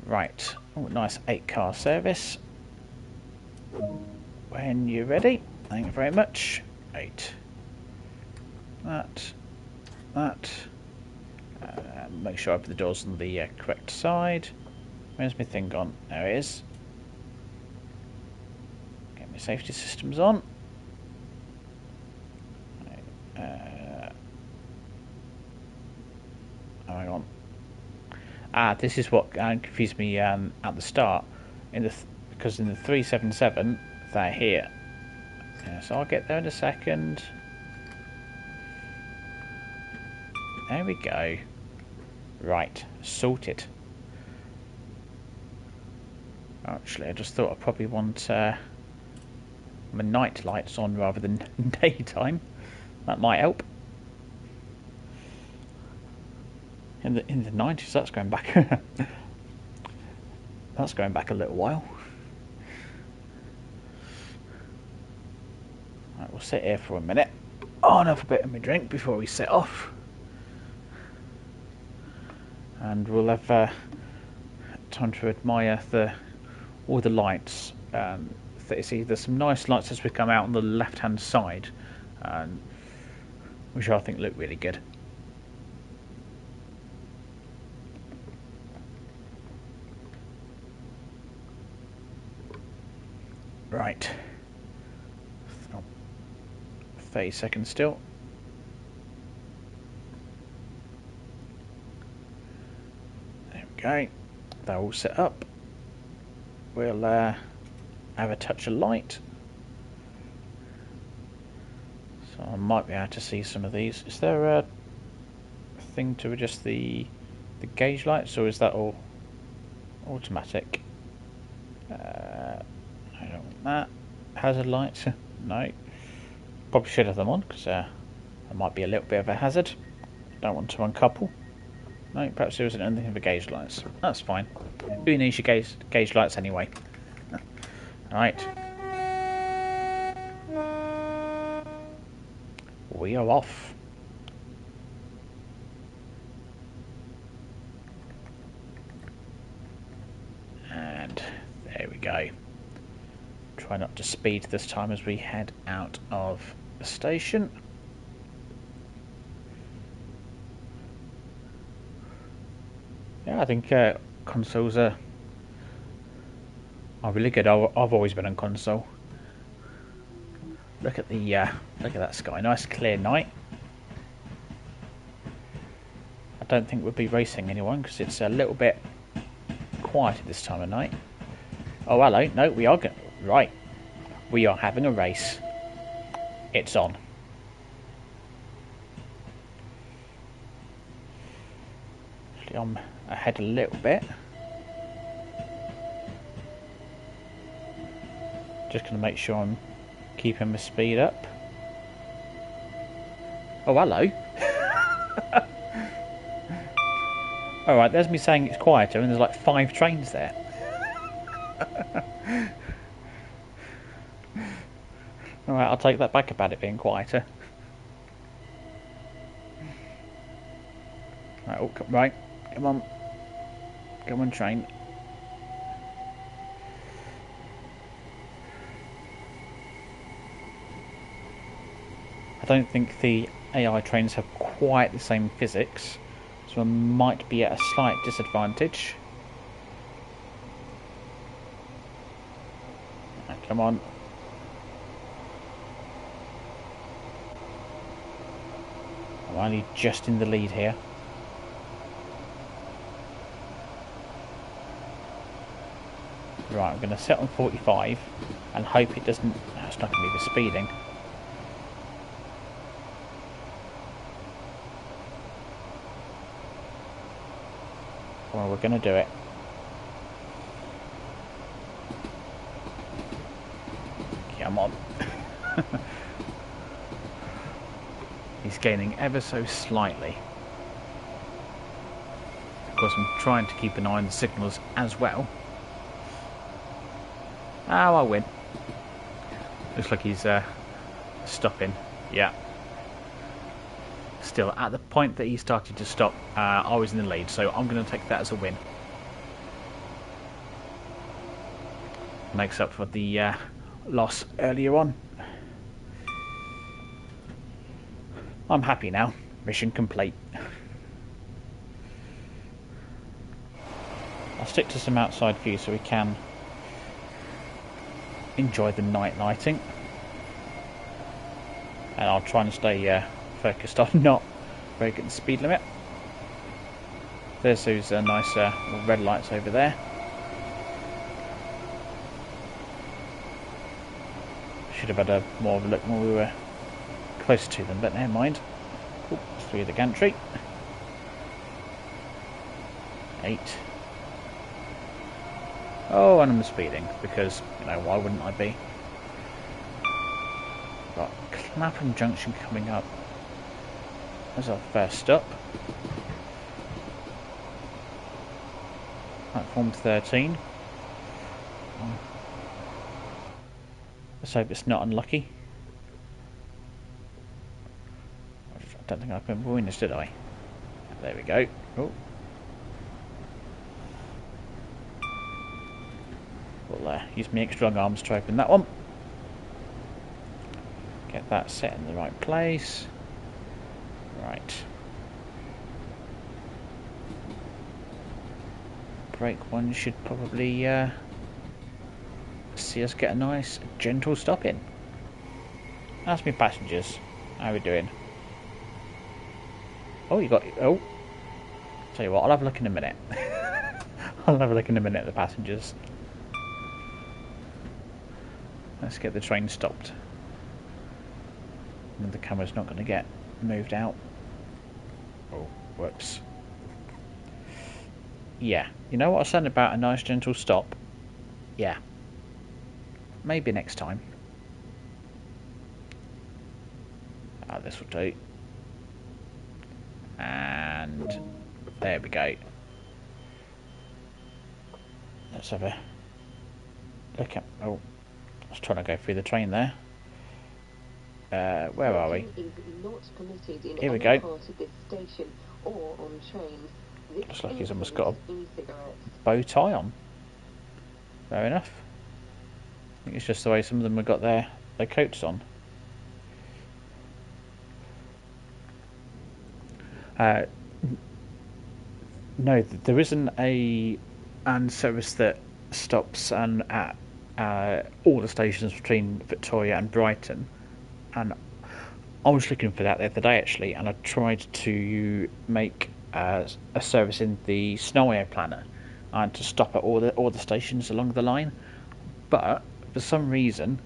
Right. Oh, nice 8-car service. When you're ready. Thank you very much. 8. That. Make sure I put the doors on the correct side. Where's my thing gone? There it is. Get my safety systems on. Hang on. This is what confused me at the start. Because in the 377, They're here. Yeah, so I'll get there in a second. There we go. Right, sorted. Actually, I just thought I'd probably want my night lights on rather than daytime. That might help. In the 90s, that's going back. That's going back a little while. Right, we'll sit here for a minute. Oh, another bit of my drink before we set off. And we'll have time to admire all the lights. See, there's some nice lights as we come out on the left-hand side, which I think look really good. Right. 30 seconds still. There we go. They're all set up. We'll have a touch of light. So I might be able to see some of these. Is there a thing to adjust the gauge lights, or is that all automatic? I don't want that. Hazard lights? No. Probably should have them on, because there might be a little bit of a hazard. Don't want to uncouple. No, perhaps there isn't anything for gauge lights. That's fine. Who needs your gauge lights anyway? Right. We are off. And there we go. Try not to speed this time as we head out of the station. Yeah, I think consoles are really good. I've always been on console. Look at that sky, nice clear night. I don't think we'll be racing anyone because it's a little bit quiet at this time of night. Oh, hello. No, we are going. Right, we are having a race. It's on. Actually, I'm ahead a little bit. Just going to make sure I'm keeping my speed up. Oh, hello. Alright, there's me saying it's quieter and there's like 5 trains there. Alright, I'll take that back about it being quieter. Right, oh, right, come on. Come on, train. I don't think the AI trains have quite the same physics, so I might be at a slight disadvantage. Right, come on. I'm only just in the lead here. Right, I'm going to set on 45 and hope it doesn't. It's not going to be the speeding. Well, we're going to do it. Come on. He's gaining ever so slightly. Of course, I'm trying to keep an eye on the signals as well. Oh, I'll win. Looks like he's stopping. Yeah. Still, at the point that he started to stop, I was in the lead, so I'm going to take that as a win. Makes up for the loss earlier on. I'm happy now. Mission complete. I'll stick to some outside view so we can enjoy the night lighting. And I'll try and stay focused on not breaking the speed limit. There's those nice red lights over there. Should have had a more of a look when we were closer to them, but never mind. Ooh, through the gantry. 8. Oh, and I'm speeding, because, you know, why wouldn't I be? Got Clapham Junction coming up as our first stop. Platform 13. Let's hope it's not unlucky. I don't think I can win this, did I? There we go. Oh. We'll use my extra long arms to open that one. Get that set in the right place. Right. Brake one should probably see us get a nice gentle stop in. Ask me passengers, how are we doing? Oh, you got, oh, tell you what, I'll have a look in a minute. I'll have a look in a minute at the passengers. Let's get the train stopped. And the camera's not going to get moved out. Oh, whoops. Yeah, you know what I said about a nice gentle stop? Yeah. Maybe next time. Ah, this will do. And there we go. Let's have a look at. Oh, I was trying to go through the train there. Where are we? Here we go. Looks like he's almost got a bow tie on. Fair enough. I think it's just the way some of them have got their coats on. No, there isn't a service that stops at all the stations between Victoria and Brighton. And I was looking for that the other day actually, and I tried to make a service in the scenario planner and to stop at all the stations along the line, but for some reason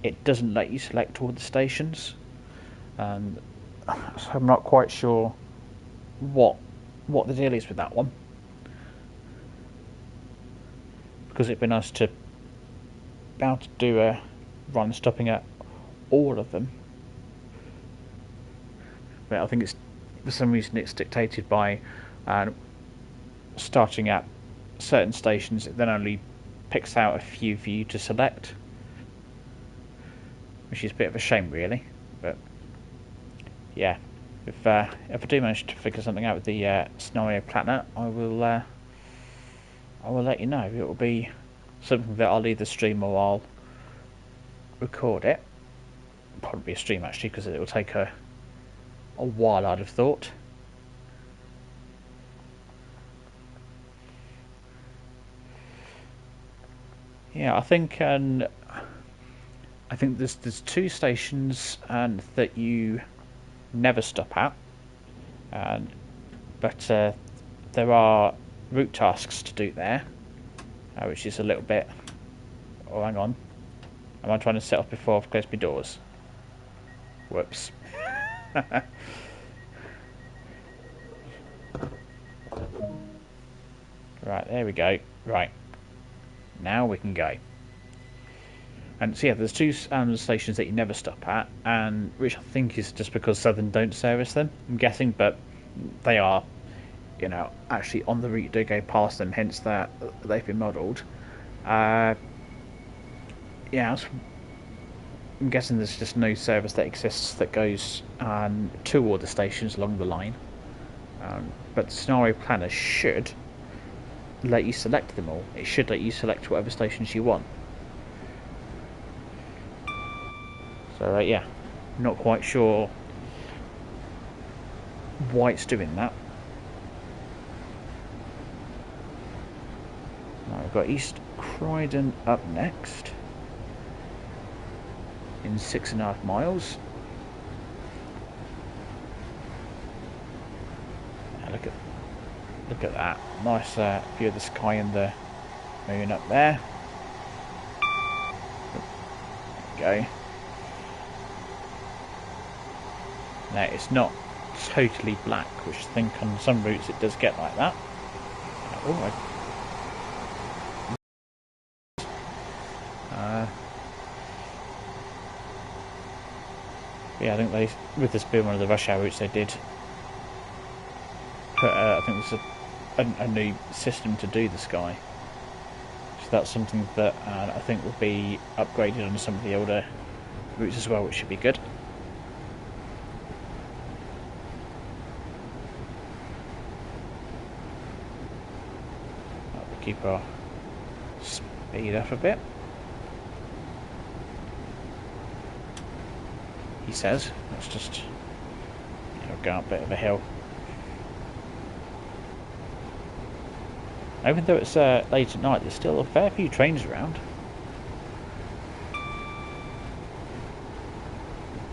it doesn't let you select all the stations, and so I'm not quite sure what the deal is with that one, because it'd be nice to be able to do a run stopping at all of them, but I think it's for some reason it's dictated by starting at certain stations. It then only picks out a few for you to select, which is a bit of a shame really, but yeah, if I do manage to figure something out with the scenario planner, I will let you know. It will be something that I'll either stream or I'll record it. Probably a stream actually, because it will take a while, I'd have thought. Yeah, I think there's 2 stations that you never stop at, but there are route tasks to do there, which is a little bit. Oh, hang on, am I trying to set off before I've closed my doors? Whoops. Right, there we go. Right, now we can go. And so yeah, there's 2 stations that you never stop at, and which I think is just because Southern don't service them, I'm guessing, but they are, you know, actually on the route you do go past them, hence that they've been modelled. Yeah, I'm guessing there's just no service that exists that goes to all the stations along the line, but the scenario planner should let you select them all. It should let you select whatever stations you want. So yeah, not quite sure why it's doing that. Now we've got East Croydon up next in 6.5 miles. Now look at that nice view of the sky and the moon up there. There we go. it's not totally black, which I think on some routes it does get like that. Yeah, I think they, with this being one of the rush hour routes, they did put, I think there's a new system to do the sky. So that's something that I think will be upgraded on some of the older routes as well, which should be good. We'll keep our speed up a bit. He says, let's just go up a bit of a hill. Even though it's late at night, there's still a fair few trains around.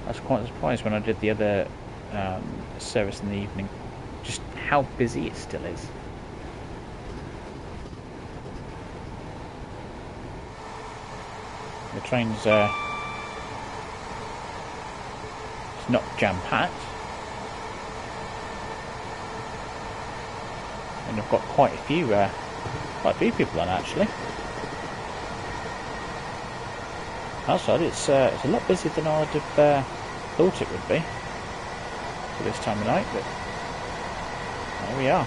I was quite surprised when I did the other service in the evening, just how busy it still is. The trains it's not jam-packed. And I've got quite a few people on actually. Outside, it's a lot busier than I would have thought it would be for this time of night, but there we are.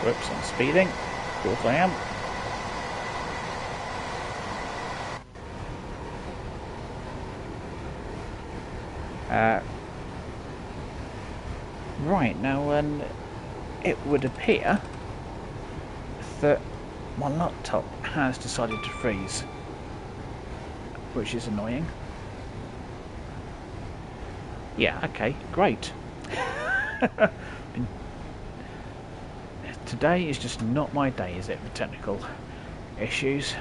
Whoops, I'm speeding. Of course I am. Right, now it would appear that my laptop has decided to freeze, which is annoying. Yeah, okay, great. Today is just not my day, is it, with technical issues?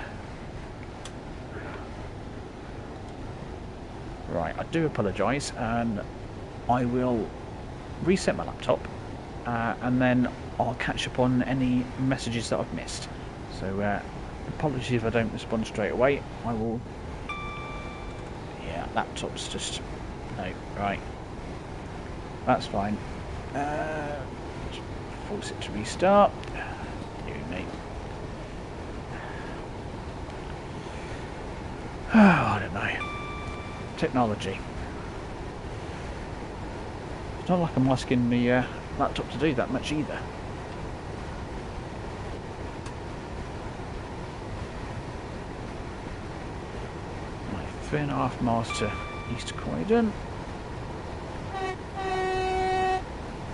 Right, I do apologise, and I will reset my laptop and then I'll catch up on any messages that I've missed. So apologies if I don't respond straight away. I will... Yeah, laptop's just... No, right. That's fine. Force it to restart. You mate. Oh, I don't know. Technology. It's not like I'm asking the laptop to do that much either. Right, 3.5 miles to East Croydon.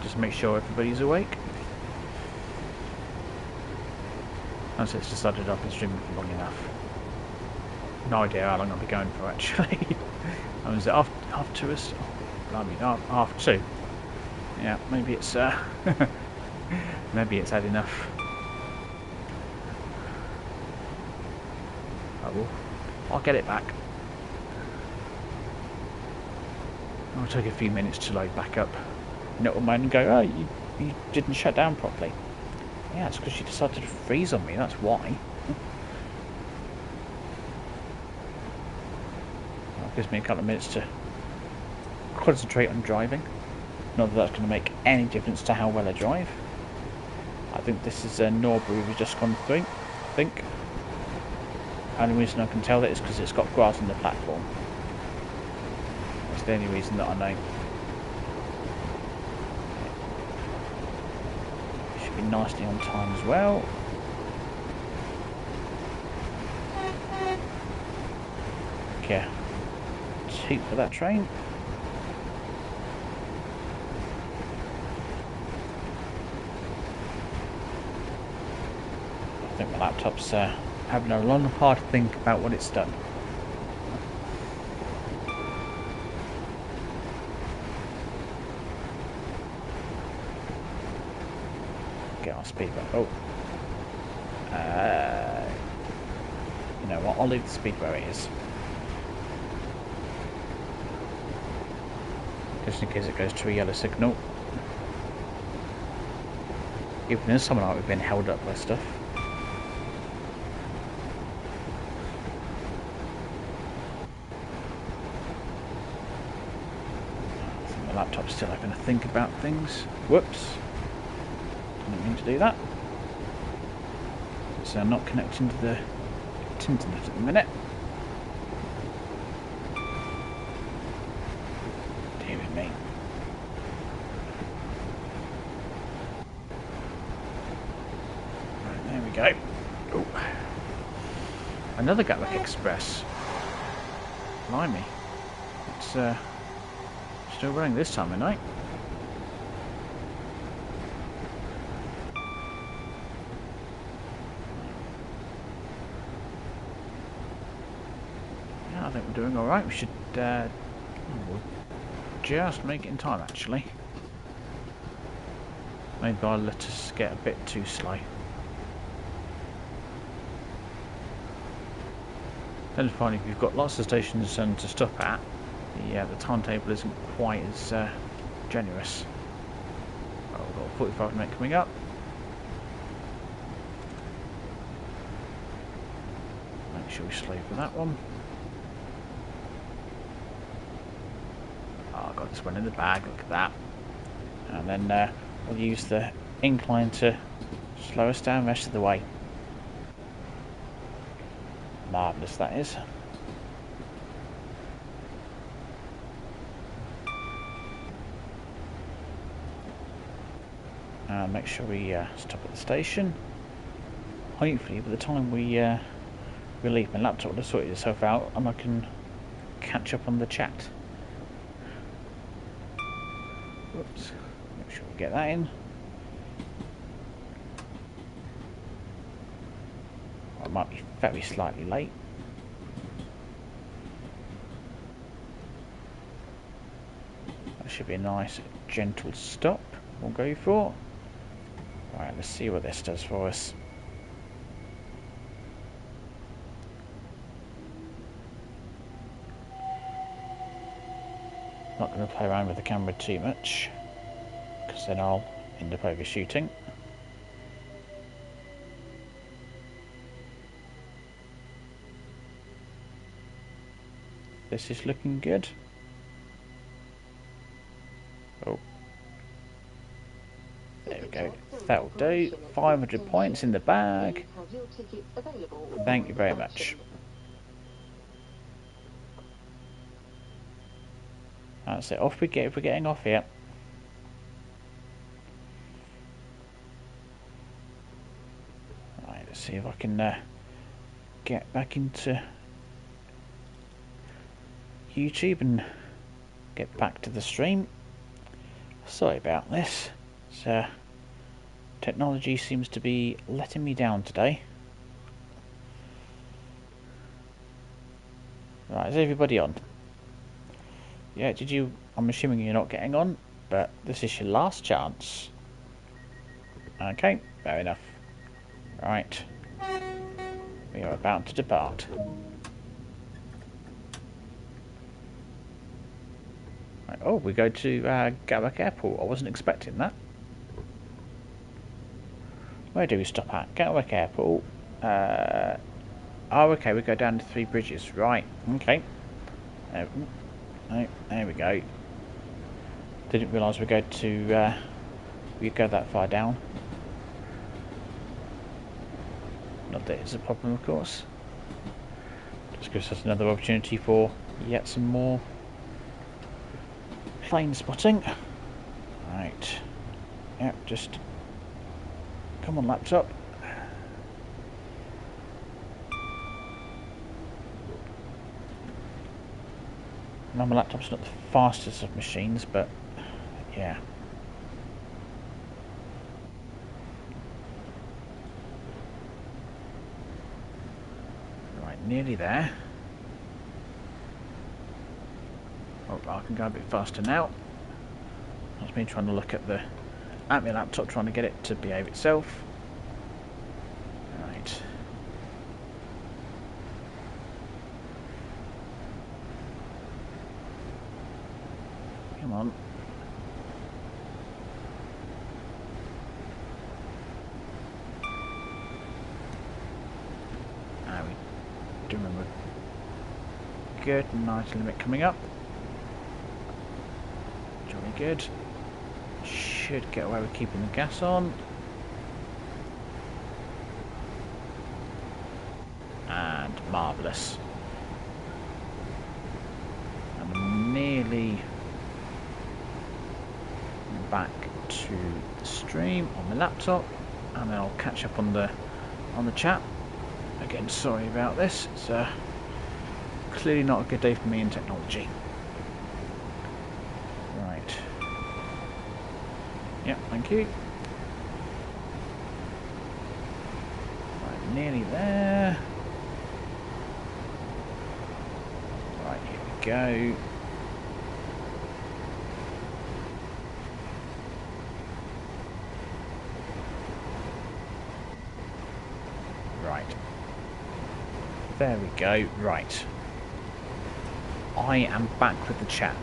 Just make sure everybody's awake. Once it's decided I've been streaming for long enough. No idea how long I'll be going for actually. I was half to us. I mean, half two. Yeah, maybe it's maybe it's had enough. Oh well, I'll get it back. It'll take a few minutes to load back up. And it'll moan and go, oh, you didn't shut down properly. Yeah, it's because you decided to freeze on me, that's why. That gives me a couple of minutes to concentrate on driving. Not that that's going to make any difference to how well I drive. I think this is Norbury we've just gone through, I think. Only reason I can tell that is because it's got grass on the platform. That's the only reason that I know. Should be nicely on time as well. Okay. Toot for that train. I think my laptop's having a long hard think about what it's done. Get our speed back. Oh. You know what, I'll leave the speed where it is. Just in case it goes to a yellow signal. Even there's someone like we've been held up by stuff. laptop's still having to think about things. Whoops. Didn't mean to do that. So I'm not connecting to the internet at the minute. Dear with me. Right, there we go. Ooh. Another Gatwick Express. Blimey. It's still running this time of night. Yeah, I think we're doing alright. We should we'll just make it in time actually. Maybe I'll let us get a bit too slow. Then finally, if you've got lots of stations to stop at, the timetable isn't quite as generous. Oh, we've got a 45 minute coming up. Make sure we slow for that one. Oh, I've got this one in the bag, look at that. And then we'll use the incline to slow us down the rest of the way. Marvellous that is. Make sure we stop at the station. Hopefully by the time we leave, my laptop will have sorted itself out and I can catch up on the chat. Whoops. Make sure we get that in. I might be very slightly late. That should be a nice gentle stop we'll go for. Right, let's see what this does for us. Not going to play around with the camera too much, because then I'll end up overshooting. This is looking good. Oh. There we go. That'll do. 500 points in the bag. Thank you very much. That's it. Off we get if we're getting off here. Right, let's see if I can get back into YouTube and get back to the stream. Sorry about this. So, technology seems to be letting me down today. Right, is everybody on? Yeah, I'm assuming you're not getting on, but this is your last chance. Okay, fair enough. Right. We are about to depart. Right, oh, we go to Gatwick Airport. I wasn't expecting that. Where do we stop at? Gatwick Airport. Oh, okay, we go down to Three Bridges. Right, okay. There we go. Didn't realise we go that far down. Not that it's a problem, of course. Just gives us another opportunity for yet some more plane spotting. Right. Yep, just come on, laptop. Now my laptop's not the fastest of machines, but yeah. Right, nearly there. Oh, I can go a bit faster now. That's me trying to look at my laptop, trying to get it to behave itself. Right. Come on. We do remember. Good, nice limit coming up. Very good. Should get away with keeping the gas on. And marvellous. I'm nearly back to the stream on my laptop, and then I'll catch up on the chat. Again, sorry about this. It's clearly not a good day for me in technology. Right. Yep, thank you. Right, nearly there. Right, here we go. Right. There we go. Right. I am back with the chat.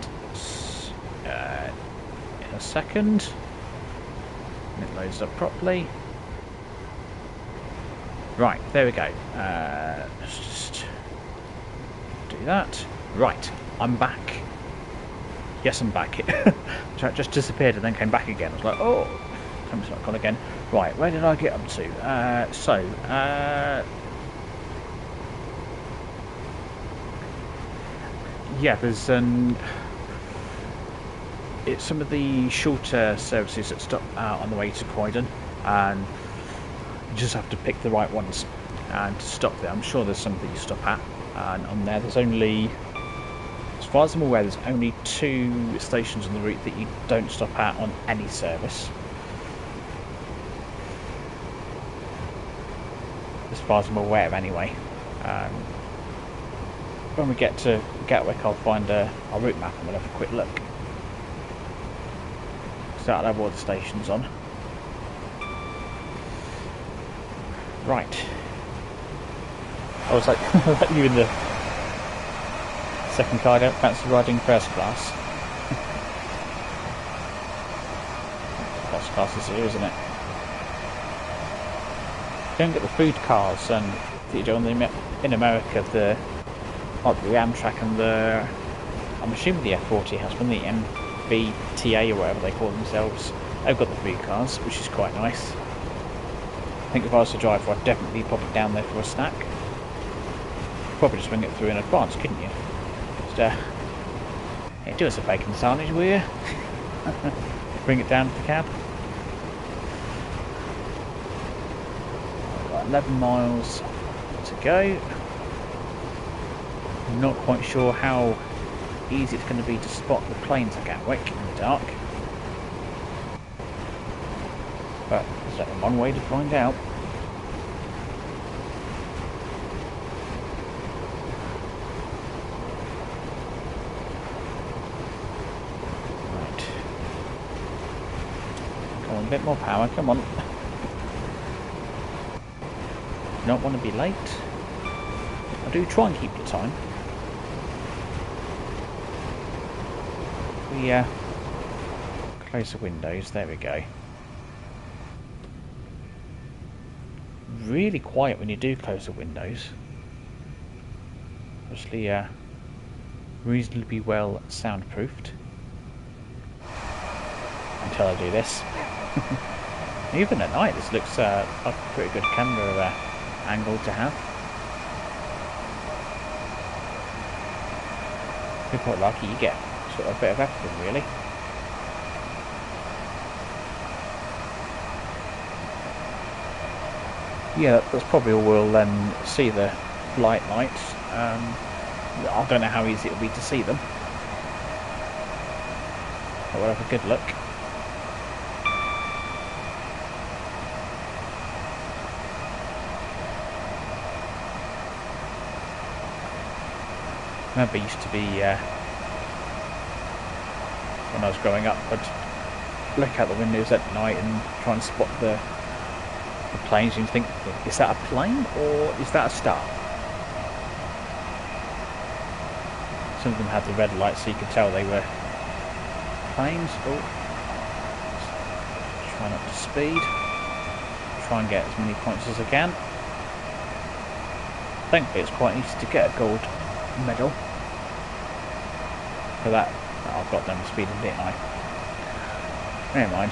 In a second. And it loads up properly. Right, there we go. Let's just do that. Right, I'm back. Yes, I'm back. Chat just disappeared and then came back again. I was like, oh, time's not gone again. Right, where did I get up to? Yeah, there's it's some of the shorter services that stop on the way to Croydon, and you just have to pick the right ones and to stop there. I'm sure there's some that you stop at, and on there's only, as far as I'm aware, there's only 2 stations on the route that you don't stop at on any service. As far as I'm aware of, anyway. When we get to Gatwick, I'll find our route map and we'll have a quick look. So I'll have all the stations on. Right. I was like, like you in the second car, I don't fancy riding first class. First class is here, isn't it? You don't get the food cars and that you do in America, like the Amtrak and I'm assuming the F40 has one, the MBTA or whatever they call themselves. They've got the food cars, which is quite nice. I think if I was a driver, I'd definitely pop it down there for a snack. Probably just bring it through in advance, couldn't you? Just, hey, do us a bacon sandwich, will you? Bring it down to the cab. Right, 11 miles to go. I'm not quite sure how easy it's going to be to spot the planes at Gatwick in the dark. But there's only one way to find out. Right. Come on, a bit more power, come on. Don't want to be late. I do try and keep the time. We close the windows, there we go. Really quiet when you do close the windows. Obviously reasonably well soundproofed. Until I do this. Even at night this looks like a pretty good camera angle to have. If you're quite lucky, you get sort of a bit of everything, really. Yeah, that's probably all we'll then see, the lights. I don't know how easy it'll be to see them. But we'll have a good look. I remember it used to be, when I was growing up, I'd look out the windows at night and try and spot the planes and think, is that a plane or is that a star? Some of them had the red lights so you could tell they were planes. Oh. Try not to speed. Try and get as many points as I can. Thankfully it's quite easy to get a gold medal. For that, I've got them speeding, didn't I? Never mind.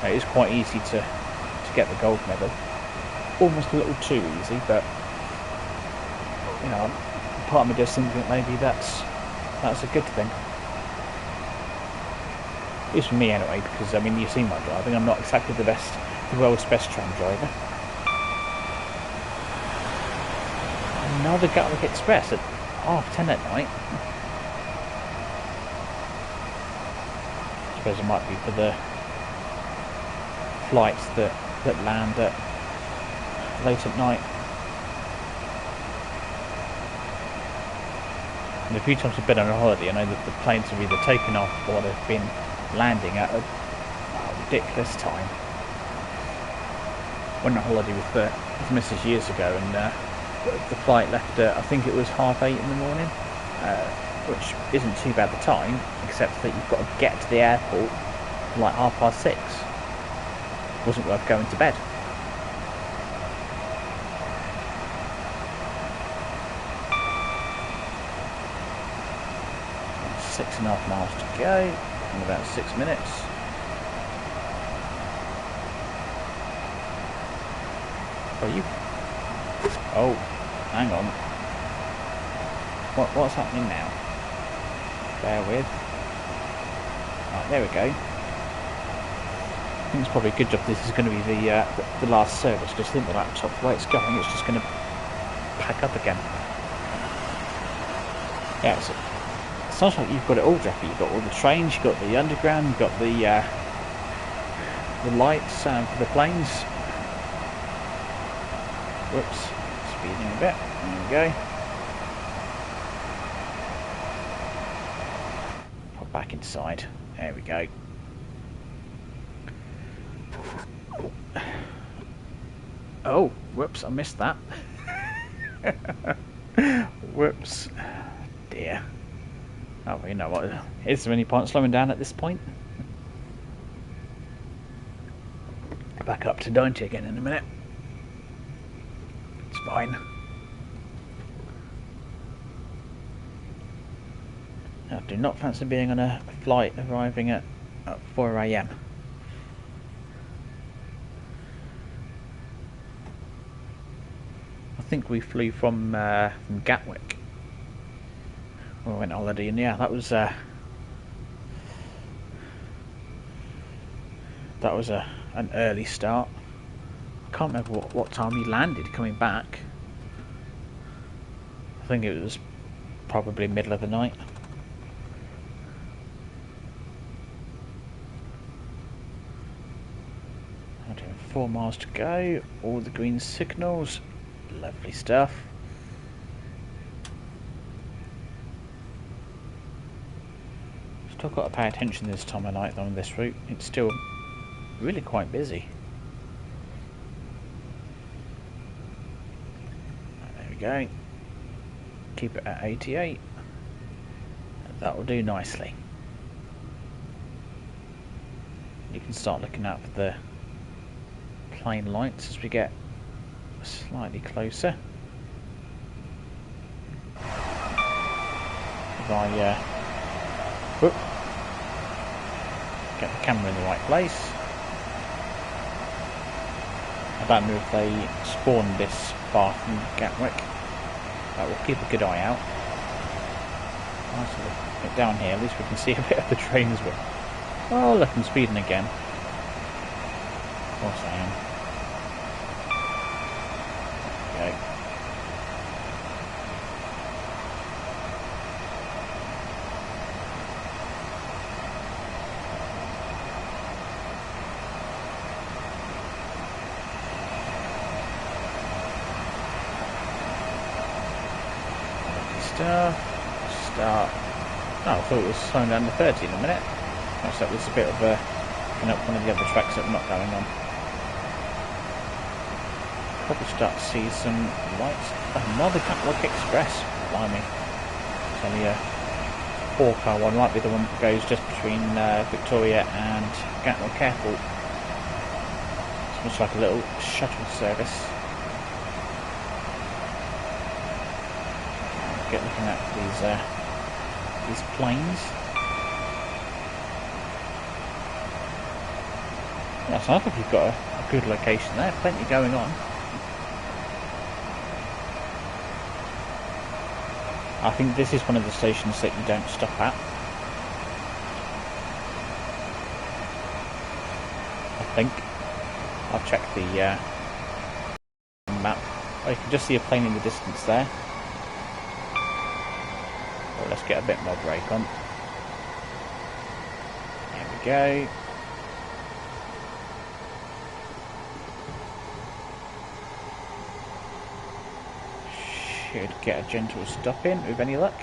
It is quite easy to get the gold medal. Almost a little too easy, but you know, part of me does think that maybe that's a good thing. At least for me anyway, because I mean you've seen my driving, I'm not exactly the world's best tram driver. Another Gatwick Express at 10:30 at night. I suppose it might be for the flights that land at late at night. And a few times I've been on a holiday, I know that the planes have either taken off or they've been landing at a ridiculous time. Went on a holiday with Mrs. years ago, and the flight left at, I think it was 8:30 in the morning, which isn't too bad the time, except that you've got to get to the airport like 6:30. Wasn't worth going to bed. It's 6.5 miles to go in about 6 minutes. Oh, you. Oh, hang on. What's happening now? Bear with. Right, there we go. I think it's probably a good job this is going to be the last service, because I think the laptop, the way it's going, it's just going to pack up again. Yeah, it sounds like you've got it all, Jeffy. You've got all the trains, you've got the underground, you've got the lights for the planes. Whoops, speeding a bit. There we go. Pop back inside. There we go. Oh, whoops, I missed that. Whoops. Dear. Oh, you know what? Is there any point slowing down at this point? Back up to 90 again in a minute. It's fine. I do not fancy being on a flight arriving at 4 AM. I think we flew from Gatwick when we went on holiday, and yeah, that was an early start. I can't remember what time we landed coming back. I think it was probably middle of the night. 4 miles to go, all the green signals, lovely stuff. Still got to pay attention this time of night on this route, it's still really quite busy. There we go, keep it at 88, that will do nicely. You can start looking out for the plane lights as we get slightly closer. If I get the camera in the right place. I don't know if they spawned this far from Gatwick, but we'll keep a good eye out. Nice little bit down here, at least we can see a bit of the train as well. Oh look, I'm speeding again. Of course I am. Okay. Start. Oh, I thought it was slowing down to 30 in a minute. Perhaps that was a bit of a picking up one of the other tracks that we're not going on. Probably start to see some lights. Another Gatwick Express. Blimey. It's only a 4-car one. Might be the one that goes just between Victoria and Gatwick Airport. It's much like a little shuttle service. Get looking at these planes. Yeah, sounds like you've got a good location there, plenty going on. I think this is one of the stations that you don't stop at. I think. I'll check the map. Oh, you can just see a plane in the distance there. Well, let's get a bit more brake on. There we go. Should get a gentle stop in with any luck.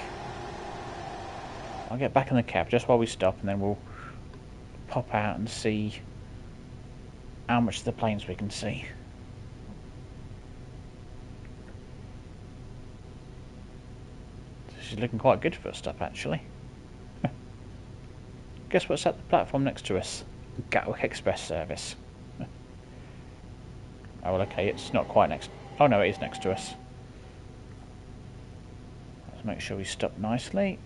I'll get back in the cab just while we stop, and then we'll pop out and see how much of the planes we can see. This is looking quite good for a stop, actually. Guess what's at the platform next to us? Gatwick Express service. Oh, well, okay, it's not quite next. Oh no, it is next to us. Let's make sure we stop nicely.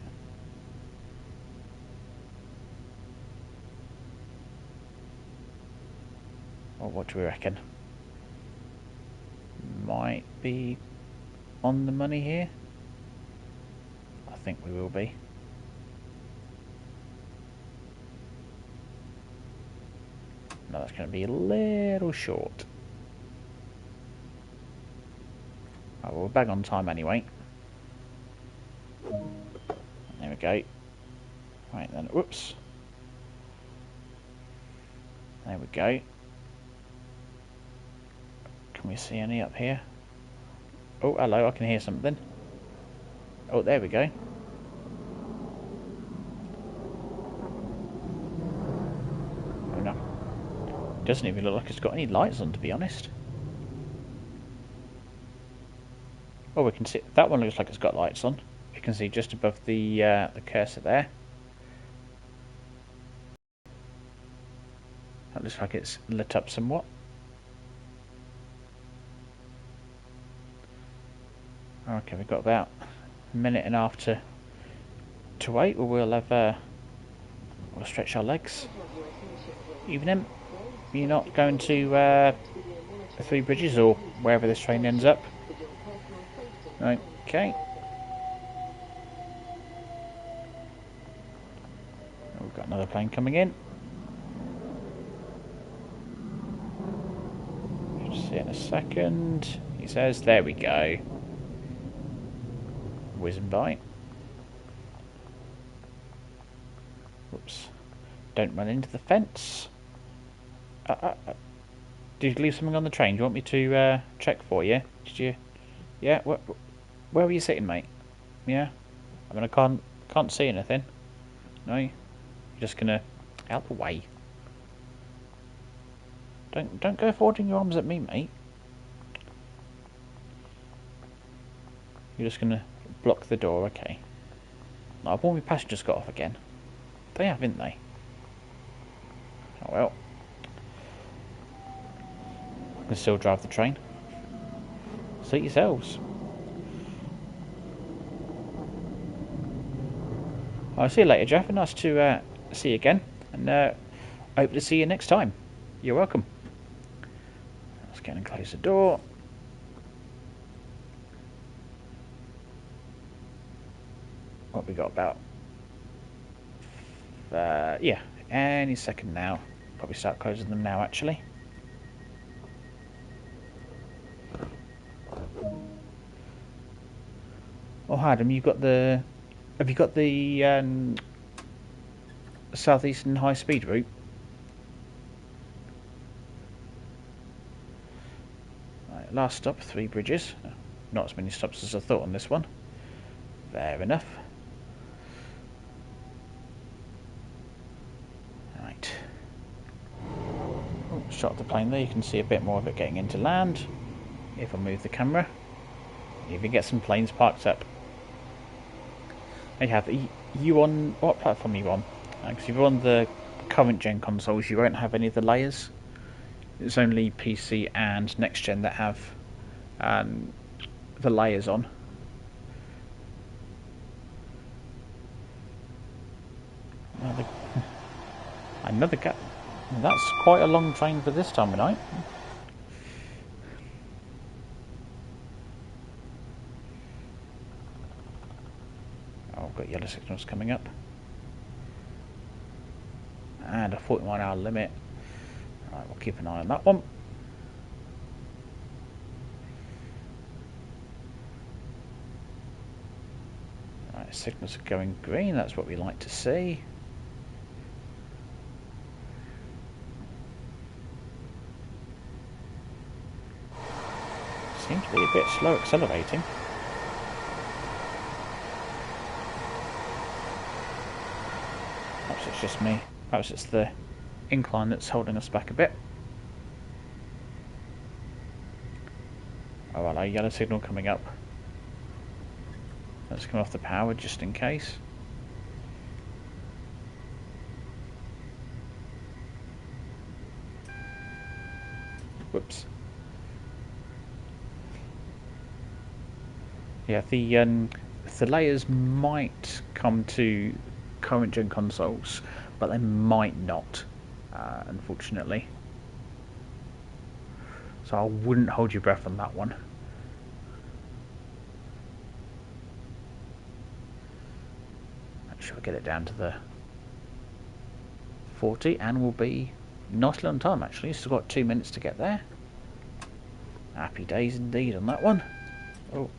Well, what do we reckon? Might be on the money here. I think we will be. No, that's going to be a little short. Oh, well, we're back on time anyway. There we go. Right then, whoops. There we go. Can we see any up here? Oh, hello, I can hear something. Oh, there we go. Oh no. Doesn't even look like it's got any lights on, to be honest. Oh, we can see that one looks like it's got lights on. You can see just above the cursor there. That looks like it's lit up somewhat. Okay, we've got about a minute and a half to wait. We'll have we'll stretch our legs. Evening. You're not going to the Three Bridges or wherever this train ends up? Okay. We've got another plane coming in. Just see in a second. He says, there we go. Whizzing by. Whoops. Don't run into the fence. Did you leave something on the train? Do you want me to check for you? Did you? Yeah. Where were you sitting, mate? Yeah. I mean, I can't see anything. No. You're just gonna out the way. Don't go folding your arms at me, mate. You're just gonna block the door, okay? I've warned my passengers got off again. They have, haven't they? Oh well. I can still drive the train. Suit yourselves. I'll see you later, Jeff. Nice to see you again, and hope to see you next time. You're welcome. Let's get and close the door. What we got about? Yeah, any second now. Probably start closing them now, actually. Oh, Adam, have you got the southeastern high speed route? Right, last stop, Three Bridges. Not as many stops as I thought on this one. Fair enough. Right. Oh, shot of the plane there. You can see a bit more of it getting into land. If I move the camera, you can get some planes parked up. Are you on what platform are you on? Because if you're on the current gen consoles, you won't have any of the layers. It's only PC and next gen that have the layers on. Another gap. That's quite a long train for this time of night. Oh, I've got yellow signals coming up. And a 41-hour limit. Right, we'll keep an eye on that one. Right, signals are going green, that's what we like to see. Seems to be a bit slow accelerating. Perhaps it's just me. Perhaps it's the incline that's holding us back a bit. Oh, hello, yellow signal coming up. Let's come off the power just in case. Whoops. Yeah, the layers might come to current gen consoles, but they might not, unfortunately. So I wouldn't hold your breath on that one. Make sure I get it down to the 40, and we'll be nicely on time actually. Still got 2 minutes to get there. Happy days indeed on that one. Oh,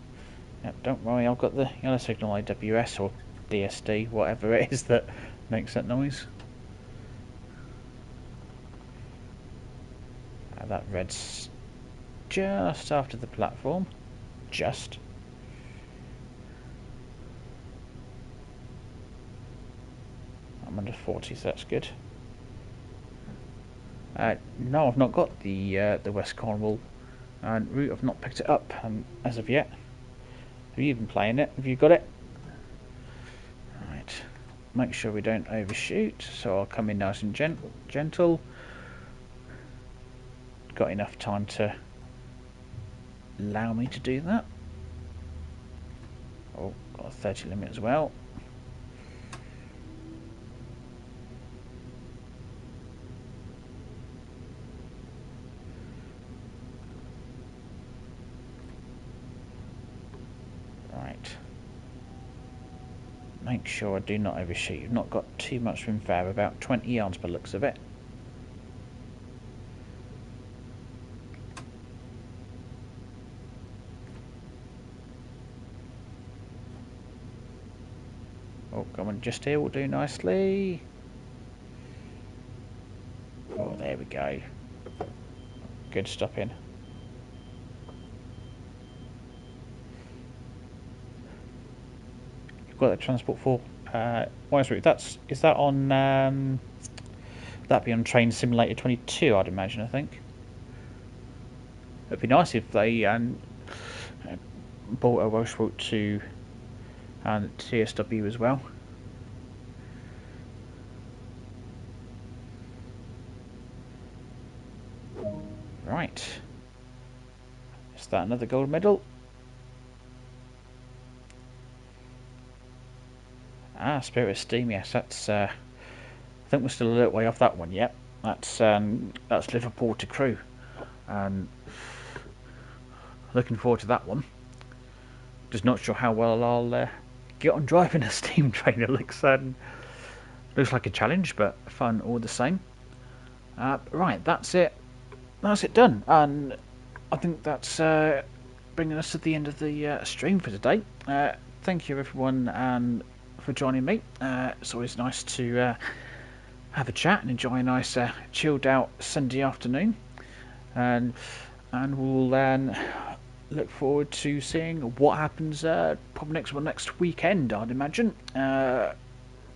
yeah, don't worry, I've got the yellow signal AWS or DSD, whatever it is that makes that noise. That red's just after the platform. Just. I'm under 40, so that's good. No, I've not got the West Cornwall route. I've not picked it up as of yet. Have you been playing it? Have you got it? Right. Make sure we don't overshoot. So I'll come in nice and gentle. Got enough time to allow me to do that. Oh, got a 30 limit as well. Right. Make sure I do not overshoot. You've not got too much room for error, about 20 yards by the looks of it. Oh, come on, just here, we'll do nicely. Oh, there we go. Good stopping. You've got the transport for Wise Route. Is that on that'd be on Train Simulator 22, I'd imagine, I think. It'd be nice if they bought a Welsh Route to TSW as well. Right. Is that another gold medal? Ah, Spirit of Steam, yes, that's I think we're still a little way off that one yet. That's Liverpool to Crewe. And looking forward to that one. Just not sure how well I'll get on driving a steam train. It looks like a challenge, but fun all the same. Right, that's it. That's it done, and I think that's bringing us to the end of the stream for today. Thank you everyone and for joining me. It's always nice to have a chat and enjoy a nice chilled out Sunday afternoon, and we'll then look forward to seeing what happens probably next weekend, I'd imagine.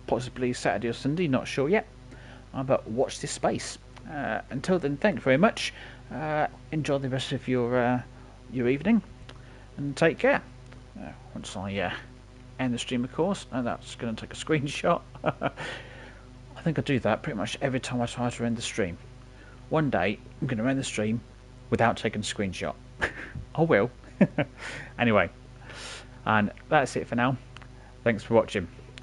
Possibly Saturday or Sunday, not sure yet. But watch this space. Until then, thank you very much. Enjoy the rest of your evening, and take care. Once I end the stream, of course, and that's going to take a screenshot. I think I do that pretty much every time I try to end the stream. One day, I'm going to end the stream without taking a screenshot. I will. Anyway, and that's it for now. Thanks for watching.